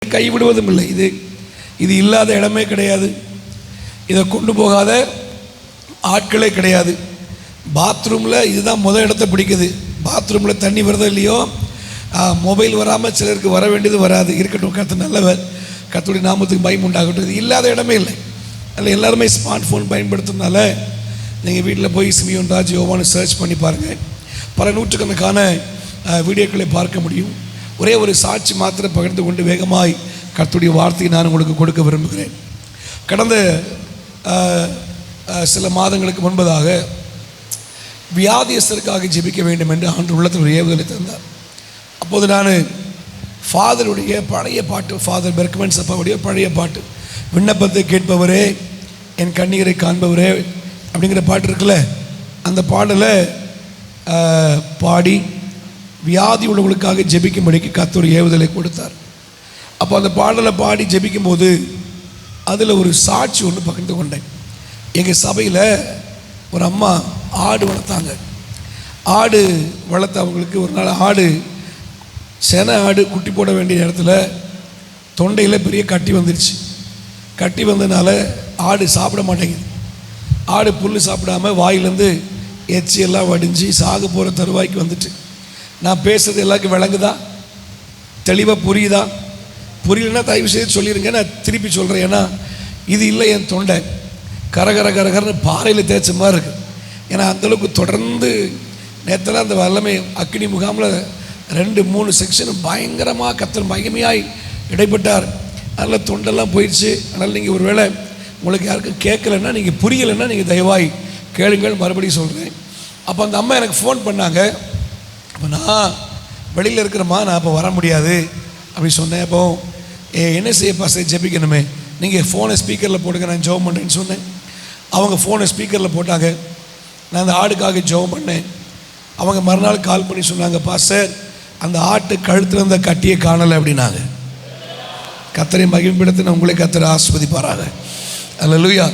கைவிடுவதும் இல்லை. இது இல்லாத இடமே கிடையாது. இதை கொண்டு போகாத ஆட்களே கிடையாது. பாத்ரூமில் இதுதான் முதல் இடத்த பிடிக்குது. பாத்ரூமில் தண்ணி வருதோ இல்லையோ, மொபைல் வராமல் சிலருக்கு வர வேண்டியது வராது. இருக்கட்டும், கர்த்தர் நல்லவர், கர்த்தருடைய நாமத்துக்கு பயம் உண்டாகட்டும். இது இல்லாத இடமே இல்லை. அதில் எல்லாருமே ஸ்மார்ட் ஃபோன் பயன்படுத்துறதுனால நீங்கள் வீட்டில் போய் சிமியோன் ராஜ் யோவான்னு சர்ச் பண்ணி பாருங்கள். பல நூற்றுக்கணக்கான வீடியோக்களை பார்க்க முடியும். ஒரே ஒரு சாட்சி மாத்திரம் பகிர்ந்து கொண்டு வேகமாய் கர்த்தருடைய வார்த்தையை நான் உங்களுக்கு கொடுக்க விரும்புகிறேன். கடந்த சில மாதங்களுக்கு முன்பதாக வியாதியஸ்தருக்காக ஜெபிக்க வேண்டும் என்று ஆண்டு உள்ளத்தில் ஒரு ஏவுதலை தந்தார். அப்போது நான் ஃபாதருடைய பழைய பாட்டு, ஃபாதர் பெர்க்மன் சப்பாவுடைய பழைய பாட்டு, விண்ணப்பத்தை கேட்பவரே என் கண்ணீரை காண்பவரே அப்படிங்கிற பாட்டு இருக்குல்ல, அந்த பாடலை பாடி வியாதி உள்ளவர்களுக்காக ஜெபிக்கும்படிக்கு கர்த்தர் ஏவுதலை கொடுத்தார். அப்போ அந்த பாடலை பாடி ஜெபிக்கும்போது அதில் ஒரு சாட்சி ஒன்று பகிர்ந்து கொண்டேன். எங்கள் சபையில் ஒரு அம்மா ஆடு வளர்த்தாங்க. ஆடு வளர்த்தவங்களுக்கு ஒரு நாள் சென ஆடு குட்டி போட வேண்டிய இடத்துல தொண்டையில் பெரிய கட்டி வந்துடுச்சு. கட்டி வந்ததுனால ஆடு சாப்பிட மாட்டேங்குது. ஆடு புல் சாப்பிடாமல் வாயிலேருந்து எச்சியெல்லாம் வடிஞ்சு சாக போகிற தருவாய்க்கு வந்துட்டு, நான் பேசுகிறது எல்லாருக்கும் விளங்குதா, தெளிவாக புரியுதா? புரியலன்னா தயவு செய்து சொல்லிடுங்க, நான் திருப்பி சொல்கிறேன். ஏன்னா இது இல்லை, என் தொண்டை கரகரன்னு பாறையில் தேய்ச்ச மாதிரி இருக்குது. ஏன்னா அந்தளவுக்கு தொடர்ந்து நேற்றெல்லாம் அந்த வல்லமை அக்னி முகாமில் 2-3 செக்ஷனும் பயங்கரமாக கர்த்தர் மகிமையாய் இடைப்பட்டார். அதனால் தொண்டெல்லாம் போயிடுச்சு. அதனால் நீங்கள் ஒரு வேளை உங்களுக்கு யாருக்கும் கேட்கலைன்னா, நீங்கள் புரியலைன்னா நீங்கள் தயவாய் கேளுங்கள், மறுபடியும் சொல்கிறேன். அப்போ அந்த அம்மா எனக்கு ஃபோன் பண்ணாங்க. அப்போ நான் வெளியில் இருக்கிறம்மா, நான் அப்போ வர முடியாது அப்படி சொன்னேன். அப்போ என்ன செய்யப்பா, சரி ஜெபிக்கணுமே, நீங்கள் ஃபோனை ஸ்பீக்கரில் போடுங்க, நான் ஜெபம் பண்ணுறேன்னு சொன்னேன். அவங்க ஃபோனை ஸ்பீக்கரில் போட்டாங்க. நான் அந்த ஆடுக்காக ஜெபம் பண்ணேன். அவங்க மறுநாள் கால் பண்ணி சொன்னாங்க, பாஸ்டர் அந்த ஆட்டு கழுத்தில் இருந்த கட்டியை காணலை அப்படின்னாங்க. கர்த்தரை மகிமைப்படுத்தின உங்களை கர்த்தரை ஆஸ்வதிப்பாராங்க. அல்லேலூயா.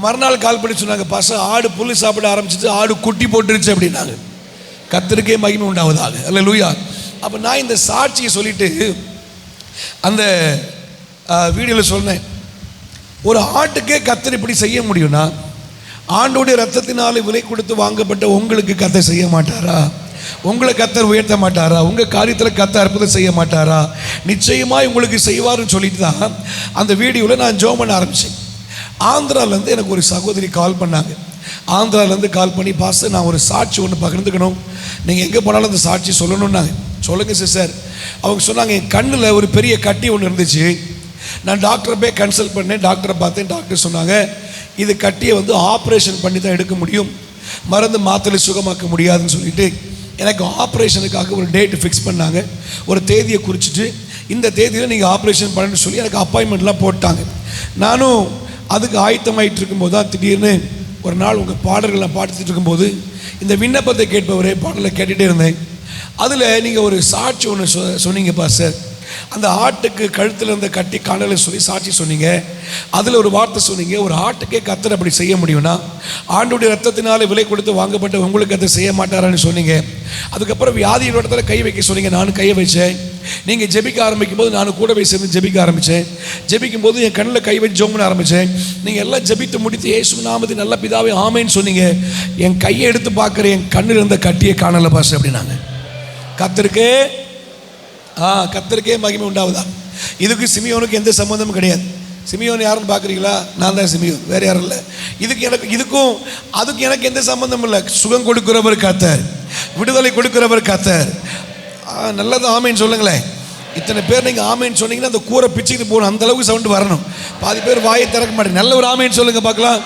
மறுநாள் கால் பண்ணி சொன்னாங்க, பாஸ்டர் ஆடு புல் சாப்பிட ஆரம்பிச்சிட்டு ஆடு குட்டி போட்டுருச்சு அப்படின்னாங்க. கர்த்தருக்கே மகிமை உண்டாவதாக. அல்லேலூயா. அப்போ நான் இந்த சாட்சியை சொல்லிட்டு அந்த வீடியோவில் சொன்னேன், ஒரு ஆட்டுக்கே கர்த்தர் இப்படி செய்ய முடியும்னா ஆண்டோடைய ரத்தத்தினாலே விலை கொடுத்து வாங்கப்பட்ட உங்களுக்கு கர்த்தர் செய்ய மாட்டாரா? உங்களை கர்த்தர் உயர்த்த மாட்டாரா? உங்கள் காரியத்தில் கர்த்தர் அற்புதம் செய்ய மாட்டாரா? நிச்சயமாக உங்களுக்கு செய்வார்னு சொல்லிட்டு தான் அந்த வீடியோவில் நான் ஜெபம் பண்ண ஆரம்பித்தேன். ஆந்திராவிலேருந்து எனக்கு ஒரு சகோதரி கால் பண்ணாங்க. ஆந்திராவிலேருந்து கால் பண்ணி, பாஸ்டர் நான் ஒரு சாட்சி ஒன்று பகிர்ந்துக்கணும், நீங்கள் எங்கே போனாலும் அந்த சாட்சி சொல்லணுன்னாங்க. சொல்லுங்கள் சிஸ்டர். அவங்க சொன்னாங்க, என் கண்ணில் ஒரு பெரிய கட்டி ஒன்று இருந்துச்சு. நான் டாக்டரை போய் கன்சல்ட் பண்ணேன், டாக்டரை பார்த்தேன். டாக்டர் சொன்னாங்க, இது கட்டியை ஆப்ரேஷன் பண்ணி தான் எடுக்க முடியும், மருந்து மாத்திரை சுகமாக்க முடியாதுன்னு சொல்லிட்டு எனக்கு ஆப்ரேஷனுக்காக ஒரு டேட்டு ஃபிக்ஸ் பண்ணாங்க. ஒரு தேதியை குறிச்சிட்டு இந்த தேதியில் நீங்கள் ஆப்ரேஷன் பண்ணணும்னு சொல்லி எனக்கு அப்பாயின்மெண்ட்லாம் போட்டாங்க. நானும் அதுக்கு ஆயத்தமாயிட்டு இருக்கும்போது தான் திடீர்னு ஒரு நாள் உங்கள் பாடல்களை பாடிட்டு இருக்கும்போது இந்த விண்ணப்பத்தை கேட்பவரே பாடலை கேட்டுகிட்டே இருந்தேன். அதில் நீங்கள் ஒரு சாட்சி ஒன்று சொன்னீங்க பாஸ்டர். அந்த ஆட்டுக்கு கழுத்தில் இருந்த கட்டி காணலை சொல்லி சாட்சி சொன்னீங்க. அதில் ஒரு வார்த்தை சொன்னீங்க, ஒரு ஆட்டுக்கே கர்த்தர் அப்படி செய்ய முடியும்னா ஆண்டுடைய ரத்தத்தினால விலை கொடுத்து வாங்கப்பட்ட உங்களுக்கு அதை செய்ய மாட்டாரான்னு சொன்னீங்க. அதுக்கப்புறம் வியாதியின் இடத்துல கை வைக்க சொன்னீங்க. நானும் கையை வச்சேன். நீங்கள் ஜெபிக்க ஆரம்பிக்கும் போது நானும் கூட போய் சேர்ந்து ஜெபிக்க ஆரம்பித்தேன். ஜெபிக்கும் போது என் கண்ணில் கை வச்சு ஜெபம் பண்ண ஆரம்பித்தேன். நீங்கள் எல்லாம் ஜெபித்து முடித்து இயேசு நாமத்தில் நல்ல பிதாவே ஆமேன்னு சொன்னீங்க. என் கையை எடுத்து பார்க்குற என் கண்ணில் இருந்த கட்டியை காணலை பாஸ்டர் அப்படின்னாங்க. கர்த்தருக்கே மகிமை உண்டாவதா. இதுக்கு சிமியோனுக்கு எந்த சம்மந்தமும் கிடையாது. சிமியோன் யாருன்னு பார்க்குறீங்களா? நான் தான் சிமியோன், வேறு யாரும் இல்லை. அதுக்கு எனக்கு எந்த சம்மந்தமும் இல்லை. சுகம் கொடுக்கிறவர் கர்த்தர், விடுதலை கொடுக்கிறவர் கர்த்தர். நல்லது ஆமேன்னு சொல்லுங்களேன். இத்தனை பேர் நீங்கள் ஆமேன்னு சொன்னீங்கன்னா அந்த கூரை பிச்சுக்கிட்டு போகணும், அந்த அளவுக்கு சவுண்டு வரணும். பாதி பேர் வாயை திறக்க மாட்டேங்க. நல்ல ஒரு ஆமேன்னு சொல்லுங்க பார்க்கலாம்.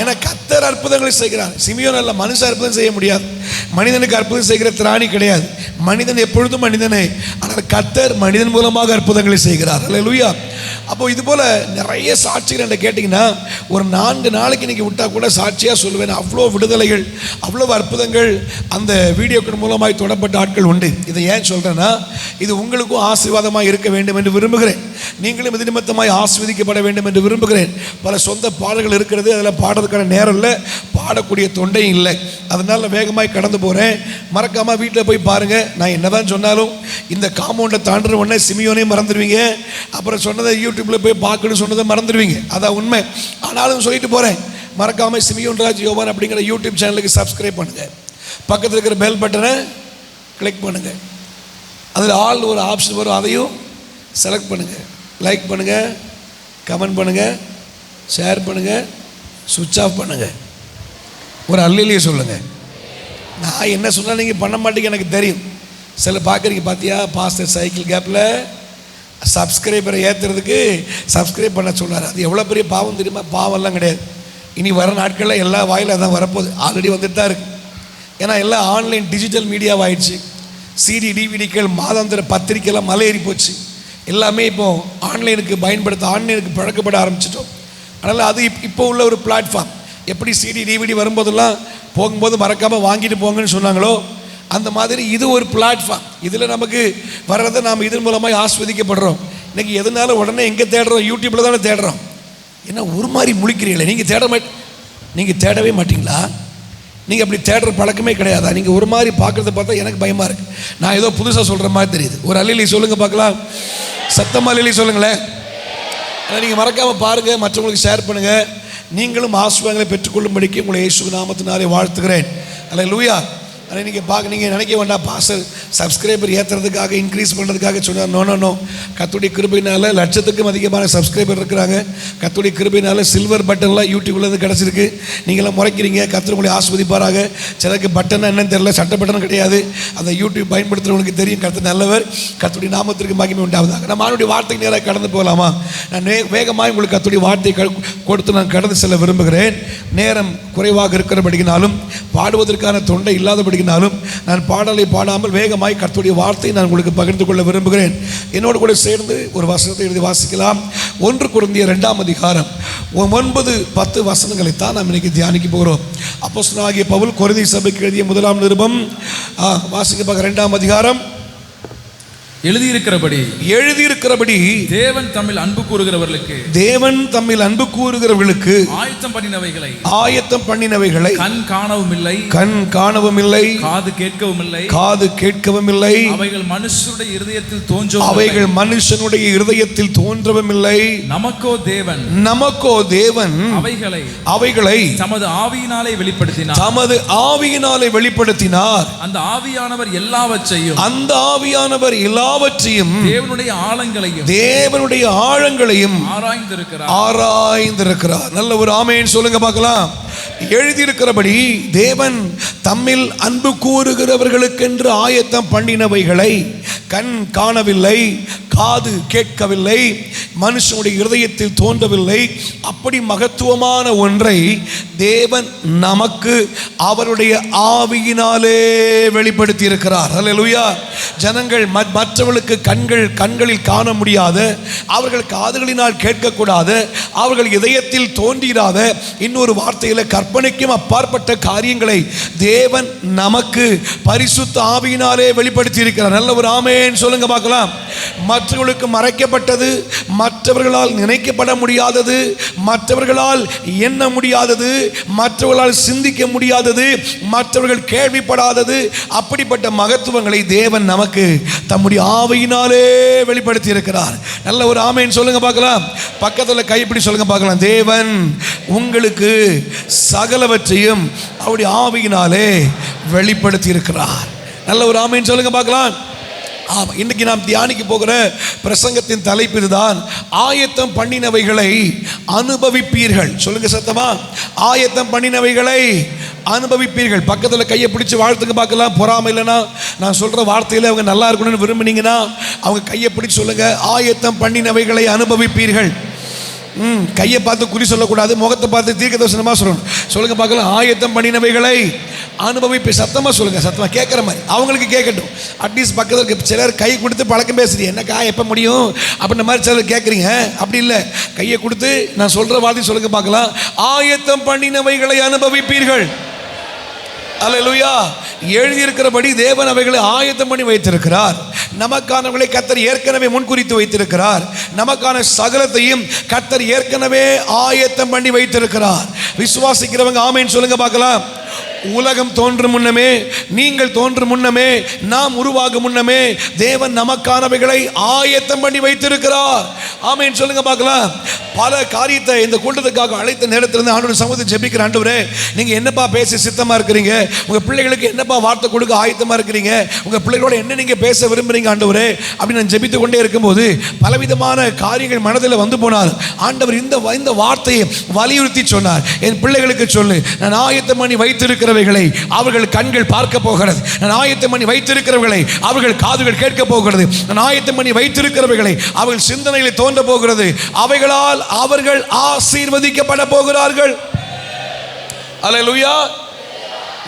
ஏன்னா கர்த்தர் அற்புதங்களை செய்கிறார். சிமியோன் அல்ல, மனுஷன் அற்புதம் செய்ய முடியாது. மனிதனுக்கு அற்புதம் செய்கிற திராணி கிடையாது. மனிதன் எப்பொழுதும் மனிதனே, ஆனால் கர்த்தர் மனிதன் மூலமாக அற்புதங்களை செய்கிறார். அல்லேலூயா. அப்போ இது போல் நிறைய சாட்சிகள் என்ன கேட்டிங்கன்னா ஒரு 4 நாளைக்கு நீங்கள் விட்டால் கூட சாட்சியாக சொல்லுவேன். அவ்வளோ விடுதலைகள், அவ்வளோ அற்புதங்கள் அந்த வீடியோக்கள் மூலமாய் தொடப்பட்ட ஆட்கள் உண்டு. இதை ஏன் சொல்கிறேன்னா, இது உங்களுக்கும் ஆசீர்வாதமாக இருக்க வேண்டும் என்று விரும்புகிறேன். நீங்களும் இது நிமித்தமாய் ஆசீர்வதிக்கப்பட வேண்டும் என்று விரும்புகிறேன். பல சொந்த பாடல்கள் இருக்கிறது, அதில் பாடுறதுக்கான நேரம் இல்லை, பாடக்கூடிய தொண்டையும் இல்லை. அதனால் வேகமாய் கடந்து போகிறேன். மறக்காமல் வீட்டில் போய் பாருங்கள். நான் என்னதான் சொன்னாலும் இந்த காம்பவுண்டை தாண்டுற உடனே சிமியோனையும் மறந்துடுவீங்க. அப்புறம் சொன்னதை யூடியூப்பில் போய் பார்க்கணும்னு சொன்னதை மறந்துடுவீங்க. அதான் உண்மை. ஆனாலும் சொல்லிட்டு போகிறேன், மறக்காமல் சிமியோன் ராஜ் யோவான் அப்படிங்கிற யூடியூப் சேனலுக்கு சப்ஸ்கிரைப் பண்ணுங்கள். பக்கத்தில் இருக்கிற பெல் பட்டனை கிளிக் பண்ணுங்கள். அதில் ஆல் ஒரு ஆப்ஷன் வரும், அதையும் செலக்ட் பண்ணுங்கள். லைக் பண்ணுங்கள், கமெண்ட் பண்ணுங்கள், ஷேர் பண்ணுங்கள், சுவிட்ச் ஆஃப் பண்ணுங்கள். ஒரு அல்லையிலேயே சொல்லுங்கள். நான் என்ன சொன்னால் நீங்கள் பண்ண மாட்டீங்க எனக்கு தெரியும். சில பார்க்குறீங்க, பார்த்தியா பாஸ்டர் சைக்கிள் கேப்பில் சப்ஸ்கிரைபரை ஏற்றுறதுக்கு சப்ஸ்கிரைப் பண்ண சொன்னார். அது எவ்வளோ பெரிய பாவம் தெரியுமா? பாவம்லாம் கிடையாது. இனி வர நாட்களில் எல்லா வாயிலும் அதான் வரப்போகுது. ஆல்ரெடி வந்துட்டு தான் இருக்குது. ஏன்னா எல்லாம் ஆன்லைன் டிஜிட்டல் மீடியாவாகிடுச்சு. சிடி டிவிடிக்கள் மாதாந்திர பத்திரிக்கைலாம் மலை ஏறி போச்சு. எல்லாமே இப்போது ஆன்லைனுக்கு ஆன்லைனுக்கு பழக்கப்பட ஆரம்பிச்சிட்டோம். அதனால் அது இப்போ உள்ள ஒரு பிளாட்ஃபார்ம். எப்படி சிடி டிவிடி வரும்போதெல்லாம் போகும்போது மறக்காமல் வாங்கிட்டு போங்கன்னு சொன்னாங்களோ, அந்த மாதிரி இது ஒரு பிளாட்ஃபார்ம். இதில் நமக்கு வர்றதை நாம் இதன் மூலமாக ஆஸ்வதிக்கப்படுறோம். இன்றைக்கி எதனால உடனே எங்கே தேடுறோம்? யூடியூப்பில் தானே தேடுறோம். ஏன்னா ஒரு மாதிரி முழிக்கிறீங்களே, நீங்கள் தேடவே மாட்டிங்களா? நீங்கள் அப்படி தேடுற பழக்கமே கிடையாதா? நீங்கள் ஒரு மாதிரி பார்க்குறத பார்த்தா எனக்கு பயமாக இருக்குது. நான் ஏதோ புதுசாக சொல்கிற மாதிரி தெரியுது. ஒரு அல்லி சொல்லுங்கள் பார்க்கலாம். சத்தமாக அல்லி சொல்லுங்களேன். அதை நீங்கள் மறக்காமல் பாருங்கள், மற்றவங்களுக்கு ஷேர் பண்ணுங்கள். நீங்களும் ஆசீர்வாதங்களை பெற்றுக்கொள்ளும்படிக்கு உங்களை இயேசு நாமத்தினாலே வாழ்த்துகிறேன். அல்லேலூயா. அதை நீங்கள் நினைக்க வேண்டாம், பாஸ்டர் சப்ஸ்கிரைபர் ஏற்றுறதுக்காக இன்க்ரீஸ் பண்ணுறதுக்காக சொன்னார். நோ. கர்த்தருடைய கிருபையினால் லட்சத்துக்கும் அதிகமான சப்ஸ்கிரைபர் இருக்கிறாங்க. கர்த்தருடைய கிருபையினால் சில்வர் பட்டன்லாம் யூடியூப்லேருந்து கிடச்சிருக்கு. நீங்களாம் முறைக்கிறீங்க. கர்த்தர் உங்களை ஆஸ்வதிப்பாராக. சிலருக்கு பட்டன் என்னன்னு தெரியல, சட்ட பட்டன் கிடையாது. அந்த யூடியூப் பயன்படுத்துகிறவங்களுக்கு தெரியும். கர்த்தர் நல்லவர். கர்த்தருடைய நாமத்திற்கு மகிமை உண்டாவதாக. நம்ம அவனுடைய வார்த்தைக்கு நேராக கடந்து போகலாமா? நான் வேகமாக உங்களுக்கு கர்த்தருடைய வார்த்தையை கொடுத்து நான் கடந்து செல்ல விரும்புகிறேன். நேரம் குறைவாக இருக்கிறபடினாலும் பாடுவதற்கான தொண்டை இல்லாதபடினாலும் நான் பாடலை பாடாமல் வேகமாய் கர்த்தருடைய வார்த்தையை நான் உங்களுக்கு பகிர்ந்து கொள்ள விரும்புகிறேன். என்னோடு கூட சேர்ந்து ஒரு வசனத்தை எழுதி வாசிக்கலாம். 1 கொரிந்தியர் 2ஆம் அதிகாரம் 9-10 வசனங்களைத்தான் நாம் இன்னைக்கு தியானிக்க போகிறோம். அப்போஸ்தலனாகிய பவுல் கொரிந்திய சபைக்கு எழுதிய 1ஆம் நிருபம் வாசிக்க பார்க்க 2ஆம் அதிகாரம். எழுதியிருக்கிறபடி தேவன் தம்மில் அன்பு கூறுகிறவர்களுக்கு ஆயத்தம் பண்ணினவைகளை கண் காணவும் இல்லை, காது கேட்கவும் இல்லை, அவைகள் மனுஷனுடைய இருதயத்தில் தோன்றவும் இல்லை. நமக்கோ தேவன் அவைகளை தமது ஆவியினாலே வெளிப்படுத்தினார். அந்த ஆவியானவர் எல்லாவற்றையும் தேவனுடைய ஆழங்களையும் ஆராய்ந்திருக்கிறார். நல்ல ஒரு ஆமென் சொல்லுங்க பார்க்கலாம். எழுதியிருக்கிறபடி தேவன் தம்மில் அன்பு கூறுகிறவர்களுக்கென்று ஆயத்தம் பண்ணினவைகளை கண் காணவில்லை, காது கேட்கவில்லை, மனுஷனுடைய இருதயத்தில் தோன்றவில்லை. அப்படி மகத்துவமான ஒன்றை தேவன் நமக்கு அவருடைய ஆவியினாலே வெளிப்படுத்தி இருக்கிறார். அல்லேலூயா. ஜனங்கள் மற்றவர்களுக்கு கண்களில் காண முடியாத, அவர்கள் காதுகளினால் கேட்கக்கூடாத, அவர்கள் இதயத்தில் தோன்றிராத, இன்னொரு வார்த்தையில் கற்பனைக்கும் அப்பாற்பட்ட காரியங்களை தேவன் நமக்கு பரிசுத்த ஆவியினாலே வெளிப்படுத்தி இருக்கிறார். நல்ல ஒரு ஆமென் சொல்லுங்க பார்க்கலாம். மற்றவர்களுக்கு மறைக்கப்பட்டது, மற்றவர்களால் நினைக்கப்பட முடியாதது, மற்றவர்களால் எண்ண முடியாதது, மற்றவர்களால் சிந்திக்க முடியாதது, மற்றவர்கள் கேள்விப்படாதது, அப்படிப்பட்ட மகத்துவங்களை தேவன் நமக்கு தம்முடைய ஆவியினாலே வெளிப்படுத்தி இருக்கிறார். நல்ல ஒரு ஆமென் சொல்லுங்க பார்க்கலாம். பக்கத்தில் கைப்பிடி சொல்லுங்க பார்க்கலாம். தேவன் உங்களுக்கு சகலவற்றையும் அவருடைய ஆவியினாலே வெளிப்படுத்தி இருக்கிறார். நல்ல ஒரு ஆமென் சொல்லுங்க பார்க்கலாம். இன்னைக்கு நாம் தியானிக்க போகிற பிரசங்கத்தின் தலைப்பு இதுதான். ஆயத்தம் பண்ணினவைகளை அனுபவிப்பீர்கள். சொல்லுங்க சத்தமா. ஆயத்தம் பண்ணினவைகளை அனுபவிப்பீர்கள். பக்கத்தில் கையை பிடிச்சு வாழ்த்துங்க பார்க்கலாம். பொறாமை இல்லைன்னா, நான் சொல்ற வார்த்தையில் அவங்க நல்லா இருக்கணும்னு விரும்பினீங்கன்னா அவங்க கையை பிடிச்சு சொல்லுங்க. ஆயத்தம் பண்ணினவைகளை அனுபவிப்பீர்கள். கையை பார்த்து குறி சொல்லக்கூடாது, முகத்தை பார்த்து தீர்க்கதரிசனமா சொல்லணும். சொல்லுங்க பார்க்கலாம். ஆயத்தம் பண்ணினவைகளை அனுபவிப்பு. சத்தமா சொல்லுங்க, சத்தமா கேட்குற மாதிரி அவங்களுக்கு கேட்கட்டும். அட்லீஸ்ட் பக்கத்தில் சிலர் கை கொடுத்து பழக்கம் பேசுறீங்க, என்னக்கா எப்போ முடியும் அப்படின்ற மாதிரி சிலர் கேட்குறீங்க. அப்படி இல்லை, கையை கொடுத்து நான் சொல்ற வார்த்தை சொல்லுங்க பார்க்கலாம். ஆயத்தம் பண்ணினவைகளை அனுபவிப்பீர்கள். அல்லேலூயா. எழுதியிருக்கிறபடி தேவன் அவைகளை ஆயத்தம் பண்ணி வைத்திருக்கிறார். நமக்கானவர்களை கர்த்தர் ஏற்கனவே முன்குறித்து வைத்திருக்கிறார். நமக்கான சகலத்தையும் கர்த்தர் ஏற்கனவே ஆயத்தம் பண்ணி வைத்திருக்கிறார். விசுவாசிக்கிறவங்க ஆமென் சொல்லுங்க பார்க்கலாம். உலகம் தோன்றும் முன்னமே, நீங்கள் தோன்றும் முன்னமே, நாம் உருவாகும் முன்னமே தேவன் நமக்கானவைகளை ஆயத்தம் பண்ணி வைத்திருக்கிறார். ஆமென் சொல்லுங்க பார்க்கலாம். பல காரியத்தை இந்த கூட்டத்துக்காக அழைத்த நேரத்திலிருந்து ஆண்டவர் சமூகத்தில் ஜெபிக்கிற ஆண்டவரே, நீங்க என்னப்பா பேச சித்தமா இருக்கிறீங்க, உங்க பிள்ளைகளுக்கு என்னப்பா வார்த்தை கொடுக்க ஆயத்தமா இருக்கிறீங்க, உங்க பிள்ளைகளோட என்ன நீங்க பேச விரும்புறீங்க ஆண்டவரே அப்படின்னு நான் ஜெபித்து கொண்டே இருக்கும்போது பலவிதமான காரியங்கள் மனதில் வந்து போனார். ஆண்டவர் இந்த வார்த்தையை வலியுறுத்தி சொன்னார். என் பிள்ளைகளுக்கு சொல்லு, நான் ஆயத்தம் பண்ணி வைத்திருக்கிறவைகளை அவர்கள் கண்கள் பார்க்க போகிறது, நான் ஆயத்தம் பண்ணி வைத்திருக்கிறவர்களை அவர்கள் காதுகள் கேட்க போகிறது, நான் ஆயத்தம் பண்ணி வைத்திருக்கிறவைகளை அவர்கள் சிந்தனையில் தோன்ற போகிறது, அவைகளால் அவர்கள் ஆசீர்வதிக்கப்பட போகிறார்கள். அல்லேலூயா.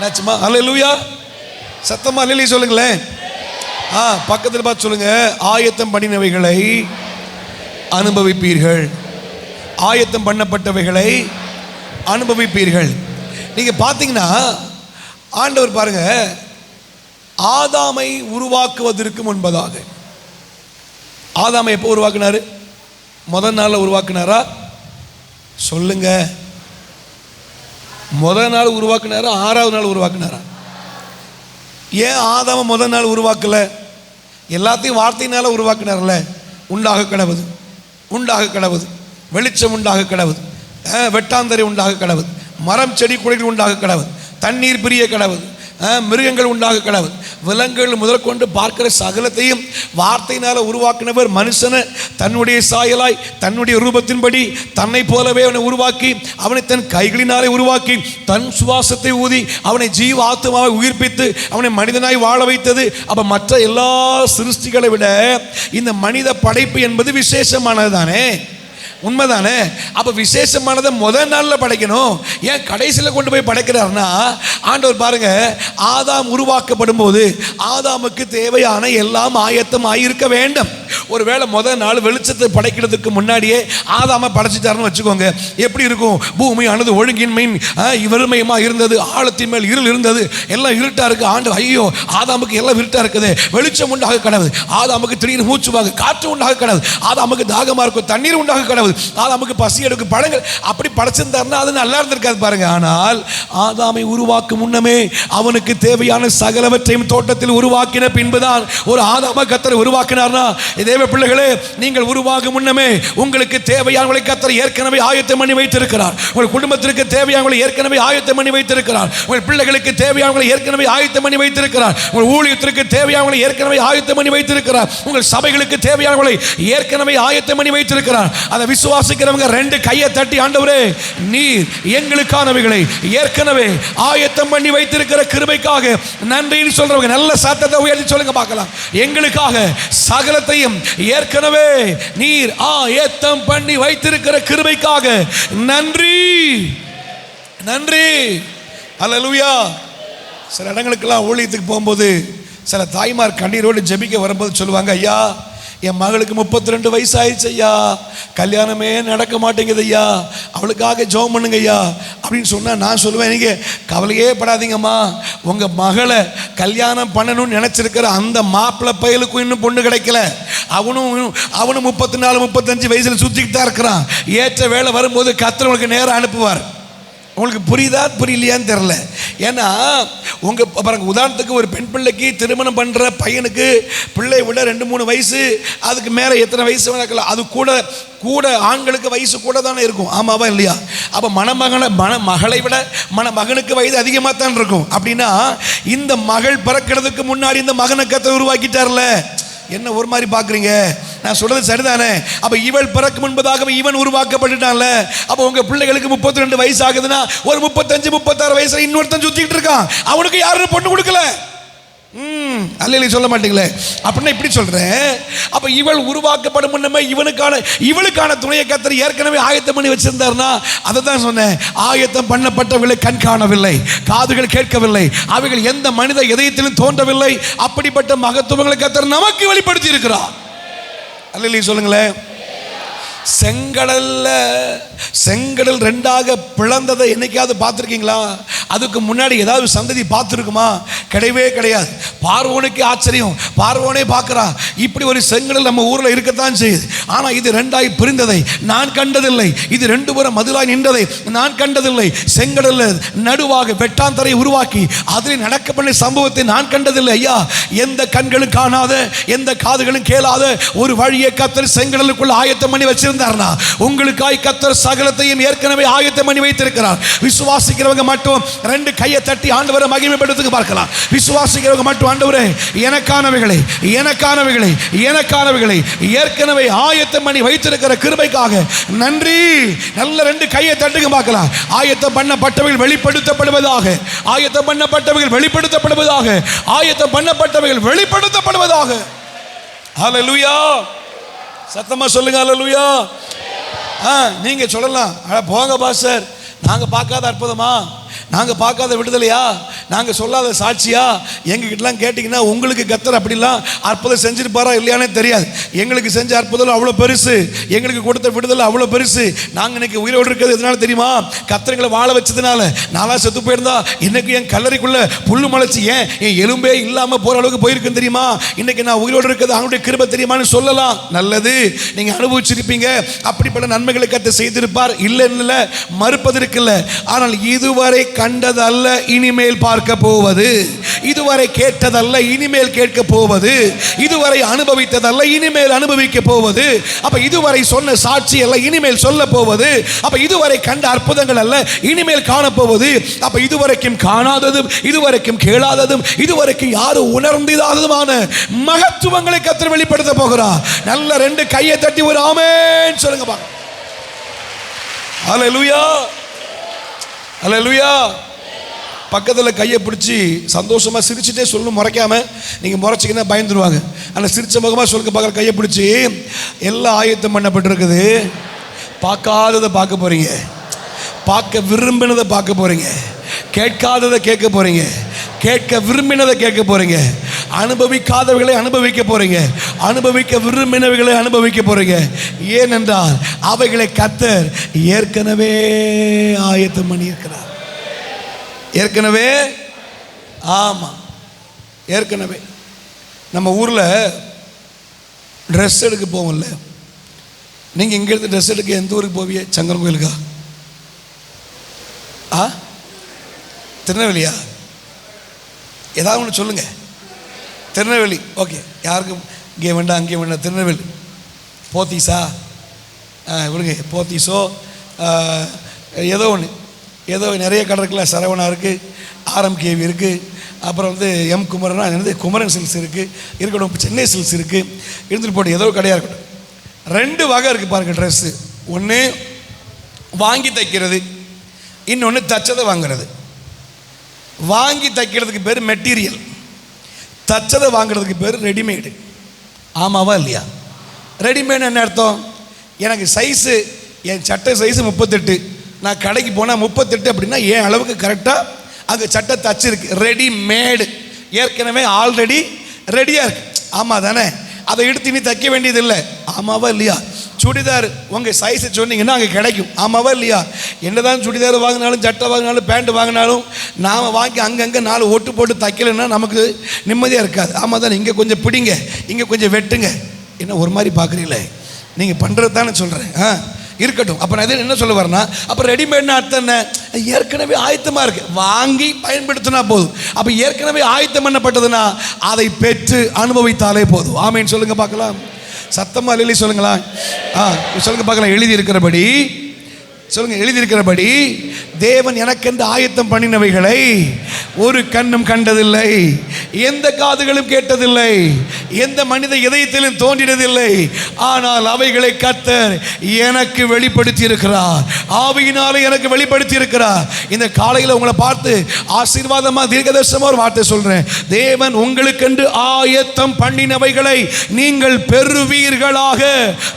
நச்சமா அல்லேலூயா. சத்தமா அல்லேலூயா சொல்லுங்களேன். பக்கத்தில் பார்த்து சொல்லுங்க, ஆயத்தம் பண்ணினவைகளை அனுபவிப்பீர்கள். ஆயத்தம் பண்ணப்பட்டவைகளை அனுபவிப்பீர்கள். நீங்க பார்த்தீங்கன்னா ஆண்டவர் பாருங்க, ஆதாமை உருவாக்குவதற்கு முன்பதாக, ஆதாமை எப்போ உருவாக்குனாரு? முதல் நாளில் உருவாக்குனாரா? சொல்லுங்க. முதல் நாள் உருவாக்குனாரா, ஆறாவது நாள் உருவாக்குனாரா? ஏன் ஆதாம முதல் நாள் உருவாக்கல? எல்லாத்தையும் வார்த்தையினால உருவாக்குனார்ல. உண்டாக கடவுது, உண்டாக கடவுது, வெளிச்சம் உண்டாக கடவுது, வெட்டாந்தரை உண்டாக கடவுது, மரம் செடி கொடிகள் உண்டாக கடவுது, தண்ணீர் பிரிய கடவுது, மிருகங்கள் உண்டாக கடவுது, விலங்குகள் முதற்கொண்டு பார்க்கிற சகலத்தையும் வார்த்தையினால் உருவாக்கினவர் மனுஷனை தன்னுடைய சாயலாய் தன்னுடைய ரூபத்தின்படி தன்னை போலவே அவனை உருவாக்கி, அவனை தன் கைகளினாலே உருவாக்கி, தன் சுவாசத்தை ஊதி அவனை ஜீவ ஆத்மாவை உயிர்ப்பித்து அவனை மனிதனாய் வாழ வைத்தது. அப்ப மற்ற எல்லா சிருஷ்டிகளை விட இந்த மனித படைப்பு என்பது விசேஷமானது தானே, உண்மைதானே? அப்ப விசேஷமானதை முதல் நாளில் படைக்கணும். ஏன் கடைசியில் கொண்டு போய் படைக்கிறார்னா, ஆண்டவர் பாருங்க, ஆதாம் உருவாக்கப்படும் போது ஆதாமுக்கு தேவையான எல்லாம் ஆயத்தம் ஆகியிருக்க வேண்டும். ஒருவேளை முதல் நாள் வெளிச்சத்தை படைக்கிறதுக்கு முன்னாடியே ஆதாம படைச்சிட்டாருன்னு வச்சுக்கோங்க, எப்படி இருக்கும்? பூமி ஆனது ஒழுங்கின்மை வறுமையுமா இருந்தது, ஆழத்தின் மேல் இருள் இருந்தது, எல்லாம் இருட்டா இருக்கு. ஆண்டு ஐயோ ஆதாமுக்கு எல்லாம் இருட்டா இருக்குது, வெளிச்சம் உண்டாக கடவுது. ஆதாமுக்கு திடீர்னு மூச்சுவாங்க, காற்று உண்டாக கடவுது. ஆதாமுக்கு தாகமா இருக்கும், தண்ணீர் உண்டாக கடவுது. ஆதாமுக்கு பசி எடுக்கும், பழங்கள். அப்படி படைச்சிருந்தாருன்னா அது நல்லா இருந்திருக்காது பாருங்க. ஆனால் ஆதாமை உருவாக்கும் முன்னமே அவனுக்கு தேவையான சகலவற்றையும் தோட்டத்தில் உருவாக்கின பின்புதான் ஒரு ஆதாம கர்த்தர் உருவாக்கினார்னா, தேவ பிள்ளைகளே, நீங்கள் உருவாகும் முன்னமே உங்களுக்கு தேவையானவர்களை கர்த்தர் ஏற்கனவே ஆயத்தம் பண்ணி வைத்திருக்கிறார். உங்கள் குடும்பத்திற்கு தேவையானவர்களை ஏற்கனவே ஆயத்தம் பண்ணி வைத்திருக்கிறார். உங்கள் பிள்ளைகளுக்கு தேவையானவர்களை ஏற்கனவே ஆயத்தம் பண்ணி வைத்திருக்கிறார். உங்கள் ஊழியத்திற்கு தேவையானவர்களை ஏற்கனவே ஆயத்தம் பண்ணி வைத்திருக்கிறார். உங்கள் சபைகளுக்கு தேவையானவர்களை ஏற்கனவே ஆயத்தம் பண்ணி வைத்திருக்கிறார். அதை விசுவாசிக்கிறவங்க ரெண்டு கையை தட்டி, ஆண்டவரே நீர் எங்களுக்கானவைகளை ஏற்கனவே ஆயத்தம் பண்ணி வைத்திருக்கிற கிருபைக்காக நன்றின்னு சொல்றவங்க நல்ல சத்தத்தை உயர்த்தி சொல்லுங்க பார்க்கலாம். எங்களுக்காக சகலத்தையும் ஏற்கனவே நீர் ஆயத்தம் பண்ணி வைத்திருக்கிற கிருபைக்காக நன்றி, நன்றி. அல்லேலூயா. சில இடங்களுக்கெல்லாம் ஊழியத்துக்கு போகும்போது சில தாய்மார் கண்ணீரோடு ஜெபிக்க வரும்போது சொல்லுவாங்க, ஐயா என் மகளுக்கு 32 வயசு ஆயிடுச்சு ஐயா, கல்யாணமே நடக்க மாட்டேங்குது ஐயா, அவளுக்காக ஜெபம் பண்ணுங்க ஐயா அப்படின்னு சொன்னால் நான் சொல்லுவேன், நீங்கள் கவலையே படாதீங்கம்மா, உங்கள் மகளை கல்யாணம் பண்ணணும்னு நினச்சிருக்கிற அந்த மாப்பிள்ளை பயலுக்கும் இன்னும் பொண்ணு கிடைக்கல. அவனும் 34 35 வயசில் சுற்றிக்கிட்டு தான் இருக்கிறான். ஏற்ற வேலை வரும்போது கர்த்தர் உங்களுக்கு நேரம் அனுப்புவார். உங்களுக்கு புரியுதா புரியலையான்னு தெரில. ஏன்னா உங்கள் பாருங்க, உதாரணத்துக்கு ஒரு பெண் பிள்ளைக்கு திருமணம் பண்ணுற பையனுக்கு பிள்ளை விட 2-3 வயசு அதுக்கு மேலே எத்தனை வயசு வேணாக்கலாம், அது கூட ஆண்களுக்கு வயசு கூட தானே இருக்கும். ஆமாவா இல்லையா? அப்போ மகளை விட மகனுக்கு வயது அதிகமாக தான் இருக்கும். அப்படின்னா இந்த மகள் பிறக்கிறதுக்கு முன்னாடி இந்த மகனை கர்த்தர் உருவாக்கிட்டார்ல. என்ன ஒரு மாதிரி பார்க்குறீங்க? நான் சொல்றது சரிதானே? அப்போ இவள் பிறக்கும் முன்பதாகவே இவன் உருவாக்கப்பட்டுட்டான்ல. அப்போ உங்கள் பிள்ளைகளுக்கு 32 வயசு ஆகுதுன்னா ஒரு 35-36 வயசுல இன்னொருத்தன் சுற்றிட்டு இருக்கான், அவனுக்கு யாரும் பொண்ணு கொடுக்கல. அல்லேலூயா சொல்ல மாட்டீங்களே? அப்படின்னா இப்படி சொல்றேன். அப்ப இவள் உருவாக்கப்படும் முன்னமே இவளுக்கான துணையை கர்த்தர் ஏற்கனவே ஆயத்தம் பண்ணி வச்சிருந்தார்னா, அதை தான் சொன்னேன். ஆயத்தம் பண்ணப்பட்டவர்களை கண் காணவில்லை, காதுகள் கேட்கவில்லை, அவைகள் எந்த மனித இதயத்திலும் தோன்றவில்லை. அப்படிப்பட்ட மகத்துவங்களை கர்த்தர் நமக்கு வெளிப்படுத்தி இருக்கிறார். அல்லேலூயா சொல்லுங்களேன். செங்கடல் ரெண்டாக பிளந்ததை என்னைக்காவது பார்த்துருக்கீங்களா? அதுக்கு முன்னாடி ஏதாவது சந்ததி பார்த்துருக்குமா? கிடையவே கிடையாது. பார்வோனுக்கு ஆச்சரியம், பார்வோனே பார்க்குறா, இப்படி ஒரு செங்கடல் நம்ம ஊரில் இருக்கத்தான் செய்யுது. ஆனால் இது ரெண்டாய் பிரிந்ததை நான் கண்டதில்லை, இது ரெண்டு புறம் மதிலாய் நின்றதை நான் கண்டதில்லை. செங்கடல் நடுவாக வெட்டாந்தரை உருவாக்கி அதில் நடக்க பண்ண சம்பவத்தை நான் கண்டதில்லை. ஐயா, எந்த கண்களும் காணாத, எந்த காதுகளும் கேளாத ஒரு வழியை கர்த்தர் செங்கடலுக்குள்ள ஆயத்தம் பண்ணி வச்சிருந்தார்னா, உங்களுக்காய் கர்த்தர் சகலத்தையும் ஏற்கனவே ஆயத்தம் பண்ணி வைத்திருக்கிறார். விசுவாசிக்கிறவங்க மட்டும் ரெண்டு கையை தட்டி ஆண்டவரை மகிமைப்படுத்துங்க பார்க்கலாம். விசுவாசிக்கிறவங்க மட்டும், ஆண்டவரே எனக்கானவைகளை எனக்கானவைகளை எனக்கானவைகளை ஏற்கனவே ஆயத்தம் பண்ணி வைத்திருக்கிற கிருபைக்காக நன்றி. நல்ல ரெண்டு கையை தட்டுங்க பார்க்கலாம். ஆயத்தம் பண்ணப்பட்டவைகள் வெளிப்படுத்தப்படுவதாக, ஆயத்தம் பண்ணப்பட்டவைகள் வெளிப்படுத்தப்படுவதாக, ஆயத்தம் பண்ணப்பட்டவைகள் வெளிப்படுத்தப்படுவதாக. ஹல்லேலூயா. சத்தமா சொல்லுங்க ஹல்லேலூயா. நீங்க சொல்லலாம், போங்க பாஸ்டர், நாங்க பார்க்காத அற்புதமா, நாங்கள் பார்க்காத விடுதலையா, நாங்கள் சொல்லாத சாட்சியா? எங்ககிட்டலாம் கேட்டிங்கன்னா உங்களுக்கு கர்த்தர் அப்படிலாம் அற்புதம் செஞ்சிருப்பாரா இல்லையானே தெரியாது. எங்களுக்கு செஞ்ச அற்புதம் அவ்வளோ பெருசு, எங்களுக்கு கொடுத்த விடுதலை அவ்வளோ பெருசு. நாங்கள் இன்னைக்கு உயிரோடு இருக்கிறது எதனால தெரியுமா? கர்த்தர்களை வாழ வச்சதுனால. நான்லாம் செத்து போயிருந்தா இன்னைக்கு என் கல்லறைக்குள்ள புல்லு முளைச்சி என் எலும்பே இல்லாமல் போகிற அளவுக்கு போயிருக்குன்னு தெரியுமா? இன்னைக்கு நான் உயிரோடு இருக்கிறது அவனுடைய கிருபை தெரியுமான்னு சொல்லலாம். நல்லது, நீங்கள் அனுபவிச்சிருப்பீங்க. அப்படிப்பட்ட நன்மைகளை கர்த்தர் செய்திருப்பார், இல்லை மறுப்பதற்கில்லை. ஆனால் இதுவரை கண்டதல்ல இனிமேல் பார்க்க போவது, இதுவரை கேட்டதல்ல இனிமேல் கேட்க போவது, இதுவரை அனுபவித்ததல்ல இனிமேல் அனுபவிக்க போவது. அப்ப இதுவரை சொன்ன சாட்சி அல்ல இனிமேல் சொல்ல போவது. அப்ப இதுவரை கண்ட அற்புதங்கள் அல்ல இனிமேல் காண போவது. அப்ப இதுவரைக்கும் காணாததும் இதுவரைக்கும் கேளாததும் இதுவரைக்கும் யாரும் உணர்ந்திடாததுமான மகத்துவங்களை கர்த்தர் வெளிப்படுத்த போகிறார். நல்ல ரெண்டு கையை தட்டி ஒரு ஆமென் சொல்லுங்க பாருங்க. ஹல்லேலூயா, ஹல்லேலூயா. பக்கத்தில் கையை பிடிச்சி சந்தோஷமாக சிரிச்சுட்டே சொல்லணும், முறைக்காம. நீங்கள் முறைச்சிங்கன்னா பயந்துருவாங்க. ஆனால் சிரிச்ச முகமாக சொல்லுங்க பார்க்குற. கையை பிடிச்சி, எல்லாம் ஆயத்தம் பண்ணப்பட்டிருக்குது. பார்க்காததை பார்க்க போகிறீங்க, பார்க்க விரும்பினதை பார்க்க போகிறீங்க, கேட்காததை கேட்க போகிறீங்க, கேட்க விரும்பினதை கேட்க போகிறீங்க, அனுபவிக்காதவைகளை அனுபவிக்க போகிறீங்க, அனுபவிக்க விரும்பினவைகளை அனுபவிக்க போகிறீங்க. ஏனென்றால் அவைகளை கர்த்தர் ஏற்கனவே ஆயத்தம் பண்ணியிருக்கிறார். ஏற்கனவே, ஆமாம், ஏற்கனவே. நம்ம ஊரில் ட்ரெஸ் எடுக்க போவோம்ல, நீங்கள் இங்கேருந்து ட்ரெஸ் எடுக்க எந்த ஊருக்கு போவீங்க? சங்கரன் கோயிலுக்கா? திருநெல்வேலியா? ஏதாவது ஒன்று சொல்லுங்க. திருநெல்வேலி, ஓகே. யாருக்கும் இங்கே வேண்டாம் அங்கே வேண்டாம். திருநெல்வேலி போத்தீஸா? விடுங்க, போத்தீஸோ ஏதோ ஒன்று, ஏதோ நிறைய கடை இருக்குல்ல. சரவணா இருக்குது, ஆர்எம்கேவி இருக்குது, அப்புறம் எம் குமரனா குமரன் சில்ஸ் இருக்குது, இருக்கட்டும் சென்னை சில்ஸ் இருக்குது, இருந்துட்டு போட்டு ஏதோ கடையாக இருக்கட்டும். ரெண்டு வகை இருக்குது பாருங்கள் ட்ரெஸ்ஸு. ஒன்று வாங்கி தைக்கிறது, இன்னொன்று தச்சதை வாங்கிறது. வாங்கி தைக்கிறதுக்கு பேர் மெட்டீரியல், தச்சதை வாங்கிறதுக்கு பேர் ரெடிமேடு. ஆமாவா இல்லையா? ரெடிமேடு என்ன அர்த்தம்? எனக்கு சைஸு, என் சட்டை சைஸு 38, நான் கடைக்கு போனால் 38 அப்படின்னா என் அளவுக்கு கரெக்டாக அங்கே சட்டை தச்சிருக்கு. ரெடிமேடு, ஏற்கனவே ஆல்ரெடி ரெடியாக இருக்கு. ஆமாம் தானே? அதை எடுத்து இனி தைக்க வேண்டியதில்லை. ஆமாவா இல்லையா? சுடிதார் உங்கள் சைஸை சொன்னீங்கன்னா அங்கே கிடைக்கும். ஆமாவா இல்லையா? என்னதான் சுடிதார் வாங்கினாலும் சட்டை வாங்கினாலும் பேண்ட் வாங்கினாலும் நாம் வாங்கி அங்கங்கே 4 ஓட்டு போட்டு தைக்கலைன்னா நமக்கு நிம்மதியாக இருக்காது. ஆமாம் தானே? இங்கே கொஞ்சம் பிடிங்க, இங்கே கொஞ்சம் வெட்டுங்க. என்ன ஒரு மாதிரி பார்க்குறீங்களே? நீங்கள் பண்ணுறது தானே சொல்கிறேன். இருக்கட்டும். அப்போ நான் இது என்ன சொல்ல வரேன்னா, அப்போ ரெடிமேட்னா அர்த்தம் என்ன? ஏற்கனவே ஆயத்தமாக இருக்கு, வாங்கி பயன்படுத்தினா போதும். அப்போ ஏற்கனவே ஆயத்தம் பண்ணப்பட்டதுன்னா அதை பெற்று அனுபவித்தாலே போதும். ஆமேன்னு சொல்லுங்க பார்க்கலாம். சத்தமாக எழுதி சொல்லுங்களா? சொல்லுங்க பார்க்கலாம். எழுதி இருக்கிறபடி சொல்லுங்க, எழுதியிருக்கிறபடி தேவன் எனக்கென்று ஆயத்தம் பண்ணினவைகளை ஒரு கண்ணும் கண்டதில்லை, எந்த காதுகளும் கேட்டதில்லை, எந்த மனித இதயத்திலும் தோன்றினதில்லை. ஆனால் அவைகளை கர்த்தர் எனக்கு வெளிப்படுத்தி இருக்கிறார், ஆவியினாலே எனக்கு வெளிப்படுத்தி இருக்கிறார். இந்த காலையில் உங்களை பார்த்து ஆசீர்வாதமா தீர்க்கதரிசனமா ஒரு வார்த்தை சொல்றேன். தேவன் உங்களுக்கென்று ஆயத்தம் பண்ணினவைகளை நீங்கள் பெறுவீர்களாக.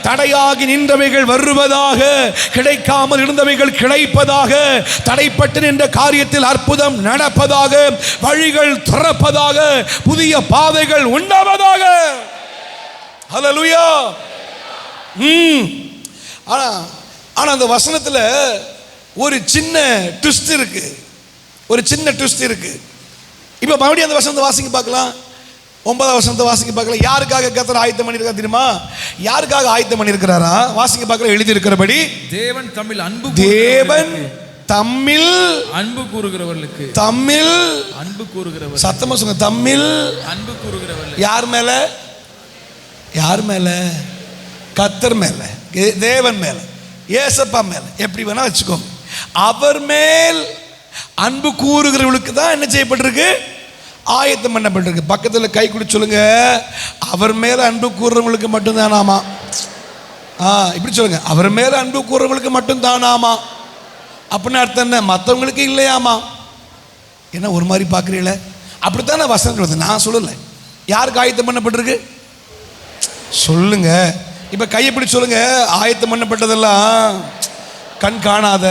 தடையாகி நின்றவைகள் வருவதாக, கிடைக்காமல் இருந்தவைகள் கிடைப்பதாக, தடைப்பட்டு நின்ற காரியத்தில் அற்புதம் நடப்பதாக, வழிகள் திறப்பதாக, புதிய பாதைகள் உண்டாவதாக. ஹல்லேலூயா. ஆனால் அந்த வசனத்தில் ஒரு சின்ன ட்விஸ்ட் இருக்கு, ஒரு சின்ன ட்விஸ்ட் இருக்கு. இப்போ மறுபடியும் அந்த வசனத்தை வாசிக்க பார்க்கலாம். 9ஆம் வசனத்தை வாசிக்க பார்க்கலாம். யாருக்காக கர்த்தர் ஆயத்தம் பண்ணியிருக்கார் தெரியுமா? யாருக்காக ஆயத்தம் பண்ணியிருக்கிறாரா? வாசிக்க பார்க்கலாம். எழுதி இருக்கிறபடி தேவன் தம்மில் அன்பு கூறுகிறவர்களுக்கு தம்மில் அன்பு கூறுகிறவர். சத்தமா சொல்லுங்க, தம்மில் அன்பு கூறுகிறவர். யார் மேல? யார் மேல? கர்த்தர் மேல, தேவன் மேல, ஏசப்பா மேல, எப்படி வேணா வச்சுக்கோங்க. அவர் மேல் அன்பு கூறுகிறவர்களுக்கு தான் என்ன செய்யப்பட்டிருக்கு? ஆயத்தம் பண்ணப்பட்டிருக்கு. பக்கத்தில் கை குடி சொல்லுங்க, அவர் மேல அன்பு கூறுறவங்களுக்கு மட்டும்தானாமா. இப்படி சொல்லுங்க, அவர் மேல அன்பு கூறுறவங்களுக்கு மட்டும்தானாமா. அப்படின்னு அர்த்தம் என்ன? மற்றவங்களுக்கு இல்லையாமா. என்ன ஒரு மாதிரி பார்க்குறீங்களே? அப்படித்தானே வசனங்கள் வருது, நான் சொல்லலை. யாருக்கு ஆயத்தம் பண்ணப்பட்டிருக்கு சொல்லுங்க. இப்போ கையை பிடி சொல்லுங்க, ஆயத்தம் பண்ணப்பட்டதெல்லாம் கண் காணாத,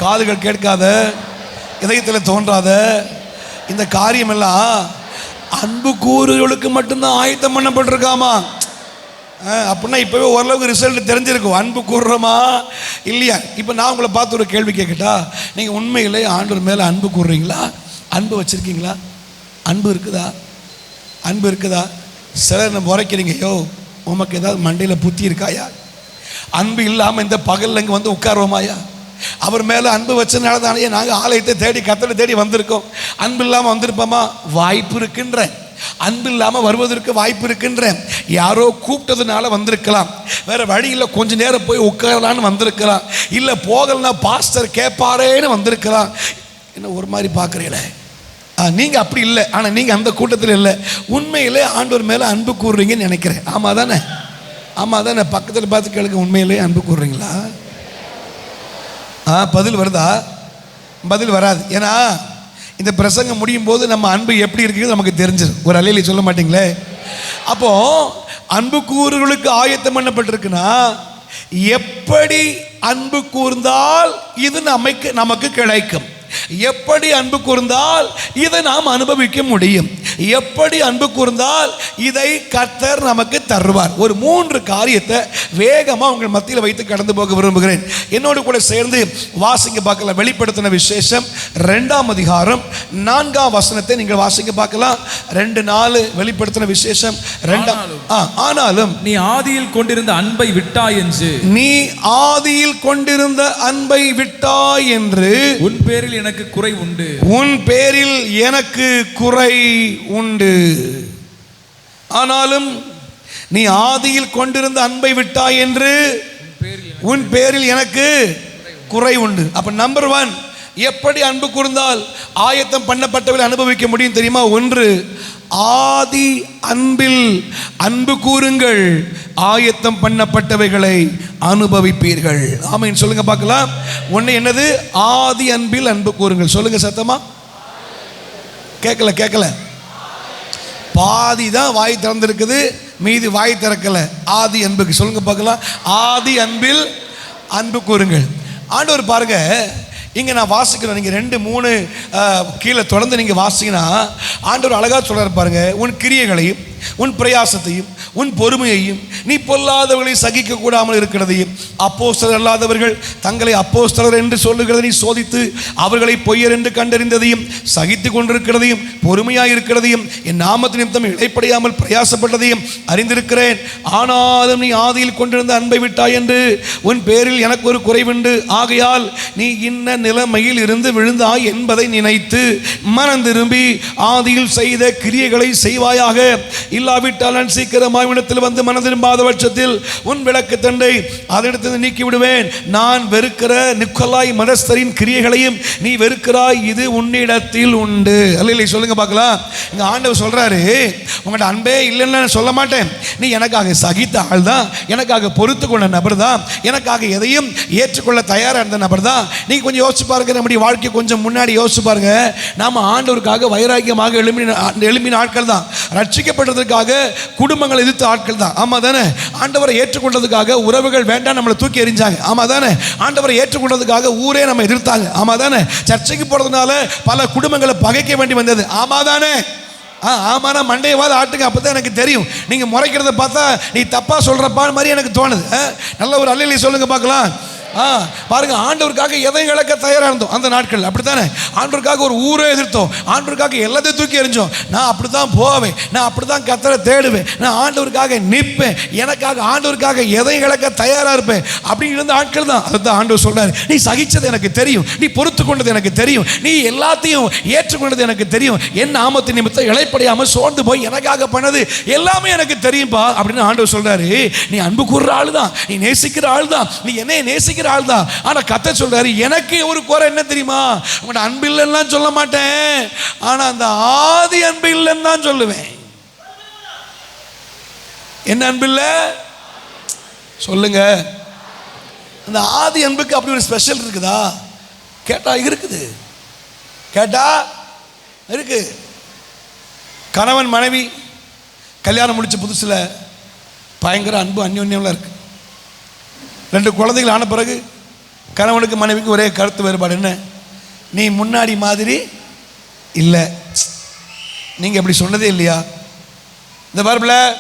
காதுகள் கேட்காத, இதயத்தில் தோன்றாத இந்த காரியம் எல்லாம் அன்பு கூறுகளுக்கு மட்டும்தான் ஆயத்தம் பண்ணப்பட்டிருக்காமா. அப்படின்னா இப்போவே ஓரளவுக்கு ரிசல்ட் தெரிஞ்சிருக்கும், அன்பு கூறுறோமா இல்லையா. இப்போ நான் உங்களை பார்த்து ஒரு கேள்வி கேட்கட்டா? நீங்கள் உண்மையிலே ஆண்டவர் மேலே அன்பு கூறுறீங்களா? அன்பு வச்சுருக்கீங்களா? அன்பு இருக்குதா? அன்பு இருக்குதா? சிலர் நம்ம உரைக்கிறீங்க, யோ உமக்கு ஏதாவது மண்டையில் புத்தி இருக்காயா? அன்பு இல்லாமல் இந்த பகலில் இங்கே வந்து உட்காருவோமாயா? அவர் மேலே அன்பு வச்சதுனால தானே நாங்கள் ஆலயத்தை தேடி கர்த்தரை தேடி வந்திருக்கோம். அன்பு இல்லாமல் வந்திருப்போமா? வாய்ப்பு இருக்குன்றேன். அன்பு இல்லாமல் வருவதற்கு வாய்ப்பு இருக்குன்றேன். யாரோ கூப்பிட்டதுனால வந்திருக்கலாம், வேற வழி இல்லை கொஞ்ச நேரம் போய் உட்காரலான்னு வந்திருக்கலாம், இல்லை போகலன்னா பாஸ்டர் கேட்பாரேன்னு வந்திருக்கலாம். என்ன ஒரு மாதிரி பார்க்குறீங்களே? நீங்கள் அப்படி இல்லை, ஆனால் நீங்கள் அந்த கூட்டத்தில் இல்லை. உண்மையிலே ஆண்டவர் மேலே அன்பு கூறுறீங்கன்னு நினைக்கிறேன். ஆமாம் தானே? ஆமாம் தானே? பக்கத்தில் பார்த்து கேளுங்க, உண்மையிலே அன்பு கூறுறீங்களா? பதில் வருதா? பதில் வராது. ஏன்னா இந்த பிரசங்கம் முடியும் போது நம்ம அன்பு எப்படி இருக்குது நமக்கு தெரிஞ்சிடும். ஒரு அலையில சொல்ல மாட்டீங்களே? அப்போ அன்பு கூறுகளுக்கு ஆயத்தம் பண்ணப்பட்டிருக்குன்னா, எப்படி அன்பு கூர்ந்தால் இது நமக்கு கிடைக்கும், எப்படி அன்பு கூர்ந்தால் இதை நாம் அனுபவிக்க முடியும், எப்படி அன்பு கூர்ந்தால் இதை கர்த்தர் நமக்கு தருவார். ஒரு 3 காரியத்தை வேகமாக உங்கள் மத்தியில் வைத்து கடந்து போக விரும்புகிறேன். என்னோடு கூட சேர்ந்து வாசிங்க பார்க்கலாம். வெளிப்படுத்தின விசேஷம் 2ஆம் அதிகாரம் 4ஆம் வசனத்தை நீங்கள் வாசிங்க பார்க்கலாம். 2:4 வெளிப்படுத்தின விசேஷம் 2. ஆனாலும் நீ ஆதியில் கொண்டிருந்த அன்பை விட்டாய் என்று, நீ ஆதியில் கொண்டிருந்த அன்பை விட்டாய் என்று, உன் பேரில் எனக்கு குறை உண்டு, உன் பேரில் எனக்கு குறை உண்டு. ஆனாலும் நீ ஆதியில் கொண்டிருந்த அன்பை விட்டாய் என்று, உன் பேரில் எனக்கு குறை உண்டு. அப்ப நம்பர் 1, எப்படி அன்பு கூர்ந்தால் ஆயத்தம் பண்ணப்பட்டவரை அனுபவிக்க முடியும் தெரியுமா? 1, ஆதி அன்பில் அன்பு கூறுங்கள், ஆயத்தம் பண்ணப்பட்டவைகளை அனுபவிப்பீர்கள். ஆமென் சொல்லுங்க பார்க்கலாம். ஒன்று என்னது? ஆதி அன்பில் அன்பு கூறுங்கள். சொல்லுங்க சத்தமா. கேட்கல. பாதி தான் வாய் திறந்திருக்குது, மீதி வாய் திறக்கல. ஆதி அன்புக்கு சொல்லுங்க பார்க்கலாம். ஆதி அன்பில் அன்பு கூறுங்கள். ஆண்டவர் பாருங்க, இங்கே நான் வாசிக்கிறேன். நீங்கள் 2, 3 கீழே தொடர்ந்து நீங்கள் வாசிங்கன்னா ஆண்டவர் அழகாக சொல்கிறார் பாருங்க. உன் கிரியைகளையும் உன் பிரயாசத்தையும் உன் பொறுமையையும் நீ பொல்லாதவர்களை சகிக்க கூடாமல் இருக்கிறதையும் அப்போஸ்தலர் அல்லாதவர்கள் தங்களை அப்போஸ்தலர் என்று சொல்லுகிறதை நீ சோதித்து அவர்களை பொய்யர் என்று கண்டறிந்ததையும் சகித்து கொண்டிருக்கிறதையும் பொறுமையாக இருக்கிறதையும் என் நாமத்து நிமித்தம் இடைப்படையாமல் பிரயாசப்பட்டதையும் அறிந்திருக்கிறேன். ஆனாலும் நீ ஆதியில் கொண்டிருந்த அன்பை விட்டாய் என்று உன் பேரில் எனக்கு ஒரு குறைவுண்டு. ஆகையால் நீ இன்ன நிலைமையில் இருந்து விழுந்தாய் என்பதை நினைத்து மனம் திரும்பி ஆதியில் செய்த கிரியைகளை செய்வாயாக. இல்லாவிட்டால் நான் சீக்கிரமாய் இடத்தில் வந்து மனம் திரும்பாத பட்சத்தில் உன் விளக்கு தண்டை அதனிடத்தில் நீக்கி விடுவேன். நான் வெறுக்கிற நிக்கோலாய் மதஸ்தரின் கிரியைகளையும் நீ வெறுக்கிறாய், இது உன்னிடத்தில் உண்டு. அல்ல சொல்லுங்க பார்க்கலாம். இங்க ஆண்டவர் சொல்றாரு, உங்கள்ட்ட அன்பே இல்லைன்னு சொல்ல மாட்டேன். நீ எனக்காக சகித்த ஆள் தான், எனக்காக பொறுத்து கொண்ட நபர் தான், எனக்காக எதையும் ஏற்றுக்கொள்ள தயாராக இருந்த நபர் தான். நீங்க கொஞ்சம் யோசிச்சு பாருங்க, நம்முடைய வாழ்க்கை கொஞ்சம் முன்னாடி யோசிச்சு பாருங்க. நாம ஆண்டவருக்காக வைராக்கியமாக எழும்பின ஆட்கள் தான், ரட்சிக்கப்பட்டதற்காக குடும்பங்களை எதிர்த்த ஆட்கள் தான். ஆமா தானே? ஆண்டவரை ஏற்றுக்கொண்டதுக்காக உறவுகள் வேண்டாம் நம்மளை தூக்கி எறிஞ்சாங்க. ஆமா தானே? ஆண்டவரை ஏற்றுக்கொண்டதுக்காக ஊரே நம்ம எதிர்த்தாங்க. ஆமா தானே? சர்ச்சைக்கு போறதுனால பல குடும்பங்களை பகைக்க வேண்டி வந்தது. ஆமா தானே? ஆமாண்ணா மண்டையவாது ஆட்டுங்க, அப்போ தான் எனக்கு தெரியும். நீங்கள் முறைக்கிறத பார்த்தா நீ தப்பாக சொல்கிறப்பா மாதிரி எனக்கு தோணுது. நல்ல ஒரு அல்லேலூயா சொல்லுங்க பார்க்கலாம். பாருங்க, ஆண்டவருக்காக எதையும் இழக்க தயாராக இருந்தோம் அந்த நாட்கள். அப்படித்தானே? ஆண்டவருக்காக ஒரு ஊரே எதிர்த்தோம், ஆண்டவருக்காக எல்லாத்தையும் தூக்கி எறிஞ்சோம். நான் அப்படி தான் போவேன், நான் அப்படி தான் கர்த்தரை தேடுவேன், நான் ஆண்டவருக்காக நிற்பேன், எனக்காக ஆண்டவருக்காக எதையும் இழக்க தயாராக இருப்பேன் அப்படின்னு இருந்த ஆட்கள் தான். அதுதான் ஆண்டவர் சொல்றாரு, நீ சகிச்சது எனக்கு தெரியும், நீ பொறுத்து கொண்டது எனக்கு தெரியும், நீ எல்லாத்தையும் ஏற்றுக்கொண்டது எனக்கு தெரியும், என் நாமத்தின் நிமித்தம் இளைப்படையாமல் சோர்ந்து போய் எனக்காக பண்ணது எல்லாமே எனக்கு தெரியும்பா அப்படின்னு ஆண்டவர் சொல்றாரு. நீ அன்பு கூறுற ஆள் தான், நீ நேசிக்கிற ஆள் தான், நீ என்னை நேசிக்கிற ஆள் தான். ஆனா கர்த்தர் சொல்றாரு, எனக்கு ஒரு குறை என்ன தெரியுமா? உங்களோட அன்பு இல்லைன்னா சொல்ல மாட்டேன், ஆனா அந்த ஆதி அன்பு இல்லைன்னு தான் சொல்லுவேன். என்ன அன்பு இல்லை சொல்லுங்க? அந்த ஆதி அன்புக்கு அப்படி ஒரு ஸ்பெஷல் இருக்குதா? கேட்டா இருக்குது, கேட்டா இருக்கு. கணவன் மனைவி கல்யாணம் முடிச்ச புதுசுல பயங்கர அன்பு அந்யோன்யம்லாம் இருக்கு. 2 குழந்தைகள் ஆன பிறகு கணவனுக்கு மனைவிக்கு ஒரே கருத்து வேறுபாடு. என்ன? நீ முன்னாடி மாதிரி இல்லை. நீங்கள் அப்படி சொன்னதே இல்லையா? இந்த பார்ப்பில்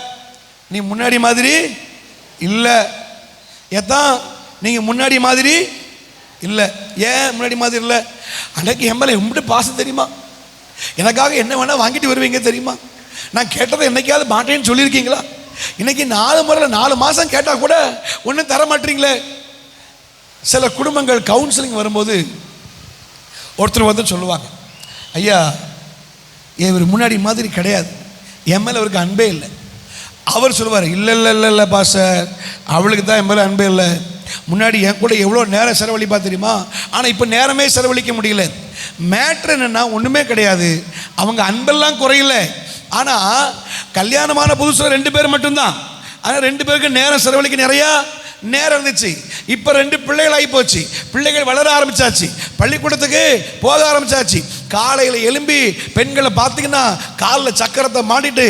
நீ முன்னாடி மாதிரி இல்லை. ஏத்தான் நீங்கள் முன்னாடி மாதிரி இல்லை. ஏன் முன்னாடி மாதிரி இல்லை? அன்றைக்கு என் மேலே உங்கள்கிட்ட பாசம் தெரியுமா? எனக்காக என்ன வேணால் வாங்கிட்டு வருவீங்க தெரியுமா? நான் கேட்டதை என்னைக்காவது மாட்டேன்னு சொல்லியிருக்கீங்களா? இன்னைக்கு 4 முறையில் 4 மாதம் கேட்டால் கூட ஒன்றும் தர மாட்டீங்களே. சில குடும்பங்கள் கவுன்சிலிங் வரும்போது ஒருத்தர் வந்து சொல்லுவாங்க, ஐயா இவர் முன்னாடி மாதிரி கிடையாது, என் மேலே அவருக்கு அன்பே இல்லை. அவர் சொல்லுவார், இல்லை இல்லை இல்லை இல்லை பாஸ்டர், அவளுக்கு தான் என் மேலே அன்பே இல்லை. முன்னாடி என் கூட எவ்வளோ நேரம் செலவழிப்பா தெரியுமா, ஆனால் இப்போ நேரமே செலவழிக்க முடியல. மேட்ரு என்னென்னா ஒன்றுமே கிடையாது, அவங்க அன்பெல்லாம் குறையில. ஆனால் கல்யாணமான புதுசில் 2 பேர் மட்டும்தான். ஆனால் 2 பேருக்கு நேரம் செலவழிக்க நிறையா நேரம் இருந்துச்சு. இப்போ 2 பிள்ளைகள் ஆகி போச்சு, பிள்ளைகள் வளர ஆரம்பிச்சாச்சு, பள்ளிக்கூடத்துக்கு போக ஆரம்பிச்சாச்சு. காலையில் எழும்பி பெண்களை பார்த்தீங்கன்னா காலில் சக்கரத்தை மாட்டிட்டு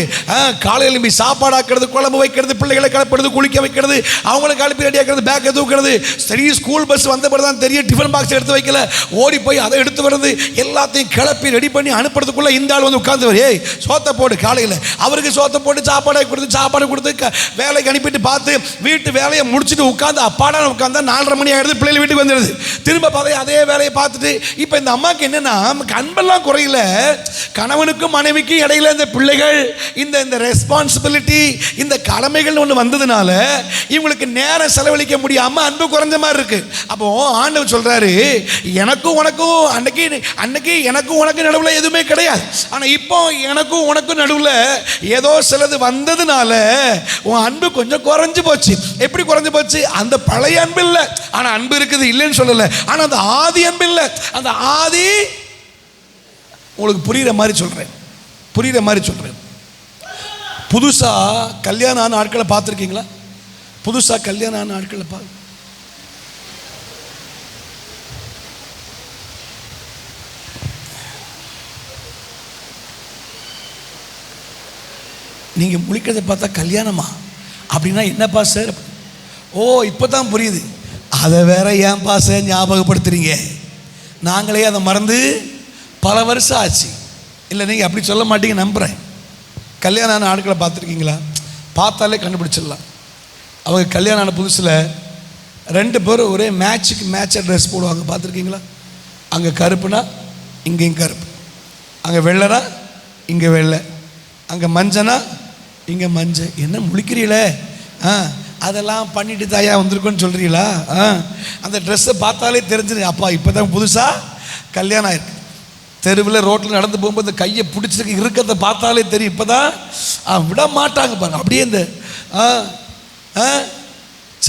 காலையில் எழும்பி சாப்பாடு ஆக்கிறது, குழம்பு வைக்கிறது, பிள்ளைகளை கிளப்புறது, குளிக்க வைக்கிறது, அவங்களுக்கு அனுப்பி ரெடி ஆக்கிறது, பேக்கை தூக்கிறது. சரி, ஸ்கூல் பஸ் வந்த பிறகு தான் தெரியும் டிஃபன் பாக்ஸ் எடுத்து வைக்கல, ஓடி போய் அதை எடுத்து வர்றது, எல்லாத்தையும் கிளப்பி ரெடி பண்ணி அனுப்புறதுக்குள்ளே இந்த ஆள் வந்து உட்காந்து, ஏய் சோத்தை போடு, காலையில் அவருக்கு சோத்தை போட்டு சாப்பாடு கொடுத்து வேலைக்கு அனுப்பிட்டு பார்த்து வீட்டு வேலையை முடிச்சுட்டு உட்காந்து அப்பாடான உட்காந்தா 4:30 மணி ஆகிடுது, பிள்ளைகள் வீட்டுக்கு வந்துடுது. திரும்ப பார்த்தா அதே வேலையை பார்த்துட்டு இப்போ இந்த அம்மாவுக்கு என்னன்னா அன்பெல்லாம் குறையில. கணவனுக்கும் மனைவிக்கும் இடையில இந்த பிள்ளைகள், இந்த ரெஸ்பான்சிபிலிட்டி, இந்த கடமைகள் ஒன்று வந்ததுனால இவங்களுக்கு நேரம் செலவழிக்க முடியாம அன்பு குறைஞ்ச மாதிரி இருக்கு. அப்போ ஆண்டவர் சொல்றாரு, எனக்கும் உனக்கும் அன்னைக்கு எனக்கும் உனக்கு நடுவில் எதுவுமே கிடையாது, ஆனா இப்போ எனக்கும் உனக்கும் நடுவில் ஏதோ சிலது வந்ததுனால உன் அன்பு கொஞ்சம் குறைஞ்சு போச்சு. எப்படி குறைஞ்சு போச்சு? அந்த பழைய அன்பு இல்லை, ஆனா அன்பு இருக்குது, இல்லைன்னு சொல்லல, ஆனா அந்த ஆதி அன்பு இல்லை. அந்த ஆதி உங்களுக்கு புரியுற மாதிரி சொல்றேன். புதுசா கல்யாணம் ஆன ஆட்களை பார்த்துருக்கீங்களா? புதுசா கல்யாணம் ஆன ஆட்களை பார்த்து நீங்க முழிக்கிறத பார்த்தா கல்யாணமா அப்படின்னா என்னப்பா சார்? ஓ இப்பதான் புரியுது. அதை வேற ஏன்பா சார் ஞாபகப்படுத்துறீங்க? நாங்களே அதை மறந்து பல வருஷம் ஆச்சு. இல்லை நீங்கள் அப்படி சொல்ல மாட்டீங்க நம்புகிறேன். கல்யாணம் ஆன ஆட்களை பார்த்துருக்கீங்களா? பார்த்தாலே கண்டுபிடிச்சிடலாம். அவங்க கல்யாணம் ஆன புதுசில் 2 பேரும் ஒரே மேட்சாக ட்ரெஸ் போடுவாங்க, பார்த்துருக்கீங்களா? அங்கே கருப்புனா இங்கேயும் கருப்பு, அங்கே வெள்ளைனா இங்கே வெள்ளை, அங்கே மஞ்சனா இங்கே மஞ்சள். என்ன முழிக்கிறீங்களே? அதெல்லாம் பண்ணிட்டு தாயா வந்திருக்கோன்னு சொல்கிறீங்களா? அந்த ட்ரெஸ்ஸை பார்த்தாலே தெரிஞ்சிரு, அப்பா இப்போ தான் புதுசாக கல்யாணம் ஆயிருக்கு. தெருவில் ரோட்டில் நடந்து போகும்போது கையை பிடிச்சிருக்கு இருக்கிறத பார்த்தாலே தெரியும், இப்போ தான் விட மாட்டாங்க பாருங்க. அப்படியே இந்த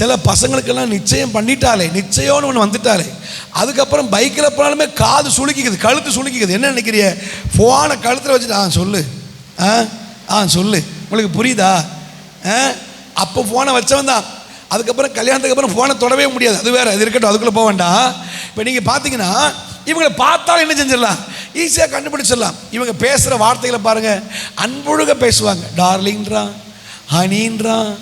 சில பசங்களுக்கெல்லாம் நிச்சயம் பண்ணிட்டாலே, நிச்சயம்னு ஒன்று வந்துட்டாலே, அதுக்கப்புறம் பைக்கில் போனாலுமே காது சுளுக்கிக்குது, கழுத்து சுளுக்கிக்குது. என்ன நினைக்கிறிய? ஃபோனை கழுத்தில் வச்சுட்டு சொல்லு சொல்லு, உங்களுக்கு புரியுதா? அப்போ ஃபோனை வச்சவன் தான். அதுக்கப்புறம் கல்யாணத்துக்கு அப்புறம் ஃபோனை தொடவே முடியாது, அது வேறு, அது இருக்கட்டும், அதுக்குள்ளே போக வேண்டாம். இப்போ நீங்கள் பார்த்தீங்கன்னா இவங்களை பார்த்தாலும் என்ன செஞ்சிடலாம், ஈஸியாக கண்டுபிடிச்சிடலாம். இவங்க பேசுகிற வார்த்தைகளை பாருங்கள், அன்பொழுக பேசுவாங்க. டார்லிங்கிறான், ஹனின்றான்,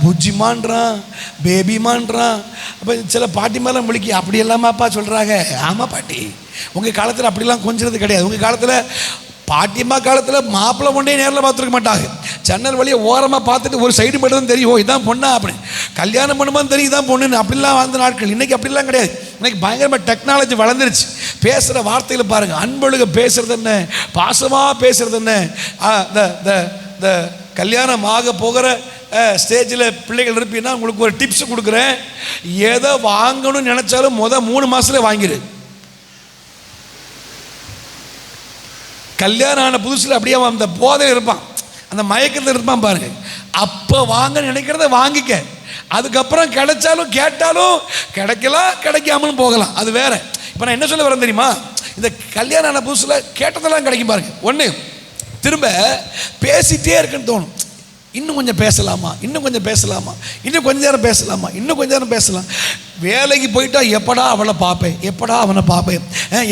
புஜ்ஜிமான்றான், பேபிமான்றான். அப்போ சில பாட்டி மேலாம் முழிக்கி அப்படி எல்லாமாப்பா சொல்கிறாங்க. ஆமாம் பாட்டி, உங்கள் காலத்தில் அப்படிலாம் கொஞ்சிறது கிடையாது. உங்கள் காலத்தில் பாட்டியம்மா காலத்தில் மாப்பிள்ளை பொண்ணே நேரில் பார்த்துருக்க மாட்டாங்க. ஜன்னல் வழியை ஓரமாக பார்த்துட்டு ஒரு சைடு மட்டும் தான் தெரியும், இதான் பொண்ணா அப்படின்னு. கல்யாணம் பண்ணும்போது தெரியும் இதான் பொண்ணுன்னு. அப்படிலாம் வாழ்ந்த நாட்கள். இன்றைக்கி அப்படிலாம் கிடையாது. இன்றைக்கி பயங்கரமாக டெக்னாலஜி வளர்ந்துருச்சு. பேசுகிற வார்த்தையில் பாருங்கள், அன்பொழுக பேசுகிறது என்ன, பாசமாக பேசுகிறது என்ன. இந்த கல்யாணம் ஆக போகிற ஸ்டேஜில் பிள்ளைகள் இருப்பீங்கன்னா உங்களுக்கு ஒரு டிப்ஸ் கொடுக்குறேன். எதை வாங்கணும்னு நினச்சாலும் 3 மாதத்துல வாங்கிடு. கல்யாணம் ஆன புதுசில் அப்படியே அந்த போதையில் இருப்பான், அந்த மயக்கத்தில் இருப்பான் பாருங்க. அப்போ வாங்க நினைக்கிறத வாங்கிக்க. அதுக்கப்புறம் கிடைச்சாலும் கேட்டாலும் கிடைக்கலாம், கிடைக்காமலும் போகலாம், அது வேற. இப்போ நான் என்ன சொல்ல வரேன் தெரியுமா, இந்த கல்யாணம் ஆன புதுசில் கேட்டதெல்லாம் கிடைக்கும் பாருங்க. ஒன்று திரும்ப பேசிகிட்டே இருக்குன்னு தோணும். இன்னும் கொஞ்சம் பேசலாமா, இன்னும் கொஞ்சம் பேசலாமா, இன்னும் கொஞ்ச நேரம் பேசலாமா, இன்னும் கொஞ்ச நேரம் பேசலாம். வேலைக்கு போயிட்டா எப்படா அவளை பார்ப்பேன், எப்படா அவனை பார்ப்பேன்,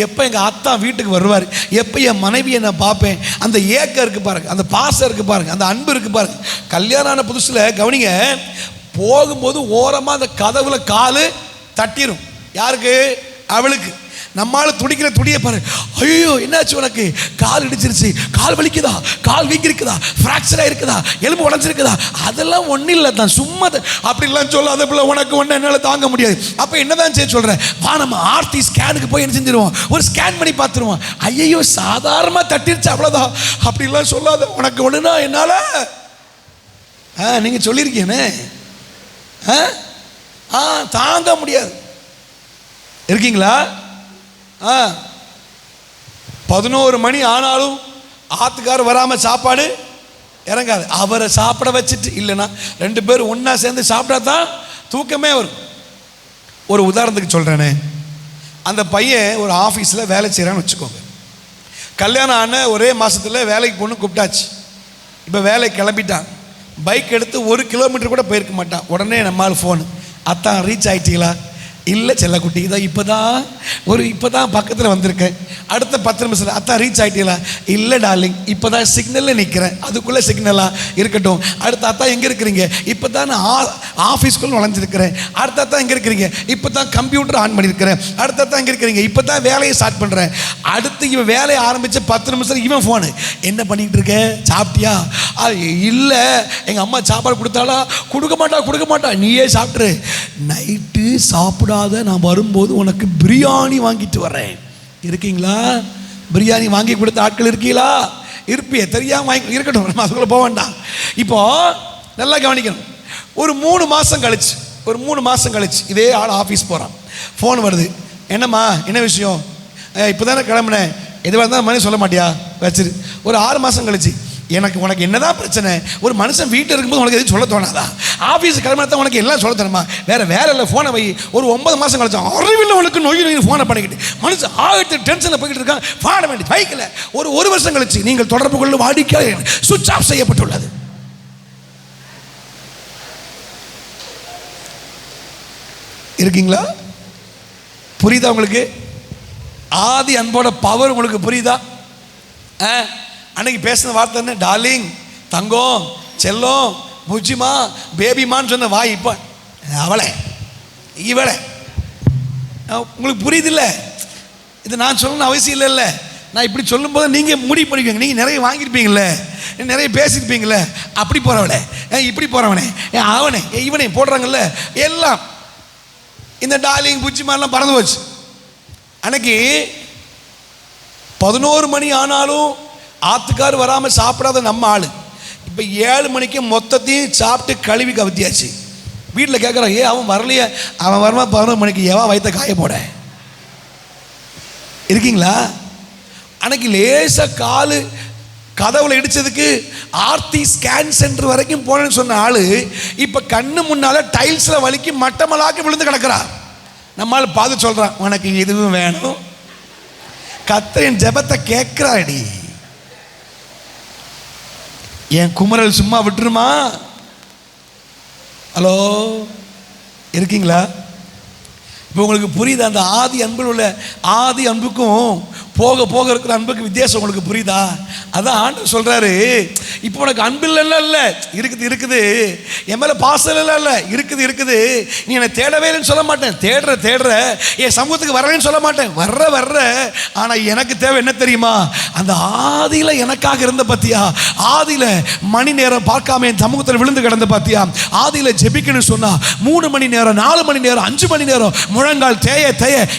எப்போ எங்கள் அத்தா வீட்டுக்கு வருவார், எப்போ என் மனைவியை நான் பார்ப்பேன். அந்த ஏக்கம் இருக்குது பாருங்க, அந்த பாசம் இருக்குது பாருங்க, அந்த அன்பு இருக்குது பாருங்க. கல்யாணம் ஆன புதுசில் கவனிங்க, போகும்போது ஓரமாக அந்த கதவுல காலு தட்டிடும். யாருக்கு? அவளுக்கு. நம்மளால் துடிக்கிற துடியை பாரு. ஐயோ என்னாச்சு உனக்கு, கால் இடிச்சிருச்சு, கால் வலிக்குதா, கால் வீங்கி இருக்குதா, ஃப்ராக்சராக இருக்குதா, எலும்பு உடஞ்சிருக்குதா, அதெல்லாம் ஒன்றும் இல்லை தான், சும்மா அப்படிலாம் சொல்லாத பிள்ளை, உனக்கு ஒன்று என்னால் தாங்க முடியாது. அப்போ என்னதான் செய்ய சொல்கிறேன், வா நம்ம ஆர்த்தி ஸ்கேனுக்கு போய் என்ன செஞ்சிருவோம், ஒரு ஸ்கேன் பண்ணி பார்த்துருவோம். ஐயோ சாதாரணமாக தட்டிருச்சு அவ்வளோதான், அப்படிலாம் சொல்லாத, உனக்கு ஒன்றுனா என்னால். நீங்கள் சொல்லியிருக்கீங்கன்னு தாங்க முடியாது. இருக்கீங்களா? 11 மணி ஆனாலும் ஆத்துக்காரர் வராமல் சாப்பாடு இறங்காது. அவரை சாப்பிட வச்சுட்டு, இல்லைன்னா 2 பேரும் ஒன்றா சேர்ந்து சாப்பிட்டா தான் தூக்கமே வரும். ஒரு உதாரணத்துக்கு சொல்கிறேனே, அந்த பையன் ஒரு ஆஃபீஸில் வேலை செய்கிறான்னு வச்சுக்கோங்க. கல்யாணம் ஆன ஒரே மாதத்தில் வேலைக்கு பொண்ணு கூப்பிட்டாச்சு. இப்போ வேலைக்கு கிளம்பிட்டான். பைக் எடுத்து 1 கிலோமீட்டர் கூட போயிருக்க மாட்டான். உடனே நம்மால் ஃபோனு, அத்தான் ரீச் ஆகிட்டீங்களா? இல்லை செல்லக்குட்டி, இதான் இப்போ தான் பக்கத்தில் வந்திருக்கேன். அடுத்த 10 நிமிஷம், அத்தான் ரீச் ஆகிட்டீங்களா? இல்லை டார்லிங், இப்போ தான் சிக்னலில் நிற்கிறேன். அதுக்குள்ளே சிக்னலாக இருக்கட்டும். அடுத்த அத்தா எங்கே இருக்கிறீங்க? இப்போ தான் நான் ஆஃபீஸ்க்குள்ளே நுழைஞ்சிருக்கிறேன். அடுத்த அத்தா எங்கே இருக்கிறீங்க? இப்போ தான் கம்ப்யூட்டர் ஆன் பண்ணியிருக்கிறேன். அடுத்த அத்தா எங்கே இருக்கிறீங்க? இப்போ தான் வேலையை ஸ்டார்ட் பண்ணுறேன். அடுத்து இவன் வேலையை ஆரம்பித்து 10 நிமிஷம் இவன் ஃபோனு, என்ன பண்ணிகிட்டு இருக்க, சாப்பிட்டியா? இல்லை எங்கள் அம்மா சாப்பாடு கொடுத்தாலா? கொடுக்க மாட்டா, நீயே சாப்பிட்ரு. நைட்டு சாப்பிடாத நான் வரும்போது உனக்கு பிரியாணி வாங்கிட்டு வரேன். இருக்கீங்களா? பிரியாணி வாங்கி கொடுத்த ஆட்கள் இருக்கீங்களா? இருப்பியே, தெரியாமல் வாங்கி இருக்கட்டும், நம்ம அதுக்குள்ளே போக வேண்டாம். இப்போ நல்லா கவனிக்கணும். ஒரு 3 மாதம் கழிச்சு இதே ஆள் ஆஃபீஸ் போகிறான். ஃபோன் வருது, என்னம்மா என்ன விஷயம்? இப்போ தானே கிளம்புனேன், எதுவாக இருந்தாலும் மணி சொல்ல மாட்டியா, வச்சிரு. ஒரு 6 மாதம் கழிச்சு, உனக்கு என்னதான் பிரச்சனை? ஒரு மனுஷன் வீட்டில் இருக்கும்போது உனக்கு எதுவும் சொல்ல தோணாதா? ஆஃபீஸ் கிளம்பினா உனக்கு எல்லாம் சொல்ல தரமா? வேலை இல்லை, ஃபோனை வை. ஒரு 9 மாதம் கழிச்சான், அறிவில் உனக்கு நோய் ஃபோனை பண்ணிக்கிட்டு மனுஷன் ஆகிட்டு டென்ஷனில் போய்கிட்டு இருக்கான். பாட வேண்டிய பைக்கில் ஒரு வருஷம் கழிச்சு நீங்கள் தொடர்பு கொள்ள வாடிக்கையாளர் சுவிட்ச் ஆஃப் செய்யப்பட்டுள்ளது. இருக்கீங்களா? புரியுதா உங்களுக்கு? ஆதி அன்போட பவர் உங்களுக்கு புரியுதா? அன்னைக்கு பேசின வார்த்தை என்ன? டார்லிங், தங்கம், செல்லம், புஜிமா, பேபிமான்னு சொன்ன வாய் இப்போ அவளை இவளை. உங்களுக்கு புரியுது இல்லை? இது நான் சொல்லணும்னு அவசியம் இல்லைல்ல. நான் இப்படி சொல்லும்போது நீங்கள் முடிவு பண்ணிக்குவீங்க. நீங்கள் நிறைய வாங்கியிருப்பீங்களே, நிறைய பேசியிருப்பீங்களே. அப்படி போகிறவளே, இப்படி போகிறவனே, அவனே, இவனே போடுறாங்கல்ல எல்லாம். இந்த டார்லிங் புஜிமாலாம் பறந்து போச்சு. அன்னைக்கு 11 மணி ஆனாலும் ஆத்துக்கார் வராமல் சாப்பிடாத நம்ம ஆள் இப்போ 7 மணிக்கு மொத்தத்தையும் சாப்பிட்டு கழுவி கவுத்தியாச்சு. வீட்டில் கேட்குறான், அவன் வரலையே, அவன் வரமா 11 மணிக்கு எவன் வயிற்ற காய போட. இருக்கீங்களா? அன்னைக்கு லேசாக காலு கதவுல இடிச்சதுக்கு ஆர்த்தி ஸ்கேன் சென்டர் வரைக்கும் போனேன்னு சொன்ன ஆள் இப்போ கண்ணு முன்னால் டைல்ஸில் வலிக்கு மட்டமலாக்கி விழுந்து கிடக்கிறா. நம்மளால் பார்த்து சொல்கிறான், உனக்கு எதுவும் வேணும்? கர்த்தரின் ஜெபத்தை கேட்கிறாடி. என் குமரல் சும்மா விட்டுருமா? ஹலோ, இருக்கீங்களா? இப்போ உங்களுக்கு புரியுது? அந்த ஆதி அன்பில் உள்ள ஆதி அன்புக்கும் போக போக இருக்கிற அன்புக்கு வித்தியாசம் உங்களுக்கு புரியுதா? அதான் ஆண்டவர் சொல்றாரு, இப்போ உனக்கு அன்பு இல்லை இருக்குது, என் மேல பாசம் இல்லை இருக்குது, நீ என்னை தேடவே இல்லைன்னு சொல்ல மாட்டேன், தேடுற என் சமூகத்துக்கு வரவேன்னு சொல்ல மாட்டேன், வர்ற. ஆனா எனக்கு தேவை என்ன தெரியுமா? அந்த ஆதியில எனக்காக இருந்த பத்தியா, ஆதியில மணி நேரம் பார்க்காம என் சமூகத்தில் விழுந்து கிடந்த பத்தியா, ஆதியில ஜெபிக்கணும்னு சொன்னா 3 மணி நேரம் 4 மணி நேரம் 5 மணி நேரம் முழங்கால் தேய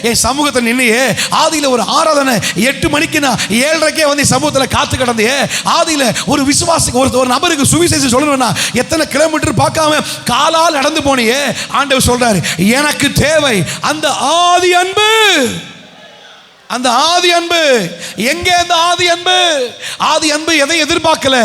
என் சமூகத்தில் நின்னையே, ஆதியில ஒரு ஆராதனை 8 மணிக்கு நான் 7:30 வந்து சமூகத்தில் காத்து கிடந்தே, ஆதியில ஒரு விசுவாசி ஒரு நபருக்கு சுவிசேஷம் சொல்லணும்னா எத்தனை கிலோமீட்டர் பார்க்காம காலால் நடந்து போனியே. ஆண்டவர் சொல்றாரு, எனக்கு தேவை அந்த ஆதி அன்பு. அந்த ஆதி அன்பு எங்கே? அந்த ஆதி அன்பு எதை எதிர்பார்க்கல,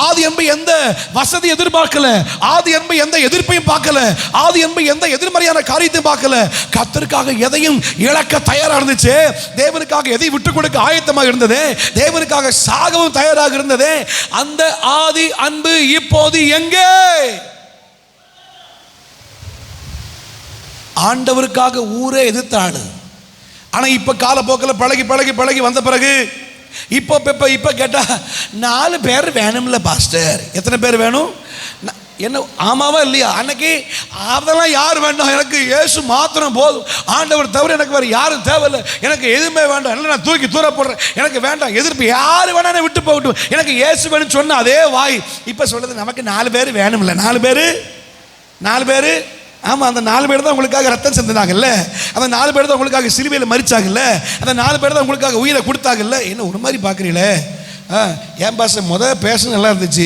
ஆதி அன்பு எந்த வசதி எதிர்பார்க்கல, ஆதி அன்பு எந்த எதிர்ப்பையும் பார்க்கல, ஆதி அன்பு எந்த எதிர்மறையான காரியத்தையும் பார்க்கல. கர்த்தருக்காக எதையும் இழக்க தயாரா இருந்துச்சு, தேவனுக்காக எதை விட்டு கொடுக்க ஆயத்தமாக இருந்தது, தேவனுக்காக சாகவும் தயாராக இருந்தது. அந்த ஆதி அன்பு இப்போது எங்கே? ஆண்டவருக்காக ஊரே எதிர்த்தாள். ஆனா இப்ப காலப்போக்கில் பழகி வந்த பிறகு இப்ப கேட்டா 4 பேர் வேணும்ல பாஸ்டர். எத்தனை பேர் வேணும்? என்ன ஆமாவா இல்லையா? அன்னைக்கு அதெல்லாம் யார் வேண்டாம், எனக்கு இயேசு மாத்திரம் போதும், ஆண்டவர் தவிர எனக்கு வேறு யாரும் தேவையில்லை, எனக்கு எதுவுமே வேண்டாம், இல்லை நான் தூக்கி தூர போடுறேன், எனக்கு வேண்டாம், எதிர்ப்பு யார் வேணா விட்டு போகட்டும், எனக்கு இயேசு வேணும்னு சொன்ன அதே வாய் இப்ப சொல்றது நமக்கு 4 பேர் வேணும்ல. 4 பேர் ஆமாம், அந்த 4 பேர் தான் உங்களுக்காக ரத்தம் சிந்தினாங்கல்ல, அந்த 4 பேர் தான் உங்களுக்காக சிலுவையில் மரிச்சாங்கல்ல, அந்த 4 பேர் தான் உங்களுக்காக உயிரை கொடுத்தாங்கல்ல. என்ன ஒரு மாதிரி பார்க்குறீங்களே? ஏன் பாச பேச நல்லா இருந்துச்சு,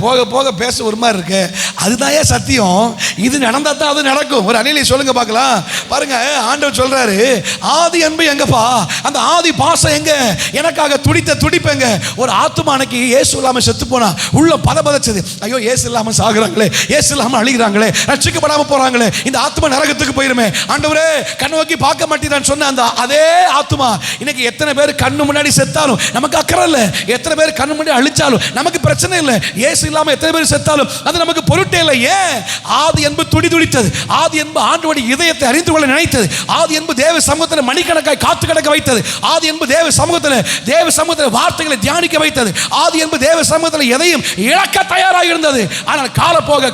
போக போக பேச ஒரு மாதிரி இருக்கு. அதுதான் ஏன் சத்தியம், இது நடந்தா தான் அது நடக்கும். ஒரு அணிலை சொல்லுங்க பார்க்கலாம். பாருங்க, ஆண்டவர் சொல்றாரு, ஆதி அன்பு எங்கப்பா, அந்த ஆதி பாசம் எங்க, எனக்காக துடித்த துடிப்பெங்க. ஒரு ஆத்துமா அன்னைக்கு இயேசு இல்லாம செத்து போனா உள்ள பதச்சது, ஐயோ இயேசு இல்லாம சாகுறாங்களே, இயேசு இல்லாம அழிகிறாங்களே, ரட்சிக்கப்படாம போறாங்களே, இந்த ஆத்துமா நரகத்துக்கு போயிருமே, ஆண்டவரே கண்ணு நோக்கி பார்க்க மாட்டேன்னு சொன்ன அந்த அதே ஆத்துமா இன்னைக்கு எத்தனை பேர் கண்ணு முன்னாடி செத்தாலும் நமக்கு அக்கறை இல்லை, எத்தனை பேர் கண்ணு முன்னாடி அழிச்சாலும் நமக்கு பிரச்சனை இல்லை, இயேசு இல்லாம எத்தனை பேர் செத்தாலும் அது நமக்கு பொருட்டே இல்லை. ஏன்? ஆதி அன்பு துடித்தது, ஆதி அன்பு ஆண்டவருடைய இதயத்தை அறிந்து கொள்ள நினைத்தது, ஆதி அன்பு தேவ சமூகத்தில் மணிக்கணக்காய் காத்து கிடக்க வைத்தது, ஆதி அன்பு தேவ சமூகத்தில் வார்த்தைகளை தியானிக்க வைத்தது, ஆதி அன்பு தேவ சமூகத்தில் எதையும் இழக்க தயாராக இருந்தது. ஆனால் காலம் போக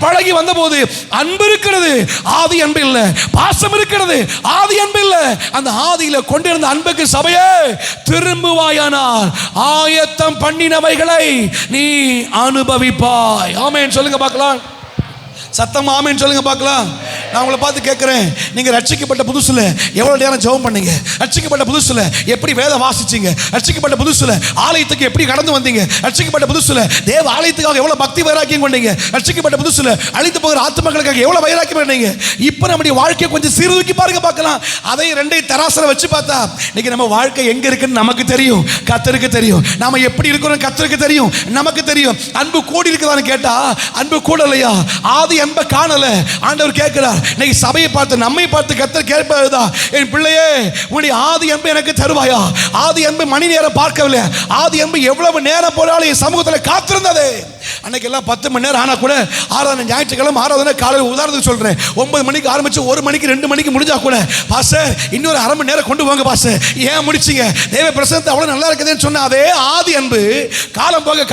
பழகி வந்தபோது அன்பு இருக்கிறது, ஆதி அன்பு இல்லை, பாசம் இருக்கிறது, ஆதி அன்பு இல்லை. அந்த ஆதியில கொண்டிருந்த அன்புக்கு சபையே திரும்புவாயானால் ஆயத்தம் பண்ணினவைகளை நீ அனுபவிப்பாய். ஆமென் சொல்லுங்க பார்க்கலாம். சத்தமா ஆமென் சொல்லுங்க பார்க்கலாம். நான் உங்களை பார்த்து கேட்கிறேன், நீங்க ரட்சிக்கப்பட்ட புதுசுல எவ்வளவு நேரம் ஜெபம் பண்ணீங்க? ரட்சிக்கப்பட்ட புதுசுல எப்படி வேதம் வாசிச்சீங்க? ரட்சிக்கப்பட்ட புதுசுல ஆலயத்துக்கு எப்படி கடந்து வந்தீங்க? ரட்சிக்கப்பட்ட புதுசுல தேவ ஆலயத்துக்காக எவ்வளவு பக்தி வைராக்கியம் கொண்டீங்க? ரட்சிக்கப்பட்ட புதுசுல அழிந்து போகிற ஆத்துமக்களுக்காக எவ்வளவு வைராக்கியம் பண்ணீங்க? இப்ப நம்முடைய வாழ்க்கையை கொஞ்சம் சீர்தூக்கி பாருங்க பார்க்கலாம். அதை 2 தராசுல வச்சு பார்த்தா இன்னைக்கு நம்ம வாழ்க்கை எங்க இருக்குன்னு நமக்கு தெரியும், கர்த்தருக்கு தெரியும். நாம எப்படி இருக்கிறோம் கர்த்தருக்கு தெரியும், நமக்கு தெரியும். அன்பு கூடி இருக்குதான்னு கேட்டா அன்பு கூடலையா, ஆதி அன்பை காணல. ஆண்டவர் கேட்கிறார், இன்னைக்கு சபையை பார்த்து நம்மை பார்த்து கர்த்தர் கேட்பதுதான், என் பிள்ளையே உன்னுடைய ஆதி அன்பை எனக்கு தருவாயா? ஆதி அன்பை மணி நேரம் பார்க்கவில்லை, ஆதி அன்பு எவ்வளவு நேரம் போனாலும் என் சமூகத்தில் காத்திருந்தது. அன்னைக்கு எல்லாம் 10 மணி நேரம் ஆனா கூட ஆராதனை, ஞாயிற்றுக்கிழமை ஆராதனை காலையில் உதாரணத்துக்கு சொல்றேன், 9 மணிக்கு ஆரம்பிச்சு 1 மணிக்கு 2 மணிக்கு முடிஞ்சா கூட பாஸ்டர் இன்னொரு அரை மணி நேரம் கொண்டு வாங்க பாஸ்டர், ஏன் முடிச்சிங்க? தேவ பிரசன்னத்தை அவ்வளவு நல்லா இருக்குதுன்னு சொன்ன அதே ஆதி அன்பு காலம் போக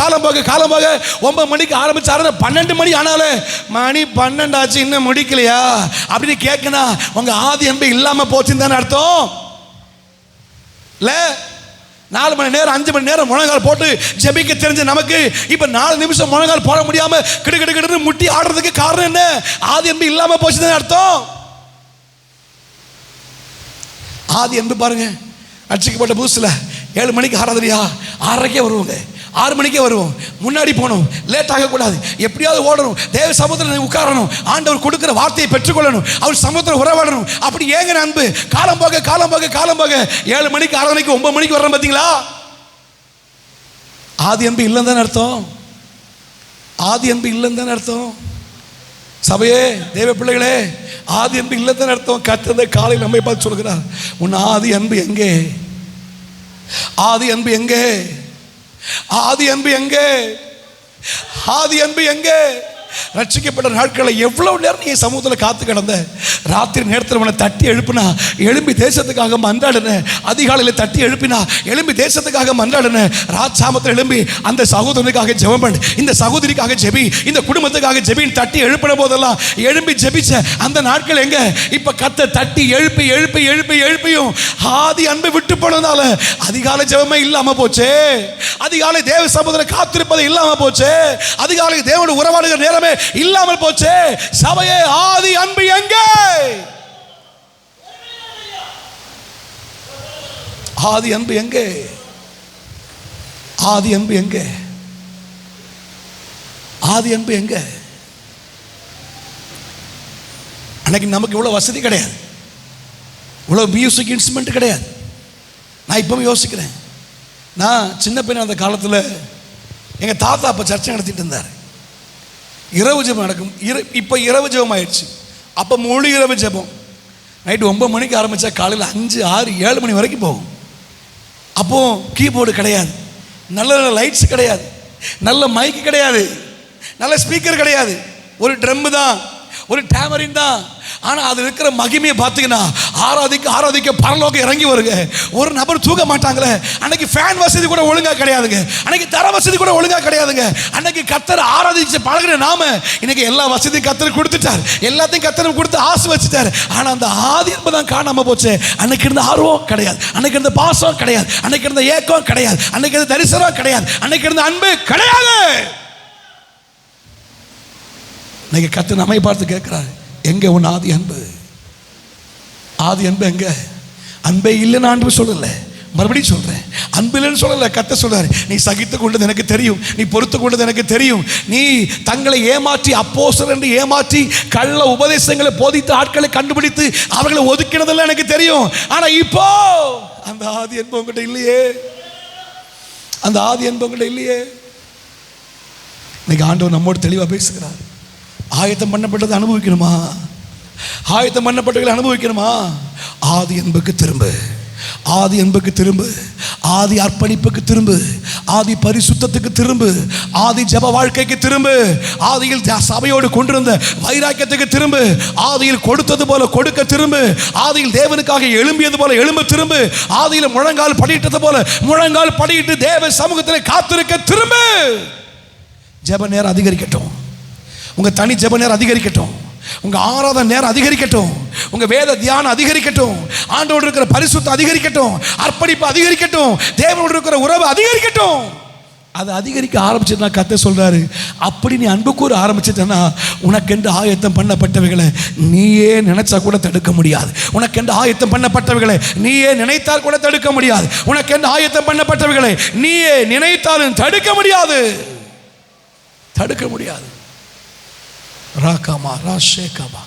9 மணிக்கு ஆரம்பிச்சு ஆராதனை 12 மணி ஆனாலே மணி 12 ஆச்சு இன்னும் முடிக்கலையா அப்படின்னு கேட்கணும். உங்க ஆதி அன்பு இல்லாம போச்சுன்னு தானே அர்த்தம் இல்ல? 4 மணி நேரம் 5 மணி நேரம் முழங்கால் போட்டு ஜெபிக்க தெரிஞ்ச நமக்கு இப்ப 4 நிமிஷம் முழங்கால் போட முடியாம கிடு முட்டி ஆடுறதுக்கு காரணம் என்ன? ஆதி அன்பு இல்லாம போச்சுன்னு அர்த்தம். ஆதி அன்பு பாருங்க, ரட்சிக்கப்பட்ட புதுசுல 7 மணிக்கு ஆராதனையா 6:30 வருவாங்க, 6 மணிக்கே வருவோம், முன்னாடி போகணும், லேட் ஆகக்கூடாது, எப்படியாவது ஓடணும், தேவ சமூகத்தில் உட்காரணும், ஆண்டவர் கொடுக்கிற வார்த்தையை பெற்றுக்கொள்ளணும், அவர் சமூகத்தில் உறவாடணும். அப்படி ஏங்க அன்பு காலம் போக 7 மணிக்கு 6 மணிக்கு 9 மணிக்கு வர்றோம் பார்த்தீங்களா? ஆதி அன்பு இல்லைன்னு தானே அர்த்தம், ஆதி அன்பு இல்லைன்னு தானே அர்த்தம். சபையே தேவ பிள்ளைகளே, ஆதி அன்பு இல்லை தானே அர்த்தம். கர்த்தர் காலையில் நம்மை பார்த்து சொல்கிறார், உன் ஆதி அன்பு எங்கே? ஆதி அன்பு எங்கே? ஆதி அன்பு எங்கே? ஆதி அன்பு எங்கே? ரட்சிக்கப்பட்ட நாட்களை எவ்வளவு நேரம் நீ சமூகத்தில் காத்து கிடந்த? ராத்திரி நேரத்தில் உன்னை தட்டி எழுப்பினா எழும்பி தேசத்துக்காக மன்றாடுன. அதிகாலையில் தட்டி எழுப்பினா எழும்பி தேசத்துக்காக மன்றாடுன. ராஜாமத்தில் எழும்பி அந்த சகோதரனுக்காக ஜெபம் பண்ணு, இந்த சகோதரிக்காக ஜெபி, இந்த குடும்பத்துக்காக ஜெபின்னு தட்டி எழுப்பின போதெல்லாம் எழும்பி ஜெபிச்ச அந்த நாட்கள் எங்க? இப்ப கத்த தட்டி எழுப்பி எழுப்பி எழுப்பி எழுப்பியும் ஆதி அன்பை விட்டு போனதால அதிகாலை ஜெபமே இல்லாம போச்சே. அதிகாலை தேவ சமூகத்தில் காத்திருப்பது இல்லாம போச்சே. அதிகாலை தேவனோட உறவாடுகிற நேரமே இல்லாமல் போச்சே. சபையே, ஆதி அன்பு எங்கே? ஆதி அன்பு எங்கே? ஆதி அன்பு எங்கே? ஆதி அன்பு எங்கே? அன்னைக்கு நமக்கு இவ்வளவு வசதி கிடையாது, இவ்வளவு மியூசிக் இன்ஸ்ட்ருமெண்ட் கிடையாது. நான் இப்பவும் யோசிக்கிறேன், நான் சின்ன பையன் அந்த காலத்தில் எங்கள் தாத்தா அப்போ சர்ச்சை நடத்திட்டு இருந்தார். இரவு ஜெபம் நடக்கும். இப்போ இரவு ஜெபம் ஆயிடுச்சு. அப்போ முழு இரவு ஜெபம். நைட்டு 9 மணிக்கு ஆரம்பித்தா காலையில் 5, 6, 7 மணி வரைக்கும் போகும். அப்போது கீபோர்டு கிடையாது, நல்ல நல்ல லைட்ஸ் கிடையாது, நல்ல மைக்கு கிடையாது, நல்ல ஸ்பீக்கர் கிடையாது. ஒரு ட்ரம்மு தான், ஒரு டேமரின் தான். ஆனால் அது இருக்கிற மகிமையை பார்த்தீங்கன்னா ஆராதிக்க ஆராதிக்க பரலோகம் இறங்கி வருங்க. ஒரு நபர் தூங்க மாட்டாங்களே. அன்னைக்கு ஃபேன் வசதி கூட ஒழுங்காக கிடையாதுங்க. அன்னைக்கு தர வசதி கூட ஒழுங்காக கிடையாதுங்க. அன்னைக்கு கத்தர் ஆராதிச்சு பழகிற நாம இன்னைக்கு எல்லா வசதியும் கத்தர் கொடுத்துட்டார், எல்லாத்தையும் கத்தர் கொடுத்து ஆசை வச்சுட்டார். ஆனால் அந்த ஆதி அன்பு தான் காணாம போச்சு. அன்னைக்கு இருந்த ஆர்வம் கிடையாது, அன்னைக்கு இருந்த பாசம் கிடையாது, அன்னைக்கு இருந்த ஏக்கம் கிடையாது, அன்னைக்கு இருந்த தரிசனம் கிடையாது, அன்னைக்கு இருந்த அன்பு கிடையாது. இன்னைக்கு கத்தர் நம்மை பார்த்து கேட்கிறாரு, எங்க உன் ஆதி அன்பு? ஆதி அன்பு எங்க? அன்பே இல்லைன்னு ஆண்டவர் சொல்லல, மறுபடியும் சொல்றேன், அன்பு இல்லைன்னு சொல்லல. கத்த சொல்றாரு, நீ சகித்து கொண்டது எனக்கு தெரியும், நீ பொறுத்து கொண்டது எனக்கு தெரியும். நீ தங்களை ஏமாற்றி அப்போஸ்தலர் என்று ஏமாற்றி கள்ள உபதேசங்களை போதித்து ஆட்களை கண்டுபிடித்து அவர்களை ஒதுக்கினதெல்லாம் எனக்கு தெரியும். ஆனா இப்போ அந்த ஆதி அன்பு உங்ககிட்ட இல்லையே, அந்த ஆதி அன்பு உங்ககிட்ட இல்லையே. இன்னைக்கு ஆண்டவர் நம்மோடு தெளிவாக பேசுகிறார். ஆயத்தம் பண்ணப்பட்டதை அனுபவிக்கணுமா? ஆயத்தம் பண்ணப்பட்டவர்களை அனுபவிக்கணுமா? ஆதி அன்புக்கு திரும்ப, ஆதி அன்புக்கு திரும்ப, ஆதி அர்ப்பணிப்புக்கு திரும்ப, ஆதி பரிசுத்தத்துக்கு திரும்ப, ஆதி ஜெப வாழ்க்கைக்கு திரும்ப, ஆதியில் சபையோடு கொண்டிருந்த வைராக்கியத்துக்கு திரும்ப, ஆதியில் கொடுத்தது போல கொடுக்க திரும்ப, ஆதியில் தேவனுக்காக எழும்பியது போல எழும்ப திரும்ப, ஆதியில் முழங்கால் படியிட்டது போல முழங்கால் படியிட்டு தேவ சமூகத்தில் காத்திருக்க திரும்ப. ஜெப நேரம் அதிகரிக்கட்டும், உங்க தனி ஜெப நேரம் அதிகரிக்கட்டும், உங்க ஆராதனை நேரம் அதிகரிக்கட்டும், உங்க வேத தியானம் அதிகரிக்கட்டும், ஆண்டோடு இருக்கிற பரிசுத்தம் அதிகரிக்கட்டும், அர்ப்பணிப்பு அதிகரிக்கட்டும், தேவனோடு இருக்கிற உறவு அதிகரிக்கட்டும். அது அதிகரிக்க ஆரம்பிச்சதுன்னா கர்த்தர் சொல்றாரு, அப்படி நீ அன்பு கூற ஆரம்பிச்சிட்டனா உனக்கென்று ஆயத்தம் பண்ணப்பட்டவைகளை நீயே நினைச்சா கூட தடுக்க முடியாது. உனக்கென்று ஆயத்தம் பண்ணப்பட்டவைகளை நீயே நினைத்தால் கூட தடுக்க முடியாது. உனக்கென்று ஆயத்தம் பண்ணப்பட்டவைகளை நீயே நினைத்தாலும் தடுக்க முடியாது, தடுக்க முடியாது. ராகாமா ராஷேகாமா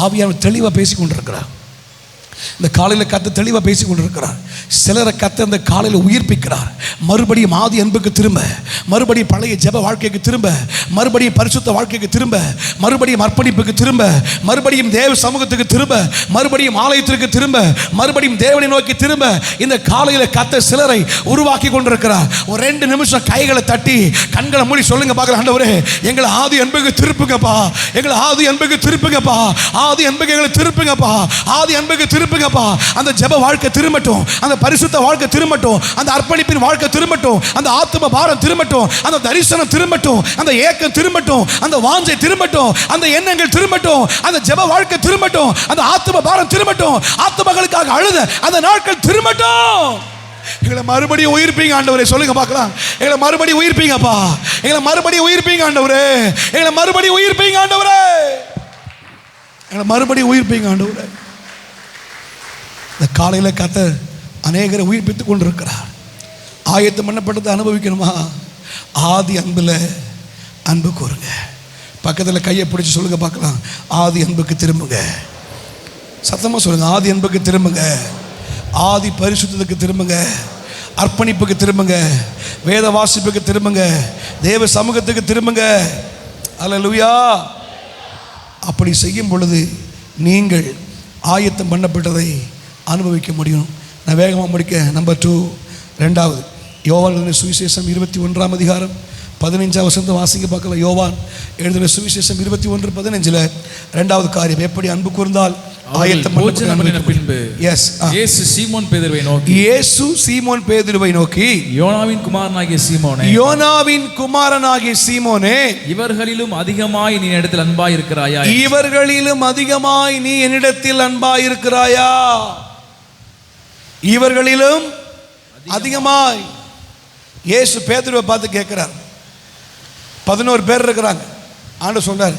ஆவியானவர் தெளிவாக பேசி கொண்டிருக்கிறார். இந்த காலையில் கத்த தெளிவாக பேசி கொண்டிருக்கிறார். சிலரை கத்த இந்த காலையில் உயிர்ப்பிக்கிறார். மறுபடியும் ஆதி அன்புக்கு திரும்ப, மறுபடியும் பழைய ஜெப வாழ்க்கைக்கு திரும்ப, மறுபடியும் பரிசுத்த வாழ்க்கைக்கு திரும்ப, மறுபடியும் அர்ப்பணிப்புக்கு திரும்ப, மறுபடியும் தேவ சமூகத்துக்கு திரும்ப, மறுபடியும் ஆலயத்திற்கு திரும்ப, மறுபடியும் தேவனை நோக்கி திரும்ப இந்த காலையில் கத்த சிலரை உருவாக்கி கொண்டிருக்கிறார். ஒரு 2 நிமிஷம் கைகளை தட்டி கண்களை மூடி சொல்லுங்க பார்க்கலாம், ஆண்டவரே எங்களை ஆதி அன்புக்கு திருப்புங்கப்பா, எங்களை ஆதி அன்புக்கு திருப்புங்கப்பா, ஆதி அன்புக்கு எங்களை திருப்புங்கப்பா, ஆதி அன்புக்கு திருப்புங்கப்பா. அந்த ஜெப வாழ்க்கை திரும்பட்டும், அந்த பரிசுத்த வாழ்க்கை திரும்பட்டும், அந்த அர்ப்பணிப்பின் வாழ்க்கை திரும்பட்டும், அந்த ஆத்தும பாரம் திரும்பட்டும், அந்த தரிசனம் திரும்பட்டும், அந்த ஏக்கம் திரும்பட்டும், அந்த வாஞ்சை திரும்பட்டும், அந்த எண்ணங்கள் திரும்பட்டும், அந்த ஜெப வாழ்க்கை திரும்பட்டும், அந்த ஆத்தும பாரம் திரும்பட்டும், ஆத்துமகளுக்காக அழுத அந்த நாட்கள் திரும்பட்டும். எங்களை மறுபடியும் உயிர்ப்பீங்க ஆண்டவரே, சொல்லுங்க பார்க்கலாம். எங்களை மறுபடியும் உயிர்ப்பீங்கப்பா, எங்களை மறுபடியும் உயிர்ப்பீங்க ஆண்டவரே, எங்களை மறுபடியும் உயிர்ப்பீங்க ஆண்டவரே, எங்களை மறுபடியும் உயிர்ப்பீங்க ஆண்டவரே. இந்த காலையில் கர்த்தர் அநேகரை உயிர்ப்பித்துக் கொண்டிருக்கிறார். ஆயத்தம் பண்ணப்பட்டதை அனுபவிக்கணுமா? ஆதி அன்பில் அன்பு கூறுங்க. பக்கத்தில் கையை பிடிச்சி சொல்லுங்க பார்க்கலாம், ஆதி அன்புக்கு திரும்புங்க. சத்தமாக சொல்லுங்க, ஆதி அன்புக்கு திரும்புங்க, ஆதி பரிசுத்தத்துக்கு திரும்புங்க, அர்ப்பணிப்புக்கு திரும்புங்க, வேத வாசிப்புக்கு திரும்புங்க, தேவ சமூகத்துக்கு திரும்புங்க. அல்லேலூயா. அப்படி செய்யும் பொழுது நீங்கள் ஆயத்தம் பண்ணப்பட்டதை அனுபவிக்க முடியும். நான் வேகமாக முடிக்க. நம்பர் 2, யோவான் சுவிசேஷம் 21ஆம் அதிகாரம் 15 வசனத்தை வாசிக்க பார்க்கலாம். யோவான் எழுதின சுவிசேஷம் 21:15 இரண்டாவது காரியம், எப்படி அன்பு கூர்ந்தால் ஆயத்தம் பண்ணின பின்பு இயேசு சீமோன் பேதுருவை நோக்கி யோனாவின் குமாரனாகிய சீமோனே, இவர்களிலும் அதிகமாய் நீ என்னிடத்தில் அன்பாயிருக்கிறாயா? இவர்களிலும் அதிகமாய் இயேசு பேதுருவை பார்த்து கேட்கிறார். 11 பேர் இருக்கிறாங்க. ஆண்டவர் சொல்றாரு,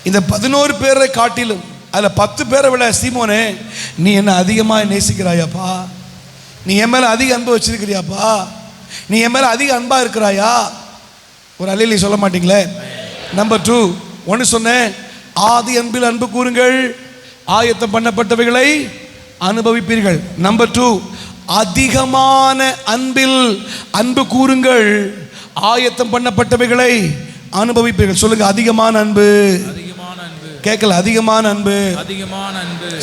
இந்த 11 பேரை காட்டிலும் அதில் 10 பேரை விட சீமோனே, நீ என்ன அதிகமாக நேசிக்கிறாயாப்பா? நீ என் மேலே அதிக அன்பு வச்சிருக்கிறியாப்பா? நீ என் மேலே அதிக அன்பாக இருக்கிறாயா? ஒரு அல்லேலூயா சொல்ல மாட்டீங்களே? நம்பர் 2, ஒன்று சொன்னேன், ஆதி அன்பில் அன்பு கூறுங்கள், ஆயத்தம் பண்ணப்பட்டவைகளை அனுபவிப்பீர்கள். நம்பர் 2, அதிகமான அன்பில் அன்பு கூறுங்கள், ஆயத்தம் பண்ணப்பட்டவைகளை அனுபவிப்பீர்கள். சொல்லுங்க, அதிகமான அன்பு. கேட்கல, அதிகமான அன்பு.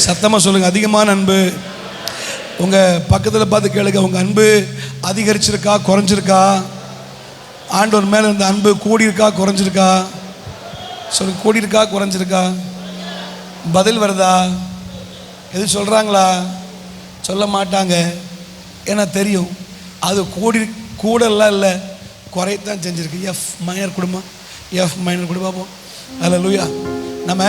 சத்தமா சொல்லுங்க, அதிகமான அன்பு. உங்க பக்கத்தில் பார்த்து கேளுங்க, உங்க அன்பு அதிகரிச்சிருக்கா குறைஞ்சிருக்கா? ஆண்டவர் மேல இருந்த அன்பு கூடியிருக்கா குறைஞ்சிருக்கா? சொல்லுங்க, கூடியிருக்கா குறைஞ்சிருக்கா? பதில் வருதா? எது சொல்றாங்களா? சொல்ல மாட்டாங்க. ஏன்னா தெரியும் அது கூடலாம் இல்லை, குறையத்தான் செஞ்சிருக்கு. எஃப் மைனர் கொடுமா, பார்ப்போம். அல்லேலூயா. நம்ம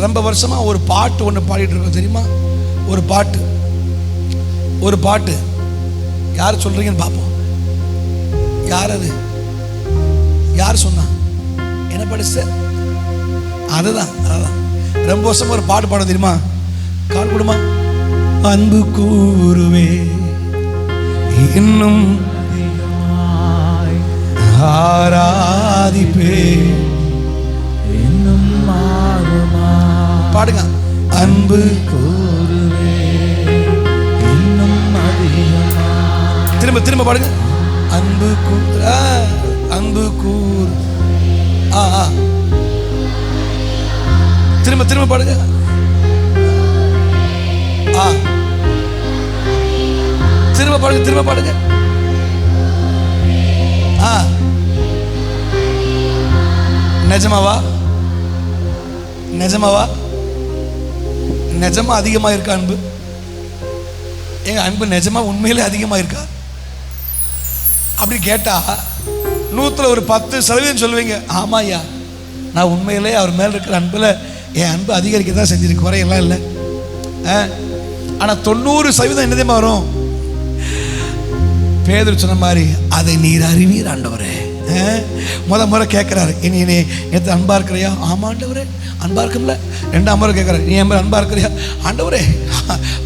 ரொம்ப வருஷமா ஒரு பாட்டு ஒன்று பாடிட்டு இருக்கோம், தெரியுமா? ஒரு பாட்டு யார் சொல்றீங்கன்னு பார்ப்போம். யார் அது? யார் சொன்னா? என்ன படிச்ச? அதுதான் ரொம்ப வருஷமா ஒரு பாட்டு பாட தெரியுமா? கால் கொடுமா. அன்பு கூறுவே இன்னும் ஆராதிப்பே இன்னும் பாடுங்க. அன்பு கூறுவே இன்னும் திரும்ப பாடுங்க. அன்பு கூர் திரும்ப பாடுங்க. திரும்ப பாடுங்க. நிஜமா அதிகமா இருக்கா அன்பு? எங்க அன்பு நிஜமா உண்மையிலே அதிகமா இருக்கா? அப்படி கேட்டா 100ல் ஒரு 10% சொல்லுவீங்க, ஆமா ஐயா, நான் உண்மையிலே அவர் மேல இருக்கிற அன்புல என் அன்பு அதிகரிக்க தான் செஞ்சிருக்கு, குறையெல்லாம் இல்லை. ஆனா 90% என்ன தெரியுமா வரும்? பேதுரு சொன்ன மாதிரி, அதை நீர் அறிவீர் ஆண்டவரே. முறை கேட்கிறாரு, இனி நேற்று அன்பா இருக்கிறியா? ஆமா ஆண்டவரே அன்பா இருக்கும்ல. 2ஆம் முறை கேட்கிறாரு, நீ என் அன்பா இருக்கிறியா? ஆண்டவரே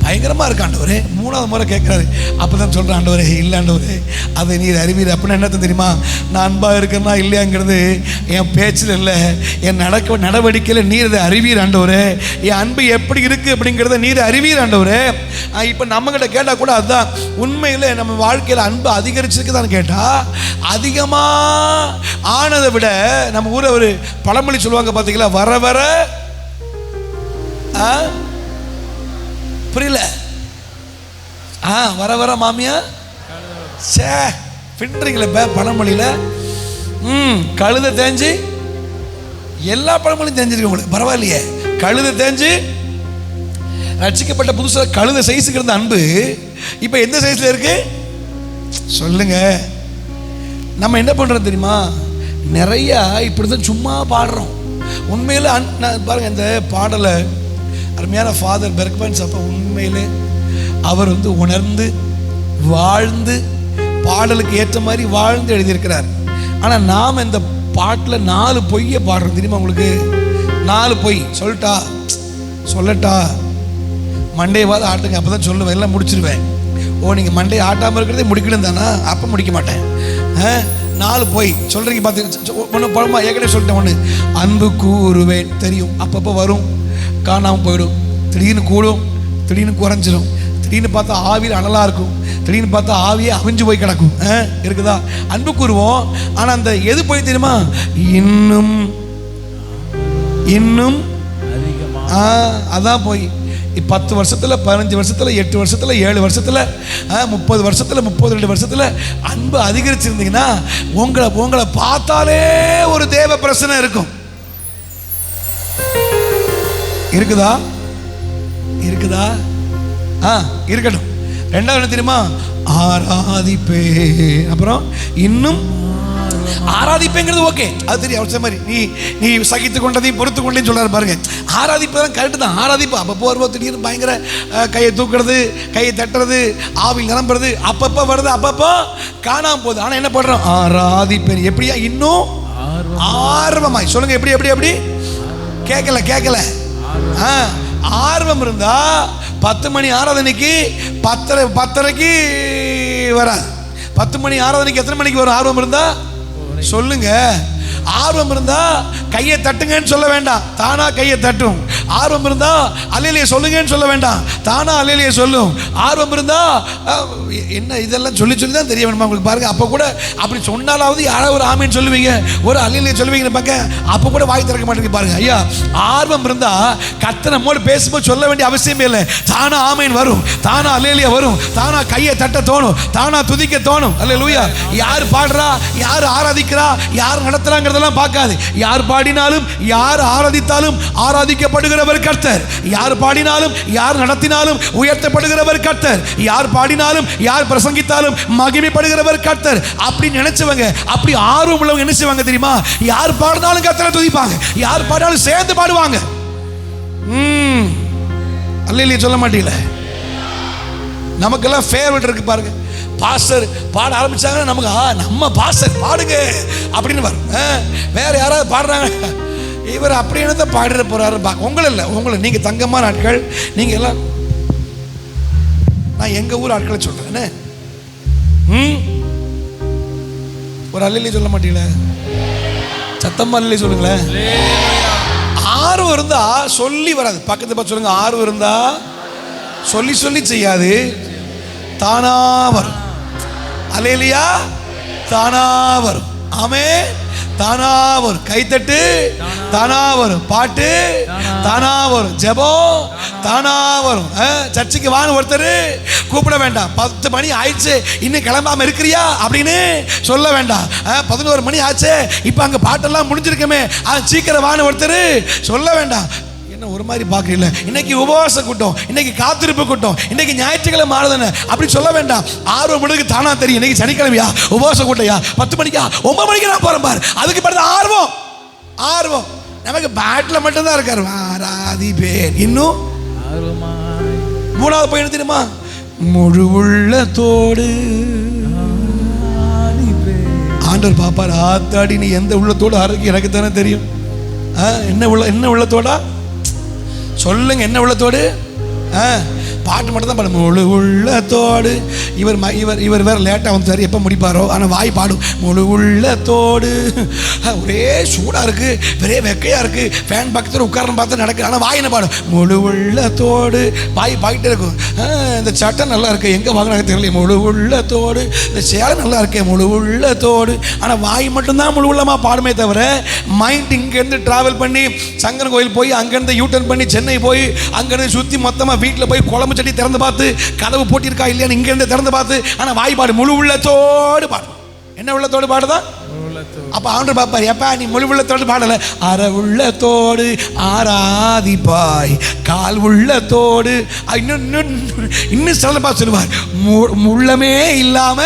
பயங்கரமா இருக்கு ஆண்டவரே. 3ஆவது முறை கேட்கிறாரு, அப்பதான் சொல்றேன், ஆண்டவரே இல்லை ஆண்டவரே, அதை நீர் அறிவீர். அப்படின்னா என்ன தெரியுமா? நான் அன்பா இருக்கிறேன்னா இல்லையாங்கிறது என் பேச்சில் இல்லை, என் நடவடிக்கையில் நீர் அதை அறிவீர் ஆண்டவரே. என் அன்பு எப்படி இருக்கு அப்படிங்கிறத நீர் அறிவீர் ஆண்டவரே. இப்போ நம்மகிட்ட கேட்டா கூட அதுதான் உண்மையில நம்ம வாழ்க்கையில் அன்பு அதிகரிச்சிருக்குதான்னு கேட்டா, அதிகமா ஆனதை விட நம்ம ஊரை ஒரு பழமொழி சொல்லுவாங்க பார்த்தீங்களா, வர வர புரியல, வர வர மாமியா பின்றீங்களே பழமொழியில. கழுத தேஞ்சு எல்லா பழமொழியும் தெரிஞ்சிருக்கு உங்களுக்கு, பரவாயில்லையே. கழுத தேஞ்சு ரட்சிக்கப்பட்ட புதுசாக கழுத சைஸுக்கு இருந்த அன்பு இப்போ எந்த சைஸ்ல இருக்கு சொல்லுங்க. நம்ம என்ன பண்றோம் தெரியுமா? நிறைய இப்படிதான் சும்மா பாடுறோம். உண்மையில பாருங்க, இந்த பாடலை அருமையான ஃபாதர் பெர்க்மன்ஸ் அப்போ உண்மையிலே அவர் உணர்ந்து வாழ்ந்து பாடலுக்கு ஏற்ற மாதிரி வாழ்ந்து எழுதியிருக்கிறார். ஆனால் நாம் இந்த பாட்டில் 4 பொய்யை பாடுறோம் தெரியுமா உங்களுக்கு? 4 பொய் சொல்லட்டா மண்டையவாத ஆட்டுங்க, அப்போ தான் சொல்லுவேன், எல்லாம் முடிச்சிருவேன். நீங்கள் மண்டையை ஆட்டாமல் இருக்கிறதே முடிக்கணும் தானா? அப்போ முடிக்க மாட்டேன். 4 பொய் சொல்கிறீங்க பார்த்து. ஒன்று பழமா ஏற்கனவே சொல்லிட்டேன். ஒன்று, அன்பு கூறுவேன் தெரியும், அப்பப்போ வரும், காணாமல் போயிடும், திடீர்னு கூடும், திடீர்னு குறைஞ்சிடும், திடீர்னு பார்த்தா ஆவியில் அனலாக இருக்கும், திடீர்னு பார்த்தா ஆவியே அவிஞ்சு போய் கிடக்கும். இருக்குதா? அன்பு கூறுவோம். ஆனால் அந்த எது போய் தெரியுமா? இன்னும் அதான் போய் 10 வருஷத்தில், 15 வருஷத்தில், 8 வருஷத்தில், 7 வருஷத்தில், 30 வருஷத்தில், 32 வருஷத்தில் அன்பு அதிகரிச்சிருந்தீங்கன்னா உங்களை பார்த்தாலே ஒரு தேவ பிரசனை இருக்கும். இருக்குதா? இருக்குதா? இருக்கட்டும். ரெண்டாவது என்ன தெரியுமா? ஆராதிப்பே. அப்புறம் இன்னும் ஆராதிப்பேங்கிறது ஓகே, அது தெரியும். அவசியம் மாதிரி நீ சகித்து கொண்டதையும் பொறுத்து கொண்டேன்னு சொல்றாரு பாருங்க. ஆராதிப்பு தான் கரெக்டு தான். ஆராதிப்பு அப்பப்போ வருவோம், திடீர்னு பயங்கர கையை தூக்குறது, கையை தட்டுறது, ஆவில் நிரம்புறது, அப்பப்போ வருது, அப்பப்போ காணாம போகுது. ஆனால் என்ன பண்றோம்? ஆராதிப்பேன். எப்படியா? இன்னும் ஆர்வமாய் சொல்லுங்க. எப்படி எப்படி எப்படி? கேட்கல. ஆர்வம் இருந்தா 10 மணி ஆராதனைக்கு 10:30க்கு வராது. 10 மணி ஆராதனைக்கு எத்தனை மணிக்கு வரும்? ஆர்வம் இருந்தா சொல்லுங்க. ஆர்வம் இருந்தா கையை தட்டுங்கன்னு சொல்ல வேண்டாம், தானா கையை தட்டும். ஆர்வம் இருந்தா அல்லேலூயா சொல்லுங்கன்னு சொல்ல வேண்டாம், தானா அல்லேலூயா சொல்லும். ஆர்வம் இருந்தா என்ன இதெல்லாம் சொல்லி தான் தெரிய வேணுமா உங்களுக்கு? பாருங்க, அப்போ கூட அப்படி சொன்னாலாவது யாராவது ஒரு ஆமேன்னு சொல்லுவீங்க, ஒரு அல்லேலூயா சொல்லுவீங்கன்னு பார்க்க அப்போ கூட வாய் திறக்க மாட்டேங்க. பாருங்க ஐயா, ஆர்வம் இருந்தா கர்த்தர் நம்மோடு பேசும்போது சொல்ல வேண்டிய அவசியமே இல்லை. தானா ஆமேன் வரும், தானா அல்லேலூயா வரும், தானா கையை தட்ட தோணும், தானா துதிக்க தோணும். அல்லேலூயா. யார் பாடுறா, யார் ஆராதிக்கிறா, யார் நடத்துறாங்கிறதெல்லாம் பார்க்காது. யார் பாடினாலும் யார் ஆராதித்தாலும் ஆராதிக்கப்படுகிறவர் கர்த்தர். யார் பாடினாலும் யார் நடத்தினாலும் உயர்த்தப்படுகிறவர் கர்த்தர். யார் பாடினாலும் யார் பிரசங்கித்தாலும் மகிமைப்படுகிறவர் கர்த்தர். அப்படி நினைச்சவங்க, அப்படி ஆர்வம் உள்ளவங்க என்ன செய்வாங்க தெரியுமா? யார் பாடினாலும் கர்த்தரை துதிப்பாங்க, யார் பாடினாலும் சேர்ந்து பாடுவாங்க. அல்லேலூயா சொல்ல மாட்டீங்களே? நமக்கெல்லாம் ஃபேவரட் இருக்கு பாருங்க. பாஸ்டர் பாட ஆரம்பிச்சாங்கன்னா நமக்கு நம்ம பாஸ்டர் பாடுங்க அப்படின்னு வரும். வேற யாராவது பாடுறாங்க, இவர் அப்படி என்ன பாடிட போறாரு. உங்களை இல்லை, உங்களை நீங்கள் தங்கமான ஆட்கள், நீங்கள் எல்லாம். நான் எங்க ஊர் ஆட்களை சொல்றேன். ஒரு அல்லேலூயா சொல்ல மாட்டீங்களே? சத்தமா அல்லேலூயா சொல்லுங்களேன். ஆர்வம் இருந்தா சொல்லி வராது. பக்கத்து பார்த்து சொல்லுங்க. ஆர்வம் இருந்தா சொல்லி சொல்லி செய்யாது, தானா வரும். அல்லேலூயா. தானா வரும். ஆமென். தானா வரும். கைத்தட்டு தானா வரும். பாட்டு தானா வரும். ஜெபம் தானா வரும். சர்ச்சுக்கு வான்னு ஒருத்தர் கூப்பிட வேண்டாம். 10 மணி ஆயிடுச்சு இன்னும் கிளம்பாம இருக்கிறியா அப்படின்னு சொல்ல வேண்டாம். 11 மணி ஆச்சு இப்போ அங்கே பாட்டெல்லாம் முடிஞ்சிருக்கமே சீக்கிரம் வான்னு ஒருத்தர் சொல்ல வேண்டாம். ஒரு மாதிரி பார்க்கல. இன்னைக்கு உபவாச கூட்டம், இன்னைக்கு காத்திருப்பு கூட்டம், இன்னைக்கு ஞாயிற்றுக்கிழமை ஆராதனை அப்படி சொல்ல வேண்டாம். 6 மணிக்கு தானா தெரியும். இன்னைக்கு சனிக்கிழமையா உபவாச கூட்டையா, 10 மணிக்கா 9 மணிக்கு நான் போறேன் பாரு. அதுக்கு பிறகு ஆர்வம் நமக்கு பேட்டில் மட்டும்தான் இருக்காரு. ஆராதிப்பேன். இன்னும் மூணாவது பையன் தெரியுமா? முழு உள்ளத்தோடு ஆண்டவர் பாப்பார். ஆத்தாடி நீ எந்த உள்ளத்தோடு ஆரோக்கியம் எனக்கு தானே தெரியும். என்ன உள்ளத்தோடா சொல்லுங்க. என்ன உள்ளத்தோடு? பாட்டு மட்டும் தான் பாடும். முழு உள்ளத்தோடு. இவர் வேற லேட்டாக வந்து சார் எப்போ முடிப்பாரோ, ஆனால் வாய் பாடும். முழு உள்ளத்தோடு. ஒரே சூடாக இருக்குது, ஒரே வெக்கையாக இருக்குது, ஃபேன் பக்கத்தில் உட்காரன்னு பார்த்து நடக்கு, ஆனால் வாய் என்ன பாடும்? முழு உள்ளத்தோடு. வாய் பாயிட்டே இருக்கும். இந்த சட்டை நல்லா இருக்கு, எங்கே வாங்கினாங்க தெரியல, முழு உள்ளத்தோடு. இந்த சேலை நல்லா இருக்கே, முழு உள்ளத்தோடு. ஆனால் வாய் மட்டும்தான் முழு உள்ளமாக பாடுமே தவிர மைண்ட் இங்கேருந்து ட்ராவல் பண்ணி சங்கரன் கோயில் போய் அங்கேருந்து யூட்டர்ன் பண்ணி சென்னை போய் அங்கேருந்து சுற்றி மொத்தமாக வீட்டில் போய் குழம்பு சட்டி திறந்து பார்த்து கதவு போட்டிருக்கா இல்லையான்னு இங்கிருந்து திறந்து பார்த்து, ஆனால் வாய் பாடு முழு உள்ளத்தோடு பாடும். என்ன உள்ளத்தோடு பாடுதான்? அப்ப ஆண்டவர் பாப்பார், எப்பா நீ முழு உள்ளத்தோடு பாடல, அற உள்ளத்தோடு ஆராதிப்பாய், கால் உள்ளத்தோடு. இன்னும் சிறப்பா சொல்லுவார், உள்ளமே இல்லாம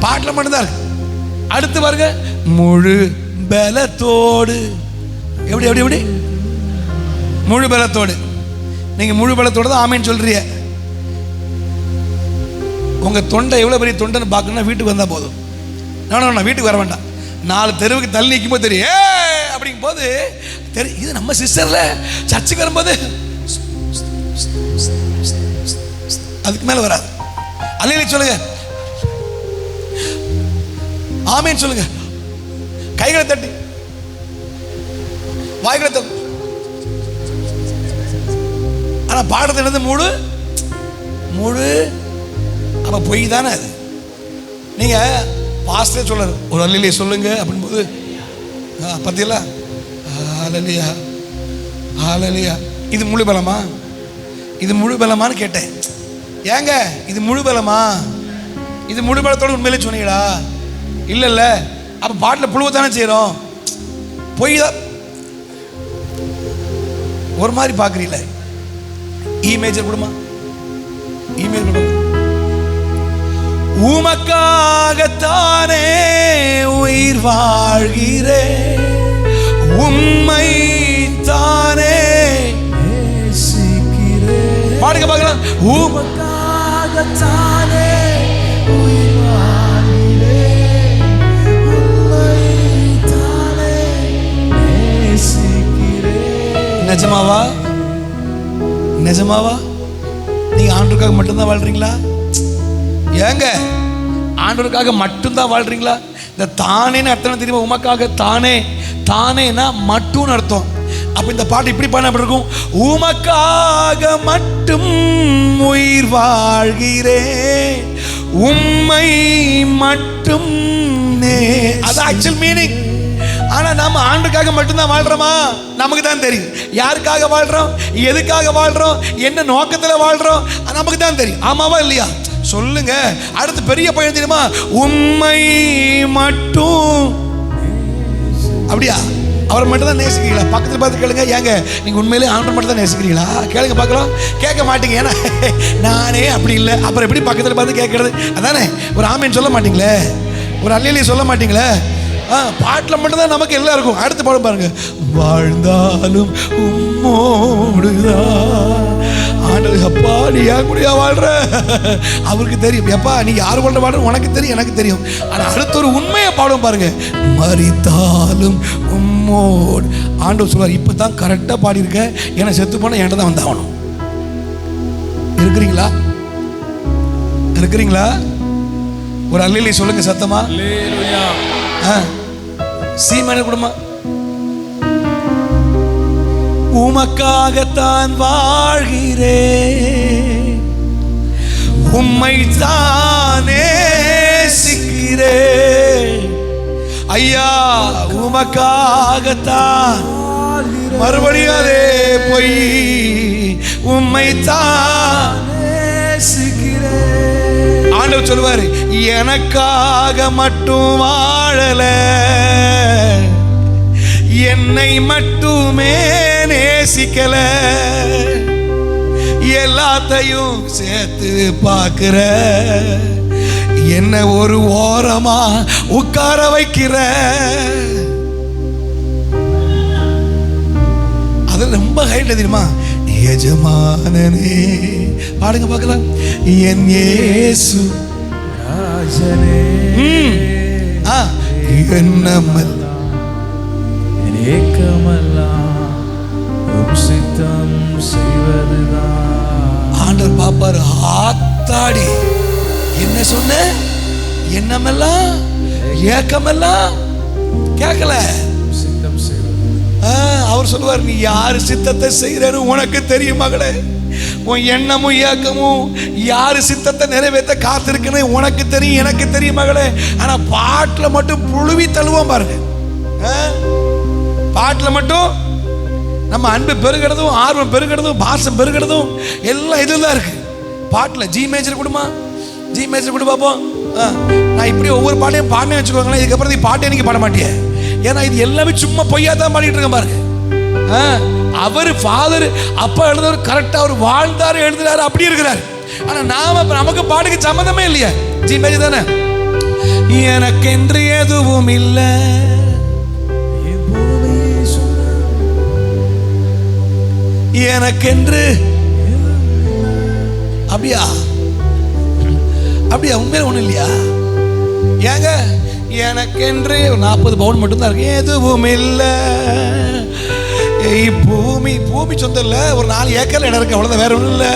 பாட்டில் மட்டும்தான் இருக்கு. அடுத்து பாருங்க, முழு பலத்தோடு. எப்படி எப்படி எப்படி? முழு பலத்தோடு. நீங்க முழு பலத்தோடு தான் ஆமேன்னு சொல்றீங்க. உங்க தொண்டை எவ்வளவு பெரிய தொண்டைன்னு பார்க்கணும்னா வீட்டுக்கு வந்தா போதும். நான் வீட்டுக்கு வர வேண்டாம், 4 தெருவுக்கு தள்ளி நிற்கும் போது தெரியும். அப்படிங்கும் போது தெரியும், இது நம்ம சிஸ்டர்ல. சர்ச்சுக்கு வரும்போது அதுக்கு மேல வராது. அல்லேலூயா சொல்லுங்க, ஆமேன் சொல்லுங்க, கைகளை தட்டி வாய்களை தட்டி. ஆனா பாடத்தை என்னது? முழு முழு. அப்ப பொய் தானே அது. நீங்க பாஸ்டே சொல்றாரு, ஒரு அல்லேலூயா சொல்லுங்க அப்படின் போது பார்த்தீங்களா, அல்லேலூயா ஹalleluya. இது முழு பலமா? இது முழு பலமான்னு கேட்டேன். ஏங்க இது முழு பலமா? இது முழு பலத்தோடு உண்மையிலே சொன்னீங்களா? இல்லைல்ல. அப்போ பாட்டில் புழுவத்தானே செய்கிறோம். பொய் தான் ஒரு மாதிரி பார்க்குறீங்கள. இமேஜர் கொடுமா, இமேஜ் கொடுமா. உமக்காகத்தானே உயிர் வாழ்கிறேன், உம்மை தானே நேசிக்கிறேன். பாடுங்க பார்க்கலாம். உமக்காகத்தானே உயிர் வாழ்கிறேன், உம்மை தானே நேசிக்கிறேன். நிஜமாவா? நிஜமாவா? நீங்க ஆண்டவருக்காக மட்டும்தான் வாழ்றீங்களா? ஏங்க ஆண்டவருக்காக மட்டும்தான் வாழ்றீங்களா? இந்த தானேன்னு அர்த்தம் தெரியுமா? உமக்காக தானே, தானேனா மட்டும்னு அர்த்தம். அப்ப இந்த பாட்டு இப்படி பாட எப்படி இருக்கும்? உமக்காக மட்டும் உயிர் வாழ்கிறேன், உம்மை மட்டும் அது ஆக்சுவல் மீனிங். ஆனா நம்ம ஆண்டுக்காக மட்டும்தான் வாழ்றோமா? நமக்கு தான் தெரியும். யாருக்காக வாழ்றோம், எதுக்காக வாழ்றோம், என்ன நோக்கத்தில் வாழ்றோம் நமக்கு தான் தெரியும். ஆமாவா இல்லையா? சொல்லுங்க. அடுத்து பெரிய பையன் தெரியுமா? உம்மை மட்டும். அப்படியா? அவரை மட்டும் தான் நேசிக்கிறீங்களா? பக்கத்தில் பார்த்து கேளுங்க. ஏங்க நீங்க உண்மையிலே ஆண்டவர் மட்டும் தான் நேசிக்கிறீங்களா? கேளுங்க பார்க்கலாம். கேட்க மாட்டீங்க. ஏன்னா நானே அப்படி இல்லை. அப்புறம் எப்படி பக்கத்தில் பார்த்து கேட்கறது? அதானே. ஒரு ஆமீன் சொல்ல மாட்டீங்களே, ஒரு அல்லேலூயா சொல்ல மாட்டீங்களே. பாட்டில் மட்டும்தான் நமக்கு எல்லாம் இருக்கும். அடுத்து பாடம் பாருங்க. வாழ்ந்தாலும் உம்மோடுதான். ஆண்டவர் அப்பா நீ ஏன் கூடயா வாழ்ற? அவருக்கு தெரியும். எப்பா நீ யார் கொண்ட வாழ்ற உனக்கு தெரியும், எனக்கு தெரியும். ஆனால் அடுத்த ஒரு உண்மையை பாடம் பாருங்க. மரித்தாலும் உம்மோடு. ஆண்டவர் சொல்வார், இப்போ தான் கரெக்டாக பாடியிருக்க. ஏன்னா செத்து போனால் என்கிட்ட தான் வந்தாகணும். இருக்கிறீங்களா? இருக்கிறீங்களா? ஒரு அல்லேலூயா சொல்லுங்க சத்தமா. சீமன குடும்பம். உமக்காகத்தான் வாழ்கிறேன், உம்மை தானே நேசிக்கிறேன். ஐயா உமக்காகத்தான். மறுபடியும் அதே பொய். உம்மை தான் நேசிக்கிறேன். ஆண்டவர் சொல்லுவாரு, எனக்காக மட்டும் வாழல, என்னை மட்டுமே நேசிக்கல, எல்லாத்தையும் சேர்த்து பார்க்கிற, என்ன ஒரு ஓரமா உட்கார வைக்கிற. அது ரொம்ப ஹைட் தெரியுமா? எஜமானனே. பாடுங்க பார்க்கலாம். என் இயேசு ராஜனே, என்னமெல்லாம் ஏக்கமெல்லாம் உம் சித்தம் செய்வதுதான். ஆண்டவர் பாப்பாரு. ஆத்தாடி என்ன சொன்ன? என்னமெல்லாம் ஏக்கமெல்லாம் கேட்கல. சித்தம் செய்வது. அவர் சொல்லுவார், நீ யார் சித்தத்தை செய்யறன்னு உனக்கு தெரியும் மகளே. உன் எண்ணமும் ஏக்கமும் யாரு சித்தத்தை நிறைவேற்ற காத்திருக்குன்னு உனக்கு தெரியும், எனக்கு தெரியும் மகளே. ஆனா பாட்டில் மட்டும் புழுவி தள்ளுவோம் பாருங்க. பாட்டில் மட்டும் நம்ம அன்பு பெருகிறதும், ஆர்வம் பெருகிறதும், பாசம் பெருகிறதும் எல்லாம் இதுதான் இருக்கு பாட்டில். ஜி மேஜர் கொடுமா, ஜி மேஜர் கொடு பார்ப்போம். நான் இப்படி ஒவ்வொரு பாட்டையும் பாடினே வச்சுக்கோங்களேன். இதுக்கப்புறம் நீ பாட்டே நீங்க பாட மாட்டிய. ஏன்னா இது எல்லாமே சும்மா பொய்யா தான் பாடிட்டு இருக்கேன் பாருங்க. அவர் ஃபாதர் அப்பா எழுதுறவர் கரெக்டா அவர் வாழ்ந்தாரு, எழுதுறாரு, அப்படி இருக்கிறார். ஆனா நாம நமக்கு பாட்டுக்கு சம்மந்தமே இல்லையா? ஜி மேஜர் தானே. எனக்கென்று எதுவும் இல்லை, எனக்கென்று. அப்படியா? அப்படியா? உண்மையில ஒண்ணு இல்லையா? ஏங்க எனக்கென்று 40 பவுன் மட்டும்தான் இருக்கு, எதுவும் இல்லை. பூமி பூமி சொந்தம் இல்லை, ஒரு 4 ஏக்கர் இடம் இருக்கு, அவ்வளவுதான், வேற ஒன்றும் இல்லை.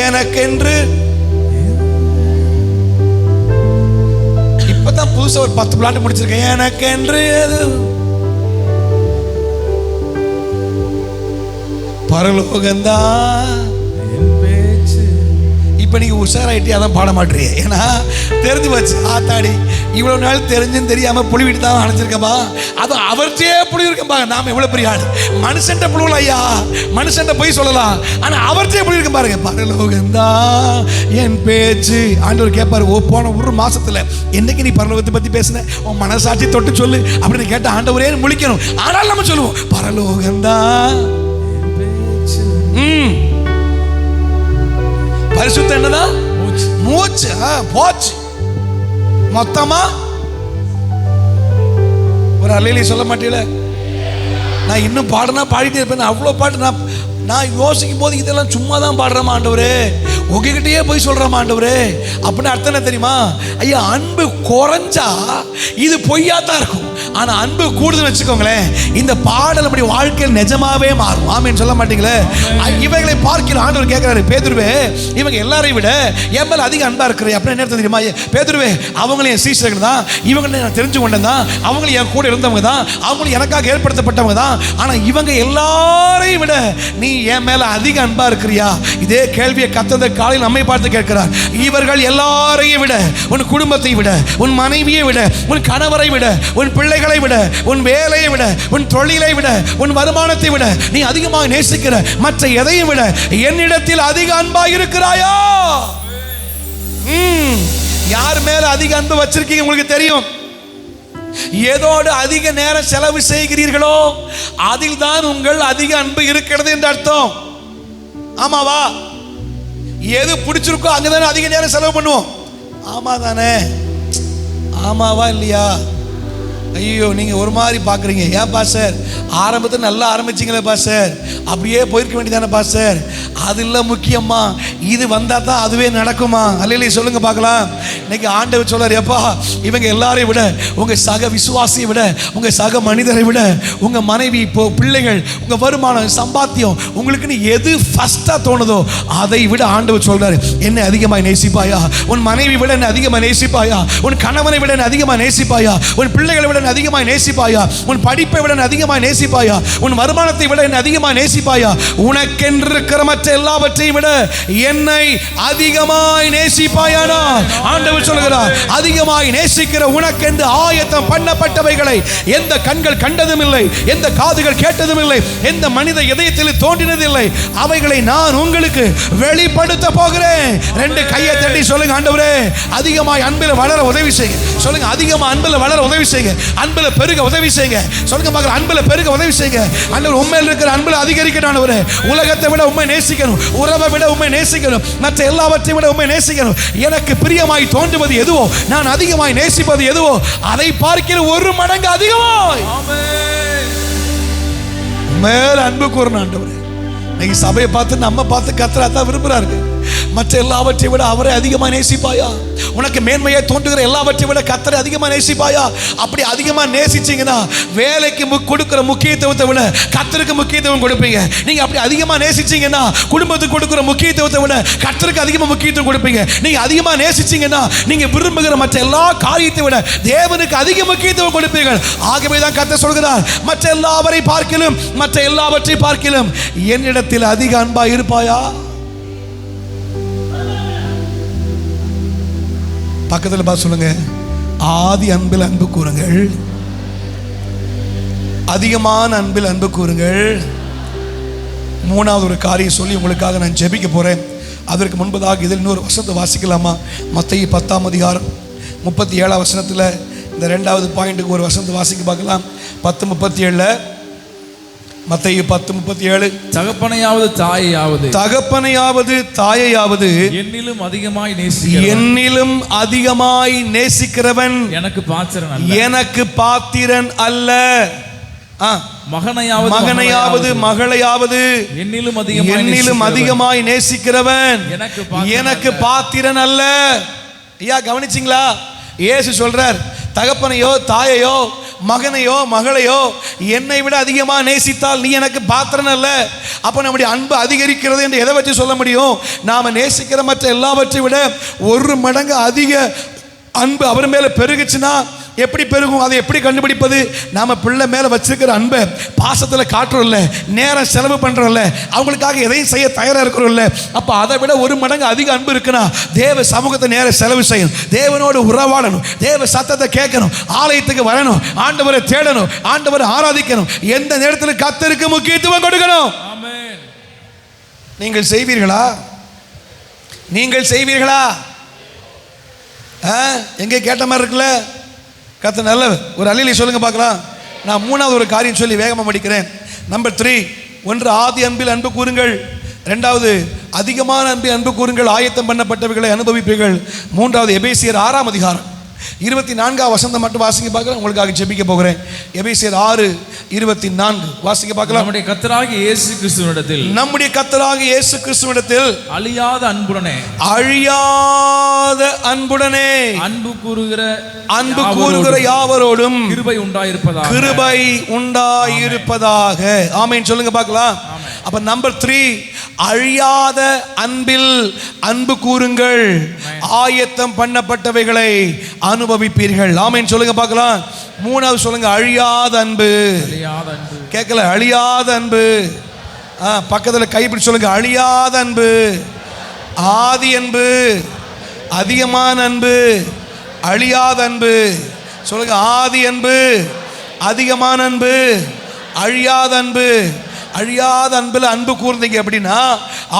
எனக்கென்று இப்பதான் புதுசா ஒரு 10 பிளாட் முடிச்சிருக்கேன். எனக்கென்று எது பரலோகந்தான் பேச்சு. இப்போ நீங்கள் உஷாராயிட்டே அதான் பாட மாட்டீங்க. ஏன்னா தெரிஞ்சு வச்சு ஆத்தாடி இவ்வளோ நாள் தெரிஞ்சுன்னு தெரியாமல் புழுவிட்டு தான் அணைச்சிருக்கப்பா. அது அவர்கிட்டே புழு இருக்கம்பா. நாம் எவ்வளோ பெரிய ஆள், மனுஷன்ட்ட புழுவல ஐயா, மனுஷன்ட்ட போய் சொல்லலாம், ஆனால் அவர்கிட்டே புழு இருக்க பாருங்க. பரலோகம்தான் என் பேச்சு ஆண்டவர் கேட்பாரு. போன ஒரு மாசத்துல என்னைக்கு நீ பரலோகத்தை பற்றி பேசின, உன் மனசாட்சி தொட்டு சொல்லு அப்படின்னு கேட்ட ஆண்டவரே முழிக்கணும். ஆனால் நம்ம சொல்லுவோம் பரலோகம்தான் பரிசுத்த என்னதான் மூச்சு போச்சு மொத்தமா. ஒரு அல்லேலூயா சொல்ல மாட்டீங்களே? நான் இன்னும் பாடுனா பாடிட்டே இருப்பேன். அவ்வளோ பாட்டு நான் யோசிக்கும் போது இதெல்லாம் சும்மா தான் பாடுறோம் ஆண்டவரே, உங்ககிட்டயே போய் சொல்கிறோம் ஆண்டவரே அப்படின்னு அர்த்தம் என்ன தெரியுமா? ஐயா, அன்பு குறைஞ்சா இது பொய்யா தான் இருக்கும். ஆனால் அன்பு கூடுதல் வச்சுக்கோங்களேன், இந்த பாடல் அப்படி வாழ்க்கையில் நிஜமாவே மாறும். ஆமேன்னு சொல்ல மாட்டீங்களே? இவங்களை பார்க்கிற ஆண்டவர் கேட்குறாரு, பேதுருவே இவங்க எல்லாரையும் விட என் மேலே அதிக அன்பாக இருக்கிற அப்படின்னு என்ன தெரியுமா? பேதுருவே அவங்களும் என் சீஷர்கள் தான், இவங்களை நான் தெரிஞ்சு கொண்டேன் தான், அவங்களும் என் கூட இருந்தவங்க தான், அவங்களும் எனக்காக ஏற்படுத்தப்பட்டவங்க தான். ஆனால் இவங்க எல்லாரையும் விட நீ என் மேல அதிக அன்பா இருக்கிறியா? இதே கேள்வியை கர்த்தர் காலையில் நம்மை பார்த்து கேட்கிறார். இவர்கள் எல்லாரையும் விட, உன் குடும்பத்தை விட, உன் மனைவியை விட, உன் கணவரை விட, உன் பிள்ளைகளை விட, உன் வேலையை விட, உன் தொழிலை விட, உன் வருமானத்தை விட நீ அதிகமாக நேசிக்கிற மற்ற எதையும் விட என்னிடத்தில் அதிக அன்பா இருக்கிறாயா? யார் மேல அதிக அன்பு வச்சிருக்கீங்க உங்களுக்கு தெரியும். ஏதோடு அதிக நேரம் செலவு செய்கிறீர்களோ அதில் தான் உங்கள் அதிக அன்பு இருக்கிறது என்று அர்த்தம். ஆமாவா? எது பிடிச்சிருக்கோ அங்கதானே அதிக நேரம் செலவு பண்ணுவோம். ஆமா தானே? ஆமாவா இல்லையா? ஐயோ, நீங்க ஒரு மாதிரி பாக்குறீங்க. ஏன் பாஸ்டர், ஆரம்பத்தில் நல்லா ஆரம்பிச்சிங்களே பாஸ்டர், அப்படியே போயிருக்க வேண்டியதானே பாஸ்டர்? அது இல்லை முக்கியமா, இது வந்தா தான் அதுவே நடக்குமா? அல்லையே சொல்லுங்க பார்க்கலாம். இன்னைக்கு ஆண்டவர் சொல்றாரு, எப்பா இவங்க எல்லாரையும் விட, உங்க சக விசுவாசியை விட, உங்க சக மனிதரை விட, உங்க மனைவி, பிள்ளைகள், உங்க வருமானம், சம்பாத்தியம், உங்களுக்குன்னு எது ஃபர்ஸ்டா தோணுதோ அதை விட ஆண்டவர் சொல்றாரு, என்னை அதிகமாக நேசிப்பாயா? உன் மனைவி விட என்னை அதிகமாக நேசிப்பாயா? உன் கணவனை விட என்னை அதிகமாக நேசிப்பாயா? உன் பிள்ளைகளை விட அதிகமாக நேசிப்பாயா? உன் படிப்பை விட அதிகமாக நேசிப்பாயா? உன் வருமானத்தை விட என்னை அதிகமாக நேசிப்பாயா? உனக்கென்று இருக்கிற மற்ற எல்லாவற்றையும் விட என்னை அதிகமாய் நேசிப்பாயானா? ஆண்டவர் சொல்கிறார், அதிகமாய் நேசிக்கிற உனக்கென்று ஆயத்தம் பண்ணப்பட்டவைகளை எந்த கண்கள் கண்டதும் இல்லை, எந்த காதுகள் கேட்டதும் இல்லை, எந்த மனித இதயத்தில் தோன்றினதில்லை, அவைகளை நான் உங்களுக்கு வெளிப்படுத்த போகிறேன். ரெண்டு கையை தட்டி சொல்லுங்க, ஆண்டவரே அதிகமாய் அன்பில் வளர உதவி செய்யுங்க. சொல்லுங்க, அதிகமாக அன்பில் வளர உதவி செய்யுங்க. அன்பில் பெருக உதவி செய்யுங்க. சொல்லுங்க பார்க்கலாம், அன்பில் பெருக உதவி செய்யுங்க. ஆண்டவர் உண்மையில் இருக்கிற அன்பில் அதிகரிக்கணும். ஆண்டவரே, உலகத்தை விட உண்மை நேசிக்கணும், உறவை விட உண்மை நேசிக்கணும், மற்ற எல்லாவற்றை விட உண்மை நேசிக்கணும். எனக்கு பிரியமாய் தோன்றுவது எதுவோ, நான் அதிகமாய் நேசிப்பது எதுவோ, அதை பார்க்கிற ஒரு மடங்கு அதிகமாய் மேல அன்பு கூறணும். ஆண்டவரே, இன்னைக்கு சபையை பார்த்து நம்ம பார்த்து கர்த்தர் விரும்புறாரு. மற்ற எல்லாவற்றை விட அவரை அதிகமாக நேசிப்பாயா? உனக்கு மேன்மையை தோன்றுகிற எல்லாவற்றை விட கர்த்தரை அதிகமாக நேசிப்பாயா? அப்படி அதிகமாக நேசிச்சீங்கன்னா வேலைக்கு கொடுக்கிற முக்கியத்துவத்தை விட கர்த்தருக்கு முக்கியத்துவம் கொடுப்பீங்க. நீங்க அப்படி அதிகமாக நேசிச்சீங்கன்னா குடும்பத்துக்கு கொடுக்கிற முக்கியத்துவத்தை விட கர்த்தருக்கு அதிகமாக முக்கியத்துவம் கொடுப்பீங்க. நீங்க அதிகமாக நேசிச்சீங்கன்னா நீங்க விரும்புகிற மற்ற எல்லா காரியத்தை விட தேவனுக்கு அதிக முக்கியத்துவம் கொடுப்பீர்கள். ஆகவே தான் கர்த்தர் சொல்கிறார், மற்ற எல்லாவற்றை பார்க்கிலும் என்னிடத்தில் அதிக அன்பா இருப்பாயா? பக்கத்தில் பார்த்து சொல்லுங்க, ஆதி அன்பில் அன்பு கூறுங்கள், அதிகமான அன்பில் அன்பு கூறுங்கள். மூணாவது ஒரு காரியம் சொல்லி உங்களுக்காக நான் ஜெபிக்க போறேன். அதற்கு முன்பதாக இதில் இன்னொரு வசனத்தை வாசிக்கலாமா? மத்தேயு 10ஆம் அதிகாரம் 37ஆம் வசனத்தில் இந்த ரெண்டாவது பாயிண்ட்டுக்கு ஒரு வசனத்தை வாசிக்க பார்க்கலாம். 10:37, மத்தேயு 10:37, தகப்பனையாவது தாயையாவது என்னிலும் அதிகமாய் நேசிக்கிறவன் எனக்கு பாத்திரன் அல்ல. மகனையாவது மகளையாவது என்னிலும் அதிகமாய் நேசிக்கிறவன் எனக்கு பாத்திரன் அல்ல. ஐயா, கவனிச்சிங்களா? இயேசு சொல்றார், தகப்பனையோ தாயையோ மகனையோ மகளையோ என்னை விட அதிகமாக நேசித்தால் நீ எனக்கு பாத்திரன் அல்ல. அப்போ நம்முடைய அன்பு அதிகரிக்கிறது என்று எதை வச்சு சொல்ல முடியும்? நாம் நேசிக்கிற மற்ற எல்லாவற்றை விட ஒரு மடங்கு அதிக அன்பு அவர் மேலே பெருகுச்சுன்னா எப்படி பெருகும்? அதை எப்படி கண்டுபிடிப்பது? நாம பிள்ளை மேலே வச்சிருக்கிற அன்பை பாசத்தில் காட்டுறோம்ல, நேரம் செலவு பண்ணுறோம்ல, அவங்களுக்காக எதையும் செய்ய தயாராக இருக்கிறோம்ல, அப்போ அதை விட 1 மடங்கு அதிக அன்பு இருக்குன்னா தேவ சமூகத்தை நேரம் செலவு செய்யணும், தேவனோடு உறவாடணும், தேவ சத்தத்தை கேட்கணும், ஆலயத்துக்கு வரணும், ஆண்டவரை தேடணும், ஆண்டவரை ஆராதிக்கணும், எந்த நேரத்தில் கர்த்தருக்கு முக்கியத்துவம் கொடுக்கணும். நீங்கள் செய்வீர்களா? நீங்கள் செய்வீர்களா? எங்கே கேட்ட மாதிரி இருக்குல்ல? கர்த்தர் நல்லவர். ஒரு அல்லேலூயா சொல்லுங்க பார்க்கலாம். நான் 3வது ஒரு காரியம் சொல்லி வேகமாக முடிக்கிறேன். நம்பர் 3, 1 ஆதி அன்பில் அன்பு கூறுங்கள். 2வது அதிகமான அன்பில் அன்பு கூறுங்கள், ஆயத்தம் பண்ணப்பட்டவைகளை அனுபவிப்பீர்கள். 3வது எபேசியர் 6ஆம் அதிகாரம் 24ஆம் வசனம் மட்டும் வாசிக்க பார்க்கலாம். உங்களுக்காக ஜெபிக்க போகிறேன். எபேசியர் 6:24 வாசிக்க பார்க்கலாம். நம்முடைய கர்த்தராகிய இயேசு கிறிஸ்துவினிடத்தில், நம்முடைய கர்த்தராகிய இயேசு கிறிஸ்துவினிடத்தில் அழியாத அன்புடனே, அழியாத அன்புடனே அன்பு கூறுகிற யாவரோடும் கிருபை உண்டாயிருப்பதாக, கிருபை உண்டாயிருப்பதாக. ஆமென் சொல்லுங்க பார்க்கலாம். அப்ப நம்பர் 3, அழியாத அன்பில் அன்பு கூறுங்கள், ஆயத்தம் பண்ணப்பட்டவைகளை அனுபவிப்பீர்கள். ஆமென் சொல்லுங்க பார்க்கலாம். 3வது சொல்லுங்க, அழியாத அன்பு. கேட்கல? அழியாத அன்பு. பக்கத்தில் கைப்பிடி சொல்லுங்க, அழியாத அன்பு, ஆதி அன்பு, அதிகமான அன்பு, அழியாத அன்பு. சொல்லுங்க, ஆதி அன்பு, அதிகமான அன்பு, அழியாத அன்பு. அழியாத அன்பில் அன்பு கூர்ந்தீங்க அப்படின்னா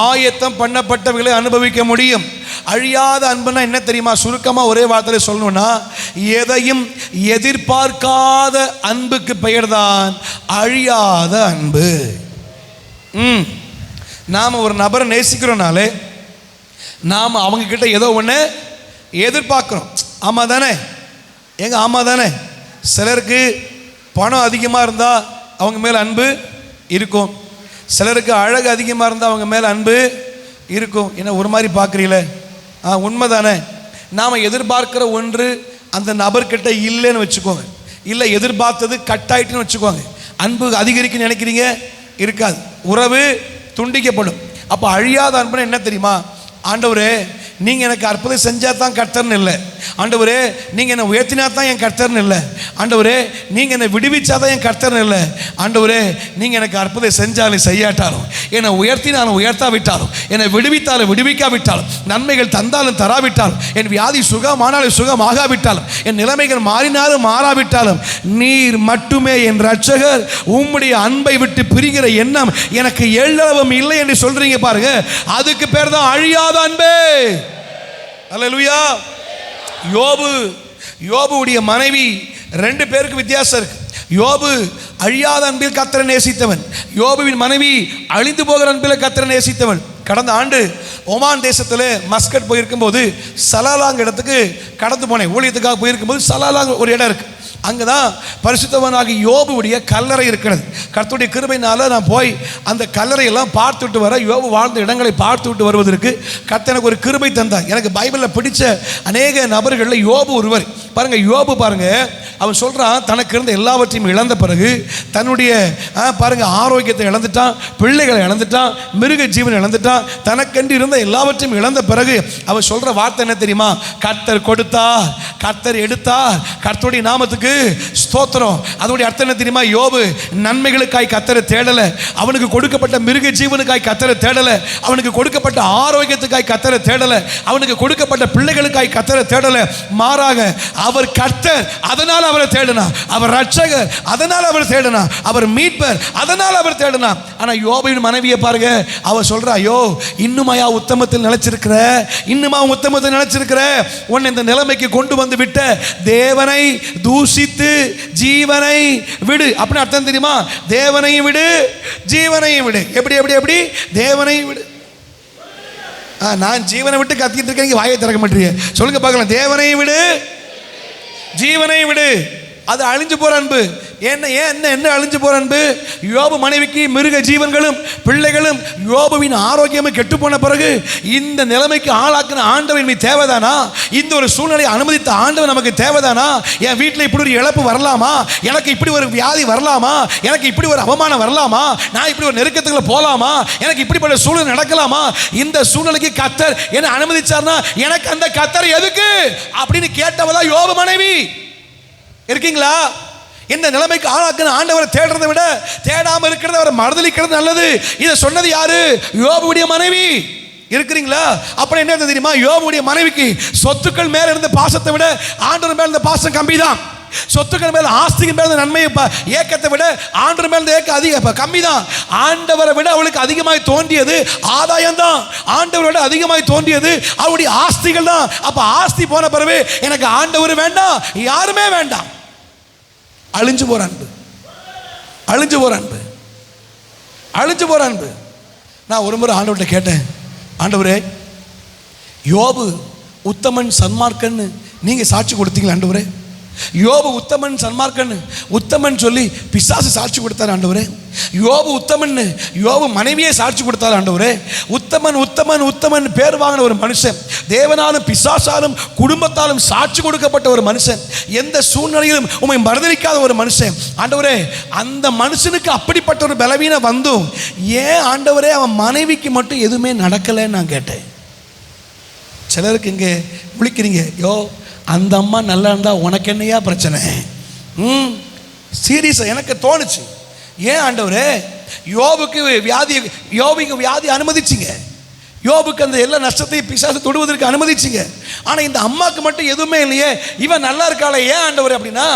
ஆயத்தம் பண்ணப்பட்டவர்களை அனுபவிக்க முடியும். அழியாத அன்புனா என்ன தெரியுமா? சுருக்கமாக ஒரே வார்த்தையில் சொல்லணும்னா, எதையும் எதிர்பார்க்காத அன்புக்கு பெயர்தான் அழியாத அன்பு. நாம் ஒரு நபரை நேசிக்கிறோம்னாலே நாம் அவங்க கிட்ட ஏதோ ஒன்று எதிர்பார்க்குறோம். ஆமாம் தானே? எங்க ஆமாம் தானே? சிலருக்கு பணம் அதிகமாக இருந்தால் அவங்க மேலே அன்பு இருக்கும், சிலருக்கு அழகு அதிகமாக இருந்தால் அவங்க மேலே அன்பு இருக்கும். என்ன ஒரு மாதிரி பார்க்குறீங்களே? உண்மை தானே? நாம் எதிர்பார்க்குற ஒன்று அந்த நபர்கிட்ட இல்லைன்னு வச்சுக்கோங்க, இல்லை எதிர்பார்த்தது கட்டாயிட்டுன்னு வச்சுக்கோங்க, அன்பு அதிகரிக்குன்னு நினைக்கிறீங்க, இருக்காது, உறவு துண்டிக்கப்படும். அப்போ அழியாத அன்புன்னு என்ன தெரியுமா? ஆண்டவரே நீங்கள் எனக்கு அற்புதம் செஞ்சால் தான் கர்த்தர்னு இல்லை, ஆண்டவரே நீங்கள் என்னை உயர்த்தினா தான் என் கர்த்தர்னு இல்லை, ஆண்டவரே நீங்கள் என்னை விடுவிச்சா தான் என் கர்த்தர்னு இல்லை, ஆண்டவரே நீங்கள் எனக்கு அற்புதம் செஞ்சாலும் செய்யாட்டாலும், என்னை உயர்த்தினாலும் உயர்த்தாவிட்டாலும், என்னை விடுவித்தாலும் விடுவிக்காவிட்டாலும், நன்மைகள் தந்தாலும் தராவிட்டாலும், என் வியாதி சுகமானாலும் சுகமாகாவிட்டாலும், என் நிலைமைகள் மாறினாலும் மாறாவிட்டாலும், நீர் மட்டுமே என் ரட்சகர், உம்முடைய அன்பை விட்டு பிரிகிற எண்ணம் எனக்கு எள்ளளவும் இல்லை என்று சொல்றீங்க பாருங்க, அதுக்கு பேர் தான் அழியாத அன்பு. அல்லேலூயா. யோபுடைய மனைவி 2 பேருக்கு வித்தியாசம் இருக்கு. யோபு அழியாத அன்பில் கர்த்தரை நேசித்தவன், யோபுவின் மனைவி அழிந்து போகிற அன்பில் கர்த்தரை நேசித்தவன். கடந்த ஆண்டு ஒமான் தேசத்தில் மஸ்கட் போயிருக்கும் போது சலாலாங் இடத்துக்கு கடந்து போனேன். ஊழியத்துக்காக போயிருக்கும் போது சலாலாங் ஒரு இடம் இருக்கு, அங்கே தான் பரிசுத்தவனாகி யோபுடைய கல்லறை இருக்கிறது. கர்த்தருடைய கிருபையினால நான் போய் அந்த கல்லறையெல்லாம் பார்த்துட்டு வர, யோபு வாழ்ந்த இடங்களை பார்த்துட்டு வருவதற்கு கர்த்தர் எனக்கு ஒரு கிருபை தந்தார். எனக்கு பைபிளில் பிடிச்ச அநேக நபர்களில் யோபு ஒருவர். பாருங்க, யோபு பாருங்க, அவன் சொல்கிறான் தனக்கு இருந்த எல்லாவற்றையும் இழந்த பிறகு தன்னுடைய பாருங்க ஆரோக்கியத்தை இழந்துட்டான், பிள்ளைகளை இழந்துட்டான், மிருக ஜீவனை இழந்துட்டான், தனக்கென்று இருந்த எல்லாவற்றையும் இழந்த பிறகு அவன் சொல்கிற வார்த்தை என்ன தெரியுமா? கர்த்தர் கொடுத்தார், கர்த்தர் எடுத்தார், கர்த்தருடைய நாமத்துக்கு ஸ்தோத்திரம். அதோடைய அர்த்தம் என்ன தெரியுமா? யோபு நன்மைகளுக்காய் கர்த்தரை தேடல, அவனுக்கு கொடுக்கப்பட்ட மிருக ஜீவனுக்காய் கர்த்தரை தேடல, அவனுக்கு கொடுக்கப்பட்ட ஆரோக்கியத்துக்காய் கர்த்தரை தேடல, அவனுக்கு கொடுக்கப்பட்ட பிள்ளைகளுக்காய் கர்த்தரை தேடல, மாறாக அவர் கர்த்தர், அதனால் அவரை தேடினார், அவர் ரட்சகர், அதனால் அவர் தேடினார், அவர் மீட்பர், அதனால் அவர் தேடினார். ஆனா யோபுவின் மனைவியை பாருங்க, அவ சொல்றா, ஐயோ இன்னுமாயா உத்தமத்தில் நிலைச்சிருக்கிற, இன்னுமா உத்தமத்தில் நிலைச்சிருக்கிற, உன்னை இந்த நிலைமைக்கு கொண்டு வந்து விட்ட தேவனை தூஷித்து ஜீவனை விடு. அப்படின்னு அர்த்தம் தெரியுமா? தேவனையும் விடு, ஜீவனையும் விடு. எப்படி எப்படி எப்படி? தேவனையும் விடு. நான் ஜீவனை விட்டு கத்திட்டு இருக்கேன், வாயை திறக்க மாட்டீங்க. சொல்லுங்க பார்க்கலாம், தேவனையும் விடு, ஜீவனையும் விடு. அது அழிஞ்சு போற அன்பு. என்ன அழிஞ்சு போற அன்பு? யோபு மனைவிக்கு மிருக ஜீவன்களும் பிள்ளைகளும் யோபுவின் ஆரோக்கியமும் கெட்டு போன பிறகு இந்த நிலைமைக்கு ஆளாக்குன ஆண்டவன் தேவைதானா? இந்த ஒரு சூழ்நிலையை அனுமதித்த ஆண்டவன் நமக்கு தேவைதானா? என் வீட்டில் இப்படி ஒரு இழப்பு வரலாமா? எனக்கு இப்படி ஒரு வியாதி வரலாமா? எனக்கு இப்படி ஒரு அவமானம் வரலாமா? நான் இப்படி ஒரு நெருக்கத்துக்குள்ள போலாமா? எனக்கு இப்படிப்பட்ட சூழ்நிலை நடக்கலாமா? இந்த சூழ்நிலைக்கு கர்த்தர் என்ன அனுமதிச்சார்னா எனக்கு அந்த கர்த்தர் எதுக்கு அப்படின்னு கேட்டவதான் யோபு மனைவி. இருக்கீங்களா? இந்த நிலைமைக்கு ஆளாக்குன ஆண்டவரை தேடுறதை விட தேடாம இருக்கிறத அவரை மறுதலிக்கிறது நல்லது. இதை சொன்னது யாரு? யோபுடைய மனைவி. இருக்கிறீங்களா? அப்புறம் என்ன தெரியுமா? யோபுடைய மனைவிக்கு சொத்துக்கள் மேல இருந்த பாசத்தை விட ஆண்டவர் மேல இருந்த பாசம் கம்மி தான். சொத்துக்கள் மேல ஆஸ்திகள் மேல நன்மை ஏக்கத்தை விட ஆண்டவர் மேல ஏக்க அதிக கம்மி தான். ஆண்டவரை விட அவளுக்கு அதிகமாய் தோன்றியது ஆதாயம் தான். ஆண்டவரை விட அதிகமாய் தோன்றியது அவளுடைய ஆஸ்திகள் தான். அப்ப ஆஸ்தி போன பிறகு எனக்கு ஆண்டவர் வேண்டாம், யாருமே வேண்டாம். அழிஞ்சு போற அன்பு, அழிஞ்சு போற அன்பு, அழிஞ்சு போற அன்பு. நான் ஒரு முறை ஆண்டவர்கிட்ட கேட்டேன், ஆண்டவரே யோபு உத்தமன் சன்மார்க்கன்னு நீங்க சாட்சி கொடுத்தீங்களா ஆண்டவரே? யோபு உத்தமன் சன்மார்க்கன் உத்தமன் சொல்லி பிசாசு சாட்சி கொடுத்தார் ஆண்டவரே. யோபு உத்தமன் யோபு மனைவியே சாட்சி கொடுத்தார் ஆண்டவரே. உத்தமன் உத்தமன் உத்தமன் பேர் வாங்கின ஒரு மனுஷன், தேவனாலும் பிசாசாலும் குடும்பத்தாலும் சாட்சி கொடுக்கப்பட்ட ஒரு மனுஷன், எந்த சூழ்நிலையிலும் உம்மை மறுதலிக்காத ஒரு மனுஷன் ஆண்டவரே. அந்த மனுஷனுக்கு அப்படிப்பட்ட ஒரு பலவீனம் வந்தும் ஏன் ஆண்டவரே அவன் மனைவிக்கு மட்டும் எதுவுமே நடக்கலைன்னு நான் கேட்டேன். சிலருக்கு இங்கே முழிக்கிறீங்க, யோ அந்த அம்மா நல்லா இருந்தா உனக்கு என்னையா பிரச்சனை? சீரியஸாக எனக்கு தோணுச்சு, ஏன் ஆண்டவரே யோபுக்கு வியாதி அனுமதிச்சிங்க, யோபுக்கு அந்த எல்லா நஷ்டத்தையும் பிசாசு தொடுவதற்கு அனுமதிச்சிங்க, ஆனால் இந்த அம்மாவுக்கு மட்டும் எதுவுமே இல்லையே, இவன் நல்லா இருக்காளே ஏன் ஆண்டவர்? அப்படின்னா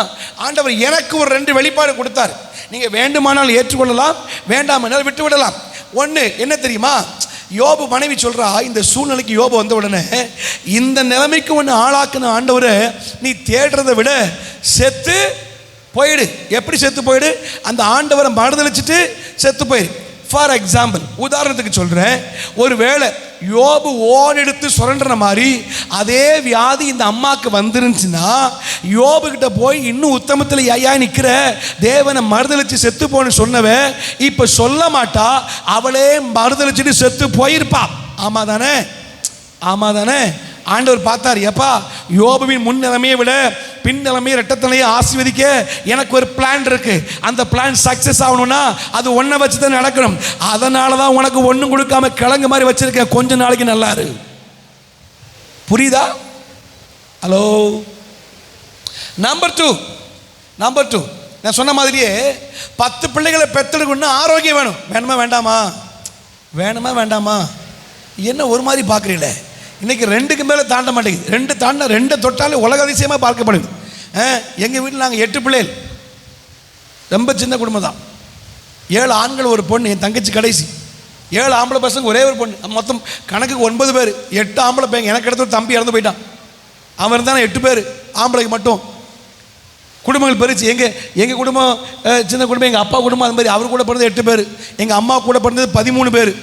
ஆண்டவர் எனக்கு ஒரு 2 வெளிப்பாடு கொடுத்தார். நீங்கள் வேண்டுமானால் ஏற்றுக்கொள்ளலாம், வேண்டாமல் விட்டு விடலாம். ஒன்று என்ன தெரியுமா? யோபு மனைவி சொல்றா, இந்த சூழ்நிலைக்கு யோபு வந்த உடனே இந்த நிலைமைக்கு ஒன்று ஆளாக்குன ஆண்டவரை நீ தேடுறதை விட செத்து போயிடு. எப்படி செத்து போயிடு? அந்த ஆண்டவரை மறுதலிச்சிட்டு செத்து போயிடு. ஃபார் எக்ஸாம்பிள், உதாரணத்துக்கு சொல்கிறேன், ஒரு வேளை யோபு ஓடெடுத்து சுரண்டுற மாதிரி அதே வியாதி இந்த அம்மாவுக்கு வந்துருந்துச்சுன்னா யோபுக்கிட்ட போய் இன்னும் உத்தமத்தில் ஐயா நிற்கிற தேவனை மறுதலிச்சு செத்து போன்னு சொன்னவ இப்போ சொல்ல மாட்டா, அவளே மறுதலிச்சுட்டு செத்து போயிருப்பா. ஆமா தானே? ஆமா தானே? ஆண்டவர் பார்த்தார், எப்பா யோபுவின் முன் நிலைமையை விட பின் நிலைமையை ரெட்டத்தலையை ஆசீர்வதிக்க எனக்கு ஒரு பிளான் இருக்கு. அந்த பிளான் சக்சஸ் ஆகணும்னா அது ஒன்றை வச்சு தான் நடக்கணும். அதனால தான் உனக்கு ஒன்றும் கொடுக்காம கிழங்கு மாதிரி வச்சிருக்கேன், கொஞ்ச நாளைக்கு நல்லா இரு. புரியுதா? ஹலோ. நம்பர் டூ நான் சொன்ன மாதிரியே 10 பிள்ளைகளை பெற்றெடுக்கணும்னா ஆரோக்கியம் வேணும். வேணுமா வேண்டாமா? வேணுமா வேண்டாமா? என்ன ஒரு மாதிரி பார்க்குறீங்களே? இன்னைக்கு 2க்கு மேலே தாண்ட மாட்டேங்குது. 2 தாண்ட 2 தொட்டாலே உலக அதிசயமாக பார்க்கப்படுது. எங்கள் வீட்டில் நாங்கள் 8 பிள்ளைகள், ரொம்ப சின்ன குடும்பம் தான். 7 ஆண்கள் ஒரு பொண்ணு, என் தங்கச்சி கடைசி. 7 ஆம்பளை பசங்க, ஒரே ஒரு பொண்ணு. மொத்தம் கணக்குக்கு 9 பேர். 8 ஆம்பளை பையன். எனக்கு அடுத்த ஒரு தம்பி இறந்து போயிட்டான். அவன் இருந்தானே 8 பேர் ஆம்பளைக்கு மட்டும். குடும்பங்கள் பெருச்சு. எங்கள் குடும்பம் சின்ன குடும்பம். எங்கள் அப்பா குடும்பம் அது மாதிரி. அவர் கூட பிறந்தது 8 பேர். எங்கள் அம்மா கூட பிறந்தது 13 பேர்.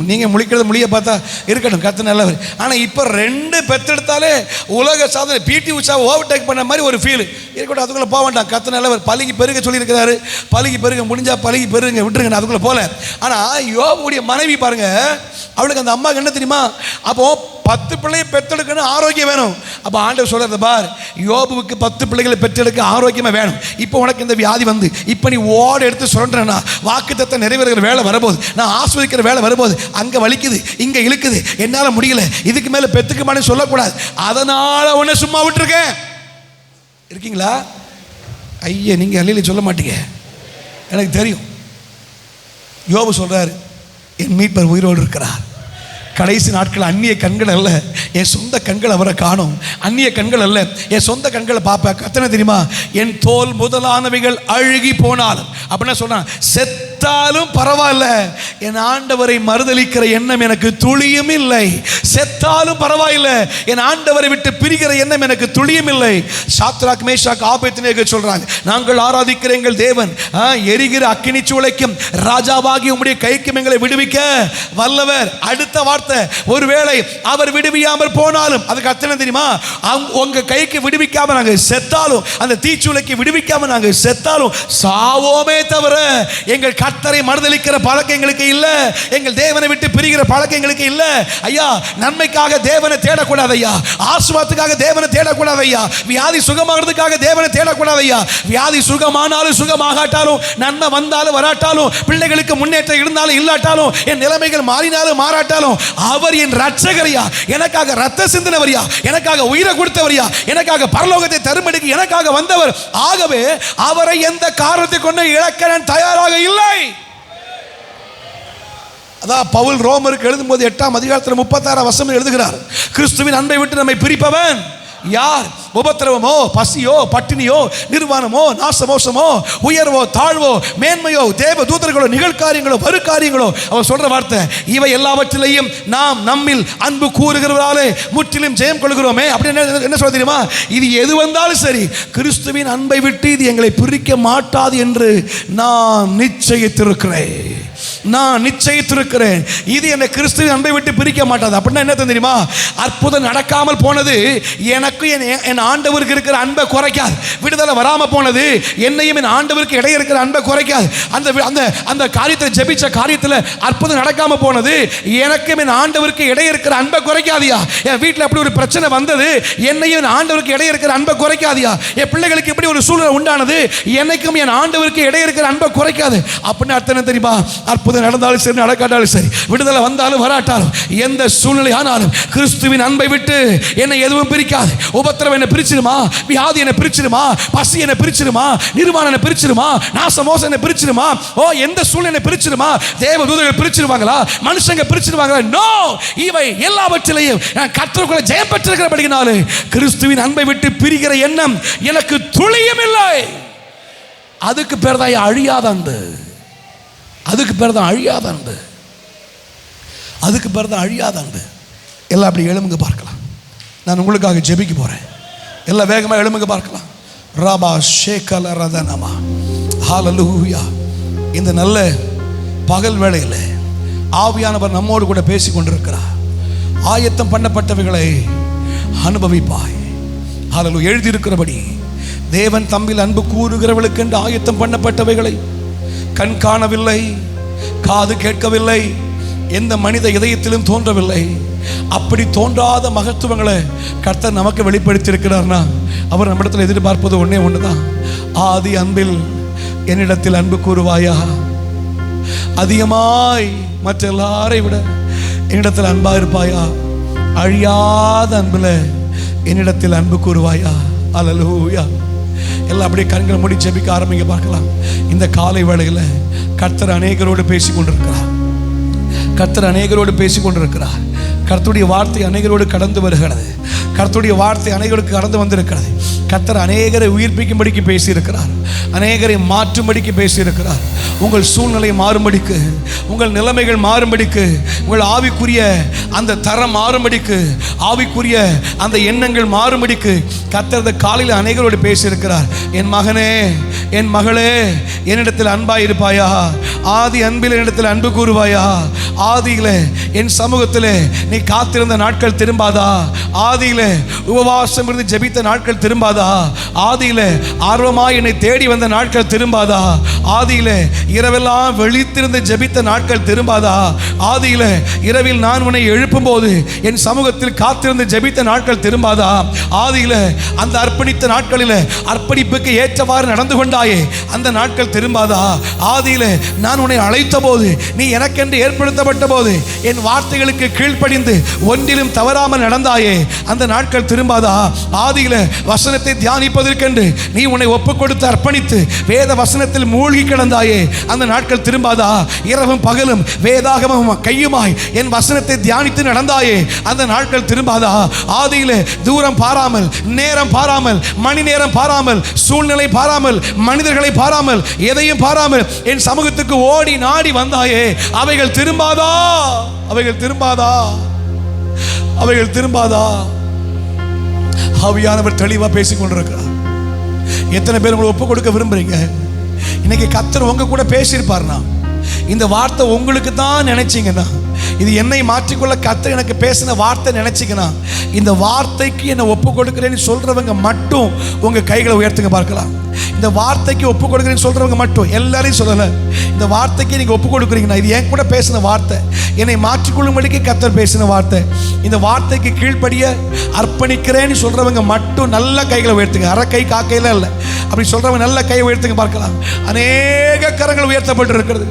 நீங்கள் முழிக்கிறது மொழியை பார்த்தா இருக்கட்டும், கத்து நல்லவர். ஆனால் இப்போ 2 பெற்றெடுத்தாலே உலக சாதனை, பிடி உஷா ஓவர்டேக் பண்ண மாதிரி ஒரு ஃபீல் இருக்கட்டும். அதுக்குள்ளே போக வேண்டாம், கத்து நல்லவர். பழகி பெருக சொல்லியிருக்கிறாரு. பழகி பெருக முடிஞ்சா பழகி பெருங்க, விட்டுருங்க, அதுக்குள்ளே போகல. ஆனால் யோபுடைய மனைவி பாருங்க, அவளுக்கு அந்த அம்மாவுக்கு என்ன தெரியுமா? அப்போ 10 பிள்ளையை பெற்றெடுக்கணும், ஆரோக்கியம் வேணும். அப்போ ஆண்டவர் சொல்றது பார், யோபுவுக்கு 10 பிள்ளைகளை பெற்றெடுக்க ஆரோக்கியமாக வேணும். இப்போ உனக்கு இந்த வியாதி வந்து இப்போ நீ ஓட எடுத்து சொல்றேன்னா வாக்குத்தத்தை நிறைவேறுகிற வேலை வரபோது, நான் ஆஸ்வதிக்கிற வேலை வரும்போது அங்கே வலிக்குது, இங்கே இழுக்குது, என்னால் முடியல, இதுக்கு மேலே பெற்றுக்க மாட்டேன்னு சொல்லக்கூடாது. அதனால உன்னை சும்மா விட்டுருக்கேன். இருக்கீங்களா? ஐயா நீங்கள் அல்லையில சொல்ல மாட்டீங்க, எனக்கு தெரியும். யோபு சொல்றாரு, என் மீட்பர் உயிரோடு இருக்கிறார். கடைசி நாட்கள் அந்நிய கண்கள் அல்ல, என் சொந்த கண்கள் அவரை காணும். அந்நிய கண்கள் அல்ல, என் சொந்த கண்களை பார்ப்பேன். கத்தனை தெரியுமா? என் தோல் முதலானவைகள் அழுகி போனாலும், அப்படின்னா சொன்னான், செத்தாலும் பரவாயில்ல, என் ஆண்டவரை மறுதலிக்கிற எண்ணம் எனக்கு துளியும் இல்லை. செத்தாலும் பரவாயில்லை, என் ஆண்டவரை விட்டு பிரிகிற எண்ணம் எனக்கு துளியும் இல்லை. சாத்ராக் மேஷாக் ஆபேத்நேகோ சொல்றாங்க, நாங்கள் ஆராதிக்கிற எங்கள் தேவன் எரிகிற அக்கினி சூளைக்கும் ராஜாவாகி உம்முடைய கைக்கும் எங்களை விடுவிக்க வல்லவர். அடுத்த வார்த்தை, ஒருவேளை அவர் விடுவியாமல் போனாலும், அதுக்கு அர்த்தம் தெரியுமா? உங்க கைக்கு விடுவிக்காம நாங்கள் செத்தாலும், அந்த தீச்சூளைக்கு விடுவிக்காம நாங்கள் செத்தாலும் சாவோமே தவிர எங்கள் கர்த்தரை மறுதலிக்கிற பழக்கம் எங்களுக்கு இல்லை. எங்கள் தேவனை விட்டு பிரிகிற பழக்கம் எங்களுக்கு இல்லை ஐயா. நன்மைக்காக தேவனை தேடக்கூடாது ஐயா. ஆசீர்வாதத்துக்காக தேவனை தேடக்கூடாது ஐயா. வியாதி சுகமாகிறதுக்காக தேவனை தேடக்கூடாது ஐயா. வியாதி சுகமானாலும் சுகமாகாட்டாலும், நன்மை வந்தாலும் வராட்டாலும், பிள்ளைகளுக்கு முன்னேற்றம் இருந்தாலும் இல்லாட்டாலும், என் நிலைமைகள் மாறினாலும் மாறாட்டாலும், அவர் என் ரட்சகரையா, எனக்காக ரத்த சிந்தினவரியா, எனக்காக உயிரை கொடுத்தவரியா, எனக்காக பரலோகத்தை தரும்படிக்கு எனக்காக வந்தவர். ஆகவே அவரை எந்த காரணத்தை கொண்டு இழக்க நான் தயாராக இல்லை. அதான் பவுல் ரோமருக்கு எழுதும்போது 8ஆம் அதிகாரத்தில் 36ஆம் வசனம் எழுதுகிறார், கிறிஸ்துவின் அன்பை விட்டு நம்மை பிரிப்பவன் யார்? உபத்திரவமோ, பசியோ, பட்டினியோ, நிர்வாணமோ, நாசமோசமோ, உயர்வோ, தாழ்வோ, மேன்மையோ, தேவ தூதர்களோ, நிகழ்காரியங்களோ, வருக்காரியங்களோ. அவர் சொல்ற வார்த்தை, இவை எல்லாவற்றிலையும் நாம் நம்மில் அன்பு கூறுகிறவராலே முற்றிலும் ஜெயம் கொள்கிறோமே. அப்படின்னு என்ன சொல்ல தெரியுமா? இது எது வந்தாலும் சரி, கிறிஸ்துவின் அன்பை விட்டு இது எங்களை பிரிக்க மாட்டாது என்று நான் நிச்சயித்திருக்கிறேன். நான் நிச்சயித்திருக்கிறேன். இது என்னை கிறிஸ்துவின் அன்பை விட்டு பிரிக்க மாட்டாது. அப்படின்னா என்ன தெரியுமா? அற்புதம் நடக்காமல் போனது எனக்கு என் ஆண்டவருக்கு இருக்கிற அன்பை குறைக்காது. விடுதலை வராமல் போனது என்னையும் என் ஆண்டவருக்கு இடையே இருக்கிற அன்பை குறைக்காது. அந்த காரியத்தில் ஜெபிச்ச காரியத்தில் அற்புதம் நடக்காமல் போனது எனக்கும் என் ஆண்டவருக்கு இடையே இருக்கிற அன்பை குறைக்காதியா. என் வீட்டில் அப்படி ஒரு பிரச்சனை வந்தது, என்னையும் என் ஆண்டவருக்கு இடையே இருக்கிற அன்பை குறைக்காதியா. என் பிள்ளைகளுக்கு எப்படி ஒரு சூழ்நிலை உண்டானது, என்னைக்கும் என் ஆண்டவருக்கு இடையே இருக்கிற அன்பை குறைக்காது. அப்படின்னு அர்த்தம் என்ன தெரியுமா? அற்புதம் நடந்தாலும் சரி, நடக்காட்டாலும் சரி, விடுதலை வந்தாலும் வராட்டாலும், எந்த சூழ்நிலை ஆனாலும் கிறிஸ்துவின் அன்பை விட்டு என்னை எதுவும் பிரிக்காது. உபத்திரவம் என்னை பிரிச்சிருமா, வியாதி என்னை பிரிச்சிருமா, பசி என்னை பிரிச்சிருமா, நிர்வாணம் என்னை பிரிச்சிருமா, நாசமோசம் என்னை பிரிச்சிருமா, எந்த சூழ்நிலை பிரிச்சிருமா? தேவ தூதர்கள் பிரிச்சிருவாங்களா? மனுஷங்க பிரிச்சிருவாங்களா? நோ. இவை எல்லாவற்றிலையும் நான் கர்த்தருக்குள்ள ஜெயம் பெற்றிருக்கிறபடியினாலே கிறிஸ்துவின் அன்பை விட்டு பிரிகிற எண்ணம் எனக்கு துளியும் இல்லை. அதுக்கு பேர் தான் அழியாத அன்பு. அதுக்கு பேர் தான் அழியாத அன்பு. அதுக்கு பேர் தான் அழியாத அன்பு. எல்லாம் அப்படி எழுமுங்க பார்க்கலாம். நான் உங்களுக்காக ஜெபிக்க போகிறேன். எல்லாம் வேகமாக எழுமுங்க பார்க்கலாம். ராபா ஷேகல ரதனமா ஹalleluya. இந்த நல்ல பகல் வேளையில் ஆவியானவர் நம்மோடு கூட பேசி கொண்டிருக்கிறார். ஆயத்தம் பண்ணப்பட்டவைகளை அனுபவிப்பாய். ஹalleluya. எழுதியிருக்கிறபடி தேவன் தம்மில் அன்பு கூறுகிறவர்களுக்கு என்று ஆயத்தம் பண்ணப்பட்டவைகளை கண் காணவில்லை, காது கேட்கவில்லை, எந்த மனித இதயத்திலும் தோன்றவில்லை. அப்படி தோன்றாத மகத்துவங்களை கர்த்தர் நமக்கு வெளிப்படுத்தியிருக்கிறார்னா அவர் நம்மிடத்தில் எதிர்பார்ப்பது ஒன்றே ஒன்றுதான். ஆதி அன்பில் என்னிடத்தில் அன்பு கூறுவாயா, அதிகமாய் மற்ற எல்லாரை விட என்னிடத்தில் அன்பா இருப்பாயா, அழியாத அன்பில் என்னிடத்தில் அன்பு கூறுவாயா. அல்லேலூயா. எல்லாம் அப்படியே கண்களை மூடி ஜெபிக்க ஆரம்பிக்க பார்க்கலாம். இந்த காலை வேளையில் கர்த்தர் அநேகரோடு பேசி கொண்டிருக்கிறார். கர்த்தர் அநேகரோடு பேசி கொண்டிருக்கிறார். கர்த்தருடைய வார்த்தை அநேகரோடு கடந்து வருகிறது. கர்த்தருடைய வார்த்தை அநேகருக்கு கடந்து வந்திருக்கிறது. கர்த்தர் அநேகரை உயிர்ப்பிக்கும்படிக்கு பேசியிருக்கிறார். அநேகரை மாற்றும்படிக்கு பேசியிருக்கிறார். உங்கள் சூழ்நிலை மாறும்படிக்கு, உங்கள் நிலைமைகள் மாறும்படிக்கு, உங்கள் ஆவிக்குரிய அந்த தரம் மாறும்படிக்கு, ஆவிக்குரிய அந்த எண்ணங்கள் மாறும்படிக்கு கர்த்தர் இந்த காலையில் அநேகரோடு பேசியிருக்கிறார். என் மகனே, என் மகளே, என்னிடத்தில் அன்பாய் இருப்பாயா, ஆதி அன்பில் என்னிடத்தில் அன்பு கூறுவாயா, ஆதியிலே என் சமூகத்திலே நீ காத்திருந்த நாட்கள் திரும்பாதா, ஆதியிலே உபவாசம் இருந்து ஜெபித்த நாட்கள் திரும்பாதா, ஆதியிலே ஆர்வமாய் என்னை தேடி வந்த நாட்கள் திரும்பாதா, ஆதியிலே இரவெல்லாம் வெளித்திருந்து ஜெபித்த நாட்கள் திரும்பாதா, ஆதியிலே இரவில் நான் உன்னை எழுப்பும் போது என் சமூகத்தில் காத்திருந்து ஜெபித்த நாட்கள் திரும்பாதா, ஆதியிலே அந்த அர்ப்பணித்த நாட்களில் அர்ப்பணிப்புக்கு ஏற்றவாறு நடந்து கொண்டாயே அந்த நாட்கள் திரும்பாதா, ஆதியிலே நான் உன்னை அழைத்த போது நீ எனக்கென்று ஏற்படுத்தப்பட்ட போது என் வார்த்தைகளுக்கு கீழ்ப்படிந்து ஒன்றிலும் தவறாமல் நடந்தாயே அந்த நாட்கள் திரும்பாதா, ஆதியில வசனத்தை தியானிப்பதற்கென்று நீ உன்னை ஒப்புக் கொடுத்து அர்ப்பணித்து வேத வசனத்தில் மூழ்கி கிடந்தாயே அந்த நாட்கள் திரும்பாதா, இரவும் பகலும் வேதாகமும் கையுமாய் என் வசனத்தை தியானித்து நடந்தாயே அந்த நாட்கள் திரும்பாதா, ஆதியில தூரம் பாராமல், நேரம் பாராமல், மணி நேரம் பாராமல், சூழ்நிலை பாராமல், மனிதர்களை பாராமல், எதையும் பாராமல் என் சமூகத்துக்கு ஓடி நாடி வந்தாயே அவைகள் திரும்பாதா, அவைகள் திரும்பாதா, அவைகள் திரும்பாதா. ஆவியானவர் தெளிவா பேசிக் கொண்டிருக்கிறார். எத்தனை பேர் உங்களை ஒப்பு கொடுக்க விரும்புறீங்க? இன்னைக்கு கர்த்தர் உங்க கூட பேசியிருப்பார்னா, இந்த வார்த்தை உங்களுக்கு தான் நினைச்சீங்கன்னா இது என்னை மாற்றிக்கொள்ள கர்த்தர் எனக்கு பேசின வார்த்தை நினைச்சிக்கணும். இந்த வார்த்தைக்கு என்னை ஒப்பு கொடுக்கிறேன்னு சொல்றவங்க மட்டும் உங்க கைகளை உயர்த்துங்க பார்க்கலாம். இந்த வார்த்தைக்கு ஒப்பு கொடுக்கிறேன்னு சொல்றவங்க மட்டும், எல்லாரையும் சொல்லல. இந்த வார்த்தைக்கு நீங்க ஒப்பு கொடுக்குறீங்கன்னா இது என் கூட பேசின வார்த்தை, என்னை மாற்றிக்கொள்ளும்படிக்கு கர்த்தர் பேசின வார்த்தை, இந்த வார்த்தைக்கு கீழ்ப்படிய அர்ப்பணிக்கிறேன்னு சொல்றவங்க மட்டும் நல்ல கைகளை உயர்த்துங்க. அரை கை காக்கையில இல்லை, அப்படி சொல்றவங்க நல்ல கையை உயர்த்துங்க பார்க்கலாம். அநேக கரங்கள் உயர்த்தப்பட்டு இருக்கிறது,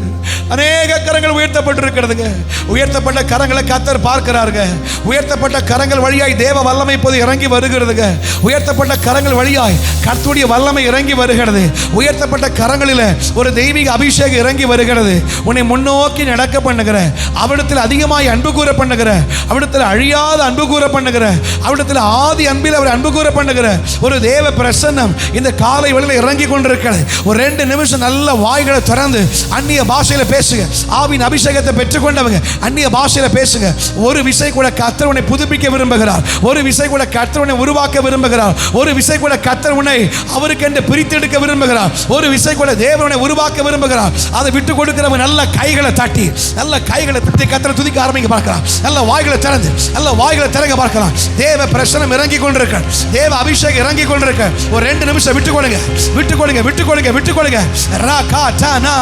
அநேக கரங்கள் உயர்த்தப்பட்டு இருக்கிறதுங்க. உயர்த்தப்பட்ட கரங்களை கர்த்தர் பார்க்கிறாருங்க. உயர்த்தப்பட்ட கரங்கள் வழியாய் தேவ வல்லமை இப்போது இறங்கி வருகிறதுங்க. உயர்த்தப்பட்ட கரங்கள் வழியாய் கர்த்தருடைய வல்லமை இறங்கி வருகிறது. உயர்த்தப்பட்ட கரங்களில் ஒரு தெய்வீக அபிஷேகம் இறங்கி வருகிறது. உன்னை முன்னோக்கி நடக்க பண்ணுகிற, அவிடத்தில் அதிகமாய் அன்பு கூற பண்ணுகிற, அவிடத்தில் அழியாத அன்பு கூற பண்ணுகிற, அவிடத்தில் ஆதி அன்பில் அவர் அன்பு கூற பண்ணுகிற ஒரு தேவ பிரசன்னம் இந்த காலை வேளையில் இறங்கி கொண்டிருக்கிறது. ஒரு 2 நிமிஷம் நல்ல வாய்களை திறந்து அந்நிய பாஷையில பேசுங்க. ஆவின் அபிஷேகத்தை பெற்றுக்கொண்டவங்க அந்நிய பாஷையில பேசுங்க. ஒரு விசை கூட கர்த்தர் உன்னை புதுப்பிக்க விரும்புகிறார். ஒரு விசை கூட கர்த்தர் உன்னை உருவாக்க விரும்புகிறார். ஒரு விசை கூட கர்த்தர் உன்னை அவருக்கென்று பிரித்தெடுக்க விரும்புகிறார். ஒரு விசை கூட தேவனை உருவாக்க விரும்புகிறார். அதை விட்டு கொடுக்கிறவங்க நல்ல கைகளை தட்டி, நல்ல கைகளை தட்டி கர்த்தரை துதிக்க ஆரம்பிக்க பார்க்கலாம். நல்ல வாய்களை திறந்து, நல்ல வாய்களை திறங்க பார்க்கலாம். தேவ பிரசனம் இறங்கி கொண்டிருக்க, தேவ அபிஷேகம் இறங்கி கொண்டிருக்க. ஒரு 2 நிமிஷம் விட்டு கொடுங்க, விட்டு கொடுங்க, விட்டு கொடுங்க, விட்டு கொடுங்க. ராகாடானா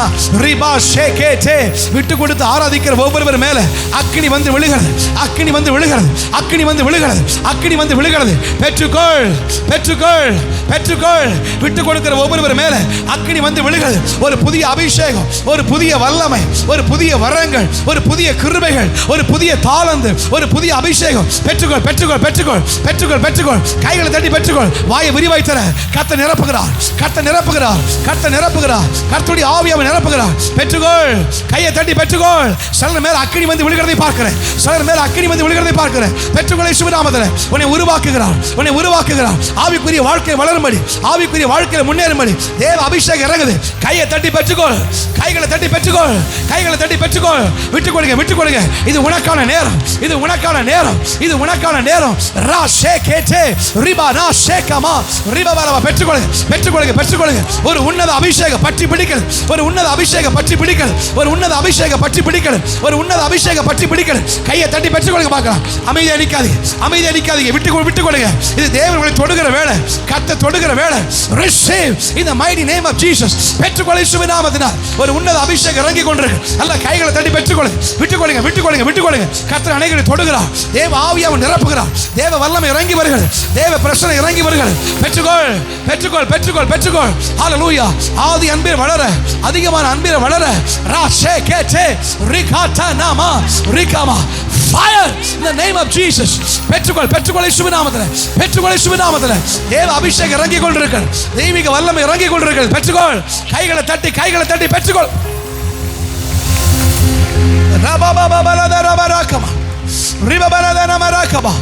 ரிபா ஷேகேதே. விட்டு கொடுத்து ஆராதிக்கிற ஒவ்வொருவர் மேல அக்கினி வந்து விழுகிறது, அக்கினி வந்து விழுகிறது, அக்கினி வந்து விழுகிறது, அக்கினி வந்து விழுகிறது. பெற்றுக்கொள், பெற்றுக்கொள், பெற்றுக்கொள். விட்டு கொடுக்கிற ஒவ்வொருவர் மேல அக்கினி வந்து விழுகிறது. ஒரு புதிய அபிஷேகம், ஒரு புதிய வல்லமை, ஒரு புதிய வரங்கள், ஒரு புதிய கிருபைகள், ஒரு புதிய தாளந்து, ஒரு புதிய அபிஷேகம். பெற்றுக்கொள், பெற்றுக்கொள், பெற்றுக்கொள், பெற்றுக்கொள், பெற்றுக்கொள். கைகளை தட்டி பெற்றுக்கொள். வாயை விரிவாய் தர கர்த்தர் நிரப்புகிறார், கர்த்தர் நிரப்புகிறார், கர்த்தர் நிரப்புகிறார், கர்த்தருடைய ஆவியாவை நிரப்புகிறார். பெற்றுக்கொள், கையை தட்டி பெற்றுக்கொள். சிலர் மேல அக்கினி வந்து விழுகிறதை பார்க்கிறேன், சிலர் மேல அக்கினி வந்து விழுகிறதை பார்க்கிறேன். பெற்றுக்கொள் இயேசுவின் நாமத்திலே. உன்னை உருவாக்குகிறார், உன்னை உருவாக்குகிறார். ஆவிக்குரிய வாழ்க்கை வளரும்படி, ஆவிக்குரிய வாழ்க்கையில் முன்னேறும்படி தேவ அபிஷேகம் இறங்குது. கையை தட்டி பெற்றுக்கொள், கைகளை தட்டி பெற்றுக்கொள், கைகளை தட்டி பெற்றுக்கொள். விட்டு கொடுங்க, விட்டு கொடுங்க. இது உனக்கான நேரம், இது உனக்கான நேரம், இது உனக்கான நேரம். ரா ஷேகேதே ரிபா நா ஷேகமா ரிபா பலவா. பெற்றுக்கொள்ளுங்க, பெற்றுக்கொள்ளுங்க, பெற்றுக்கொள்ளுங்க. ஒரு உன்னத அபிஷேகம் பற்றி பிடிக்கிறது, ஒரு உன்னத அபிஷேகம் பற்றி பிடிக்கிறது, ஒரு உன்னத அபிஷேகம் பற்றி பிடிக்கிறது, ஒரு உன்னத அபிஷேகம் பற்றி பிடிக்கிறது. கையை தட்டி பெற்றுக்கொள்ளுங்க பார்க்கலாம். அமைதி அடிக்காதீங்க, அமைதி அடிக்காதீங்க. விட்டு கொடுங்க. இது தேவனை தொடுகிற வேளை, கர்த்தர் தொடுகிற வேளை. Receive in the mighty name of Jesus. பெற்றுக்கொள் இயேசுவின் நாமத்தினால். ஒரு உன்னத அபிஷேகம் இறங்கி கொண்டிருக்கு. நல்ல கைகளை தட்டி பெற்றுக்கொள்ளுங்க, விட்டுக்கொள்ளுங்க, விட்டுக்கொள்ளுங்க, விட்டுக்கொள்ளுங்க. கர்த்தர் அனைவரை தொடுகிறார். தேவ ஆவியாவை நிரப்புகிறார். தேவ வல்லமை இறங்கி வருகிறது, தேவ பிரசன்னம் இறங்கி வருகிறது. பெற்றுக்கொள், பெற்றுக்கொள், பெற்றுக்கொள், பெற்றுக்கொள். ஹalleluya. ஆதி அன்பில் வளர, அதிகமான அன்பில் வளர. ரா ஷேகேதே ரிகாடா நாமா ரிகாமா. Fire in the name of Jesus. பெற்றுக்கொள், பெற்றுக்கொள் இயேசுவின் நாமத்திலே, பெற்றுக்கொள் இயேசுவின் நாமத்திலே. தேவ அபிஷேகம் இறங்கி கொண்டிருக்கிறது, தெய்வீக வல்லமை இறங்கி கொண்டிருக்கிறது. பெற்றுக்கொள், கைகளை தட்டி, கைகளை தட்டி பெற்றுக்கொள். ரபாபாபாலதரபரகமா ரிபபரதனமரகமா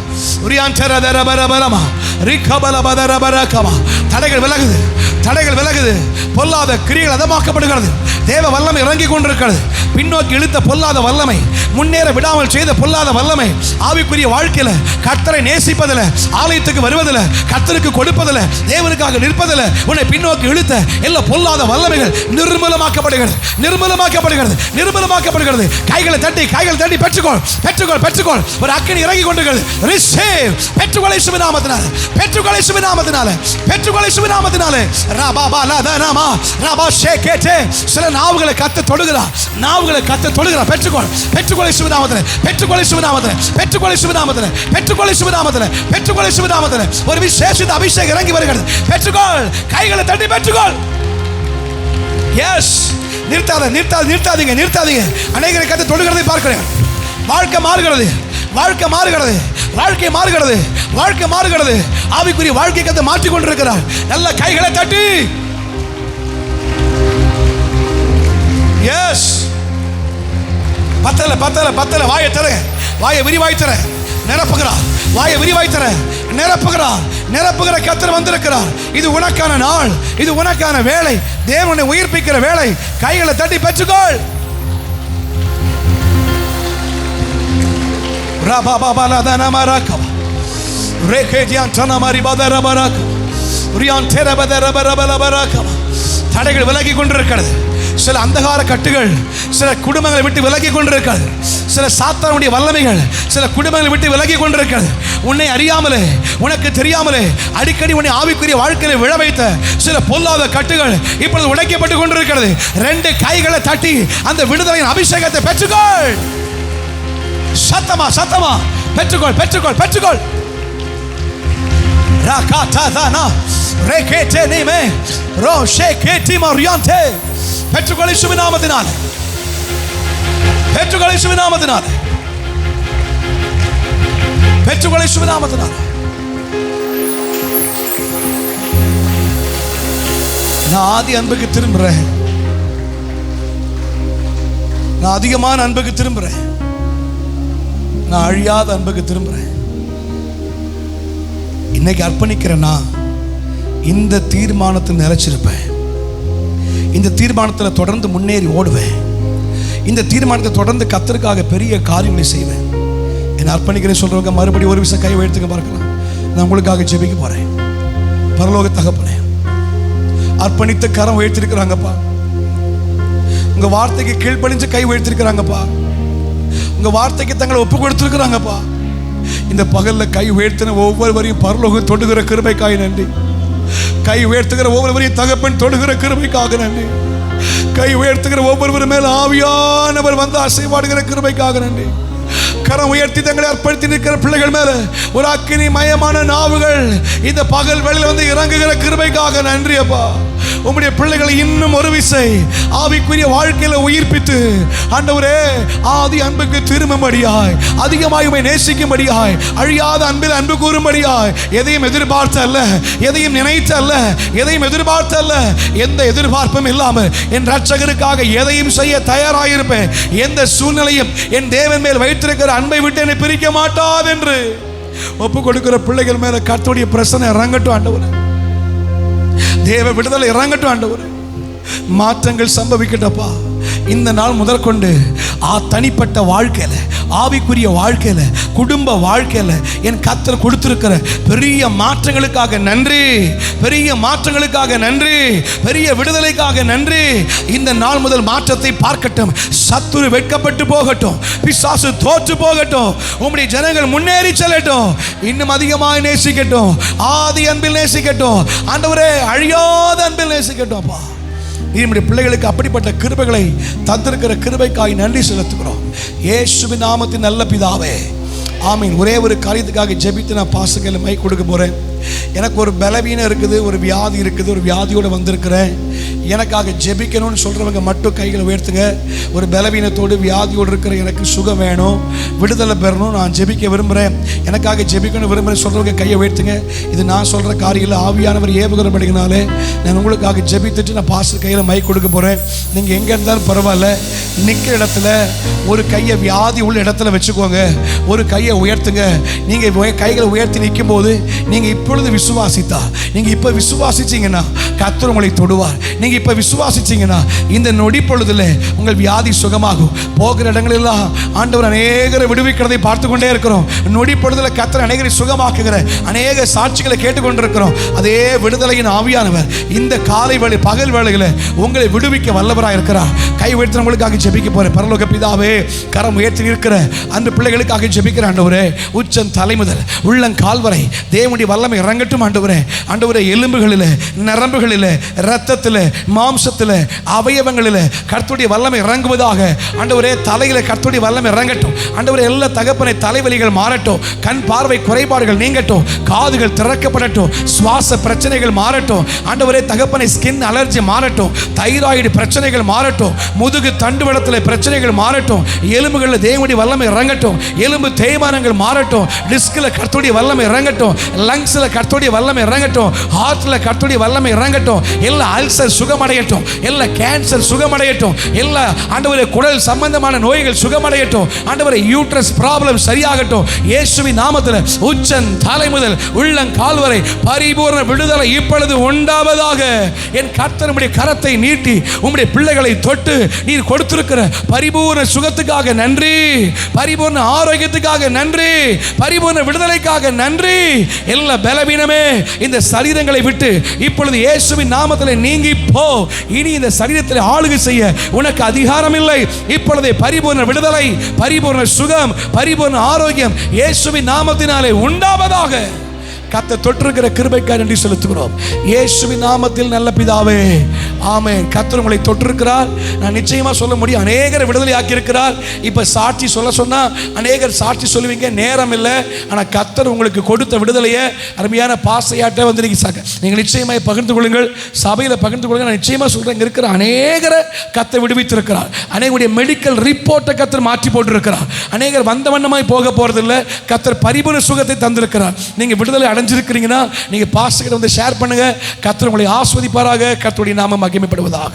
ரியாந்தரதரபரபரமா ரிகபலபதரபரகமா. தடைகள் விலகுது, தடைகள் விலகுது. பொல்லாத கிரியைகள் அதமாக்கப்படுகிறது. தேவ வல்லமை இறங்கி கொண்டிருக்கிறது. பின்னோக்கி இழுத்த பொல்லாத வல்லமை, முன்னேற விடாமல் செய்த பொல்லாத வல்லமை, ஆவிக்குரிய வாழ்க்கையில கர்த்தரை நேசிப்பதில், ஆலயத்துக்கு வருவதில், கர்த்தருக்கு கொடுப்பதில், தேவனுக்காக நிற்பதில் உன்னை பின்னோக்கி இழுத்த எல்லா பொல்லாத வல்லமைகள் நிர்மூலமாக்கப்படுகிறது, நிர்மூலமாக்கப்படுகிறது, நிர்மூலமாக்கப்படுகிறது. கைகளை தட்டி, கைகளை தட்டி பெற்றுக்கொள், பெற்றுக்கொள், பெற்றுக்கொள். ஒரு அக்கினி இறங்கி கொண்டிருக்கிறது. ரிசீவ். பெற்றுக்கொள் இயேசுவின் நாமத்தினாலே, பெற்றுக்கொள் இயேசுவின் நாமத்தினாலே, பெற்றுக்கொள் இயேசுவின் நாமத்தினாலே. ரபாபாலதனமா ரபா ஷேகேதே. சில நாவுகளை கர்த்தர் தொடுகிறார், நாவுகளை கர்த்தர் தொடுகிறார். பெற்றுக்கொள், பெற்றுக்கொள் இயேசுவின் நாமத்திலே, பெற்றுக்கொள் இயேசுவின் நாமத்திலே, பெற்றுக்கொள் இயேசுவின் நாமத்திலே, பெற்றுக்கொள் இயேசுவின் நாமத்திலே, பெற்றுக்கொள் இயேசுவின் நாமத்திலே. ஒரு விசேஷித்த அபிஷேகம் இறங்கி வருகிறது. பெற்றுக்கொள், கைகளை தட்டி பெற்றுக்கொள். எஸ். நிறுத்தாதீங்க, நிறுத்தாதீங்க. அநேகரை கர்த்தர் தொடுகிறதை பார்க்கிறேன். வாழ்க்கை மாறுகிறது, வாழ்க்கை மாறுகிறது, வாழ்க்கை மாறுகிறது, வாழ்க்கை மாறுகிறது. ஆவிக்குரிய வாழ்க்கை கர்த்தர் மாற்றிக் கொண்டிருக்கிறார். நல்ல கைகளை தட்டி. எஸ். பத்தல பத்தல பத்தல. வாயை தர, வாயை விரிவாய் தர. நிரப்புகிறார், வாயை விரிவாய் தர. நிரப்புகிறார், நிரப்புகிற கர்த்தர் வந்திருக்கிறார். இது உனக்கான நாள், இது உனக்கான வேலை. தேவனை உயிர்ப்பிக்கிற வேலை. கைகளை தட்டி பெற்றுக்கொள். தடைகள் விலகி கொண்டிருக்கிறது, சில அந்தகார கட்டுகள் சில குடும்பங்களை விட்டு விலகி கொண்டிருக்கிறது. சில சாத்தானுடைய வல்லமைகள் சில குடும்பங்களை விட்டு விலகி கொண்டிருக்கிறது. உன்னை அறியாமலே உனக்கு தெரியாமலே அடிக்கடி உன்னை ஆவிக்குரிய வாழ்க்கையில் விழ வைத்த சில பொல்லாத கட்டுகள் இப்பொழுது உடைக்கப்பட்டு கொண்டிருக்கிறது. 2 கைகளை தட்டி அந்த விடுதலையின் அபிஷேகத்தை பெற்றுக்கொள். சத்தமா சத்தமா பெற்றுக்கொள் பெற்றுக்கொள் பெற்றுக்கொள். பெற்றுக்கொள் இயேசுவின் நாமத்தினால். பெற்றுக்கொள் இயேசுவின் நாமத்தினால். பெற்றுக்கொள் இயேசுவின் நாமத்தினால். நான் ஆதி அன்புக்கு திரும்புறேன். நான் அதிகமான அன்புக்கு திரும்புறேன். நான் அழியாத அன்புக்கு திரும்புறேன். இன்னைக்கு அர்ப்பணிக்கிறேன்னா இந்த தீர்மானத்தில் நிலைச்சிருப்பேன். இந்த தீர்மானத்தில் தொடர்ந்து முன்னேறி ஓடுவேன். இந்த தீர்மானத்தை தொடர்ந்து கர்த்தருக்காக பெரிய காரியங்களை செய்வேன். என்ன அர்ப்பணிக்கிறேன் சொல்றவங்க மறுபடியும் ஒரு விஷயம் கை உயர்த்துங்க பார்க்கலாம். நான் உங்களுக்காக ஜெபிக்க போறேன். பரலோக தகப்பனே, அர்ப்பணித்த கரம் உயர்த்திருக்கிறாங்கப்பா. உங்க வார்த்தைக்கு கீழ்ப்படிஞ்சு கை உயர்த்திருக்கிறாங்கப்பா. உங்க வார்த்தைக்கு தங்களை ஒப்பு கொடுத்திருக்கிறாங்கப்பா. இந்த பகல்ல கை உயர்த்தின ஒவ்வொருவரையும் பரலோகம் தொடுகிற கிருபைக்காக நன்றி. கை உயர்த்துகிற ஒவ்வொருவரையும் தகப்பன் தொடுகிற கிருபைக்காக நன்றி. கை உயர்த்துகிற ஒவ்வொருவரும் மேல ஆவியானவர் வந்து அசைவாடுகிற கிருபைக்காக நன்றி. கரம் உயர்த்தி தங்களை அர்ப்பணித்து நிற்கிற பிள்ளைகள் மேல ஒரு அக்கினி மயமான நாவுகள் இந்த பகல் வேளையில் வந்து இறங்குகிற கிருபைக்காக நன்றி அப்பா. உம்முடைய பிள்ளைகளை இன்னும் ஒரு விசை ஆவிக்குரிய வாழ்க்கையில உயிர்ப்பித்து ஆண்டவரே ஆதி அன்புக்கு திரும்பும்படியாய், அதிகமாய் உம்மை நேசிக்கும்படியாய், அழியாத அன்பில் அன்பு கூறும்படியாய், எதையும் எதிர்பார்த்த அல்ல, எதையும் நினைத்த அல்ல, எதையும் எதிர்பார்த்த அல்ல, எந்த எதிர்பார்ப்பும் இல்லாமல் என் ரட்சகருக்காக எதையும் செய்ய தயாராயிருப்பேன். எந்த சூழ்நிலையும் என் தேவன் மேல் வைத்திருக்கிற அன்பை விட்டு என்னை பிரிக்க மாட்டாது என்று ஒப்பு கொடுக்கிற பிள்ளைகள் மேல கர்த்தருடைய பிரசன்னம் இறங்கட்டும் ஆண்டவரே. தேவ விடுதலை இறங்கட்டும் ஆண்டவரே. மாற்றங்கள் சம்பவிக்கட்டப்பா. இந்த நாள் முதற்கொண்டு தனிப்பட்ட வாழ்க்கையில, ஆவிக்குரிய வாழ்க்கையில, குடும்ப வாழ்க்கையில என் கர்த்தர் கொடுத்திருக்கிற பெரிய மாற்றங்களுக்காக நன்றி. பெரிய மாற்றங்களுக்காக நன்றி. பெரிய விடுதலைக்காக நன்றி. இந்த நாள் முதல் மாற்றத்தை பார்க்கட்டும். சத்துரு வெட்கப்பட்டு போகட்டும். பிசாசு தோற்று போகட்டும். உம்முடைய ஜனங்கள் முன்னேறி செல்லட்டும். இன்னும் அதிகமாக நேசிக்கட்டும். ஆதி அன்பில் நேசிக்கட்டும் ஆண்டவரே. அழியாத அன்பில் நேசிக்கட்டும் அப்பா. நம்முடைய பிள்ளைகளுக்கு அப்படிப்பட்ட கிருபைகளை தந்திருக்கிற கிருபைக்காய் நன்றி செலுத்துகிறோம். இயேசுவின் நாமத்தின் நல்ல பிதாவே, ஆமீன். ஒரே ஒரு காரியத்துக்காக ஜெபித்து நான் பாசங்களை மை கொடுக்க போறேன். எனக்கு ஒரு பலவீனம் இருக்குது, ஒரு வியாதி இருக்குது, ஒரு வியாதியோடு வந்திருக்கிறேன். எனக்காக ஜெபிக்கணும்னு சொல்றவங்க மட்டும் கைகளை உயர்த்துங்க. ஒரு பலவீனத்தோடு வியாதியோடு இருக்கிற எனக்கு சுகம் வேணும், விடுதலை பெறணும், நான் ஜெபிக்க விரும்புகிறேன், எனக்காக ஜெபிக்கணும் விரும்புகிறேன் சொல்றவங்க கையை உயர்த்துங்க. இது நான் சொல்ற காரியம் ஆவியானவர் ஏவுகிறபடினாலே நான் உங்களுக்காக ஜெபித்துட்டு நான் பாஸ்டர் கையில் மை கொடுக்க போறேன். நீங்க எங்க இருந்தாலும் பரவாயில்ல, நிற்கிற இடத்துல ஒரு கையை வியாதி உள்ள இடத்துல வச்சுக்கோங்க. ஒரு கையை உயர்த்துங்க. நீங்க கைகளை உயர்த்தி நிற்கும் போது நீங்க இப்பொழுது விசுவாசித்தா, நீங்க இப்ப விசுவாசிச்சீங்கன்னா கர்த்தர் உங்களை தொடுவார். நீங்க இப்ப விசுவாசிச்சீங்கன்னா இந்த நொடி பொழுதுல உங்கள் வியாதி சுகமாகும். போகிற இடங்களெல்லாம் ஆண்டவர் அநேகரை விடுவிக்கிறதை பார்த்து கொண்டே இருக்கிறோம். நொடி பொழுதுல கர்த்தர் அநேகரை சுகமாக்குகிற அநேக சாட்சிகளை கேட்டுக்கொண்டிருக்கிறோம். அதே விடுதலையின் ஆவியானவர் இந்த காலை வேளை பகல் வேளையில உங்களை விடுவிக்க வல்லவராக இருக்கிறார். கை உயர்த்தி உங்களுக்காக ஜெபிக்க போறேன். பரலோக பிதாவே, கரம் உயர்த்தி இருக்கிற அந்த பிள்ளைகளுக்காக ஜெபிக்கிற ஆண்டவரே, உச்சம் தலைமுதல் உள்ளங்கால் வரை தேவனுடைய வல்லமை இறங்கட்டும் ஆண்டவரே. ஆண்டவரே, எலும்புகளிலே, நரம்புகளிலே, இரத்தத்திலே, மாம்சத்திலே, அவயவங்களிலே கர்த்தருடைய வல்லமை இறங்குவதாக. ஆண்டவரே, தலையில கர்த்தருடைய வல்லமை இறங்கட்டும் ஆண்டவரே. எல்லா தகப்பனை தலைவலிகள் மாறட்டும், கண் பார்வை குறைபாடுகள் நீங்கட்டும், காதுகள் திறக்கப்படட்டும், சுவாச பிரச்சனைகள் மாறட்டும் ஆண்டவரே. தகப்பனை ஸ்கின் அலர்ஜி மாறட்டும், தைராய்டு பிரச்சனைகள் மாறட்டும், முதுகு தண்டுவடத்தில் பிரச்சனைகள் மாறட்டும், எலும்புகளில் தேவனுடைய வல்லமை இறங்கட்டும், எலும்பு தேய்மானங்கள் மாறட்டும், டிஸ்கில் கர்த்தருடைய வல்லமை இறங்கட்டும், லங்ஸ்ல கர்த்தருடைய வல்லமை இறங்கட்டும், ஹார்ட்ல கர்த்தருடைய வல்லமை இறங்கட்டும், எல்லா அல்சர் சுகமடையட்டும், எல்லா கேன்சர் சுகமடையட்டும், எல்லா ஆண்டவரே குடல் சம்பந்தமான நோய்கள் சுகமடையட்டும் ஆண்டவரே. யூட்ரஸ் ப்ராப்ளம் சரியாகட்டும் இயேசுவின் நாமத்தில். உச்சன் தலை முதல் உள்ளங்கால் வரை பரிபூர்ண விடுதலை இப்பொழுது உண்டாவதாக. என் கர்த்தர் உம்முடைய கரத்தை நீட்டி உம்முடைய பிள்ளைகளை தொட்டு நீர் கொடுத்து கொடுத்திருக்கிற பரிபூர்ண சுகத்துக்காக நன்றி, பரிபூர்ண ஆரோக்கியத்துக்காக நன்றி, பரிபூர்ண விடுதலைக்காக நன்றி. எல்லா பலவீனமே இந்த சரீரங்களை விட்டு இப்பொழுது இயேசுவின் நாமத்தில் நீங்கி போ. இனி இந்த சரீரத்தில் ஆளுகை செய்ய உனக்கு அதிகாரம் இல்லை. இப்பொழுதே பரிபூர்ண விடுதலை, பரிபூர்ண சுகம், பரிபூர்ண ஆரோக்கியம் இயேசுவின் நாமத்தினாலே உண்டாவதாக. கர்த்தர் தொட்டிருக்கிற கிருபைக்காக நன்றி செலுத்துகிறோம் இயேசுவின் நாமத்தில். நல்ல பிதாவே, ஆமென். கர்த்தர் உங்களை தொட்டிருக்கிறார். நான் நிச்சயமா சொல்ல முடியும், அநேகரை விடுதலை ஆக்கியிருக்கிறார். இப்போ சாட்சி சொல்ல சொன்னா அநேகர் சாட்சி சொல்லுவீங்க, நேரம் இல்லை. ஆனால் கர்த்தர் உங்களுக்கு கொடுத்த விடுதலையை அருமையான பாசையாட்ட வந்து நீங்கள் நிச்சயமாக பகிர்ந்து கொள்ளுங்கள், சபையில் பகிர்ந்து கொள்ளுங்கள். நான் நிச்சயமாக சொல்கிறேன், இங்கே இருக்கிற அநேகரை கர்த்தர் விடுவித்திருக்கிறார். அநேகருடைய மெடிக்கல் ரிப்போர்ட்டை கர்த்தர் மாற்றி போட்டிருக்கிறார். அநேகர் வந்த வண்ணமாய் போக போகிறதில்லை. கர்த்தர் பரிபூர்ண சுகத்தை தந்திருக்கிறார். நீங்கள் விடுதலை அடைஞ்சிருக்கிறீங்கன்னா நீங்கள் பாஸ்டர்கிட்ட வந்து ஷேர் பண்ணுங்க. கர்த்தர் உங்களை ஆஸ்வதிப்பாராக. கர்த்தருடைய நாமம் மகிமைப்படுவதாக.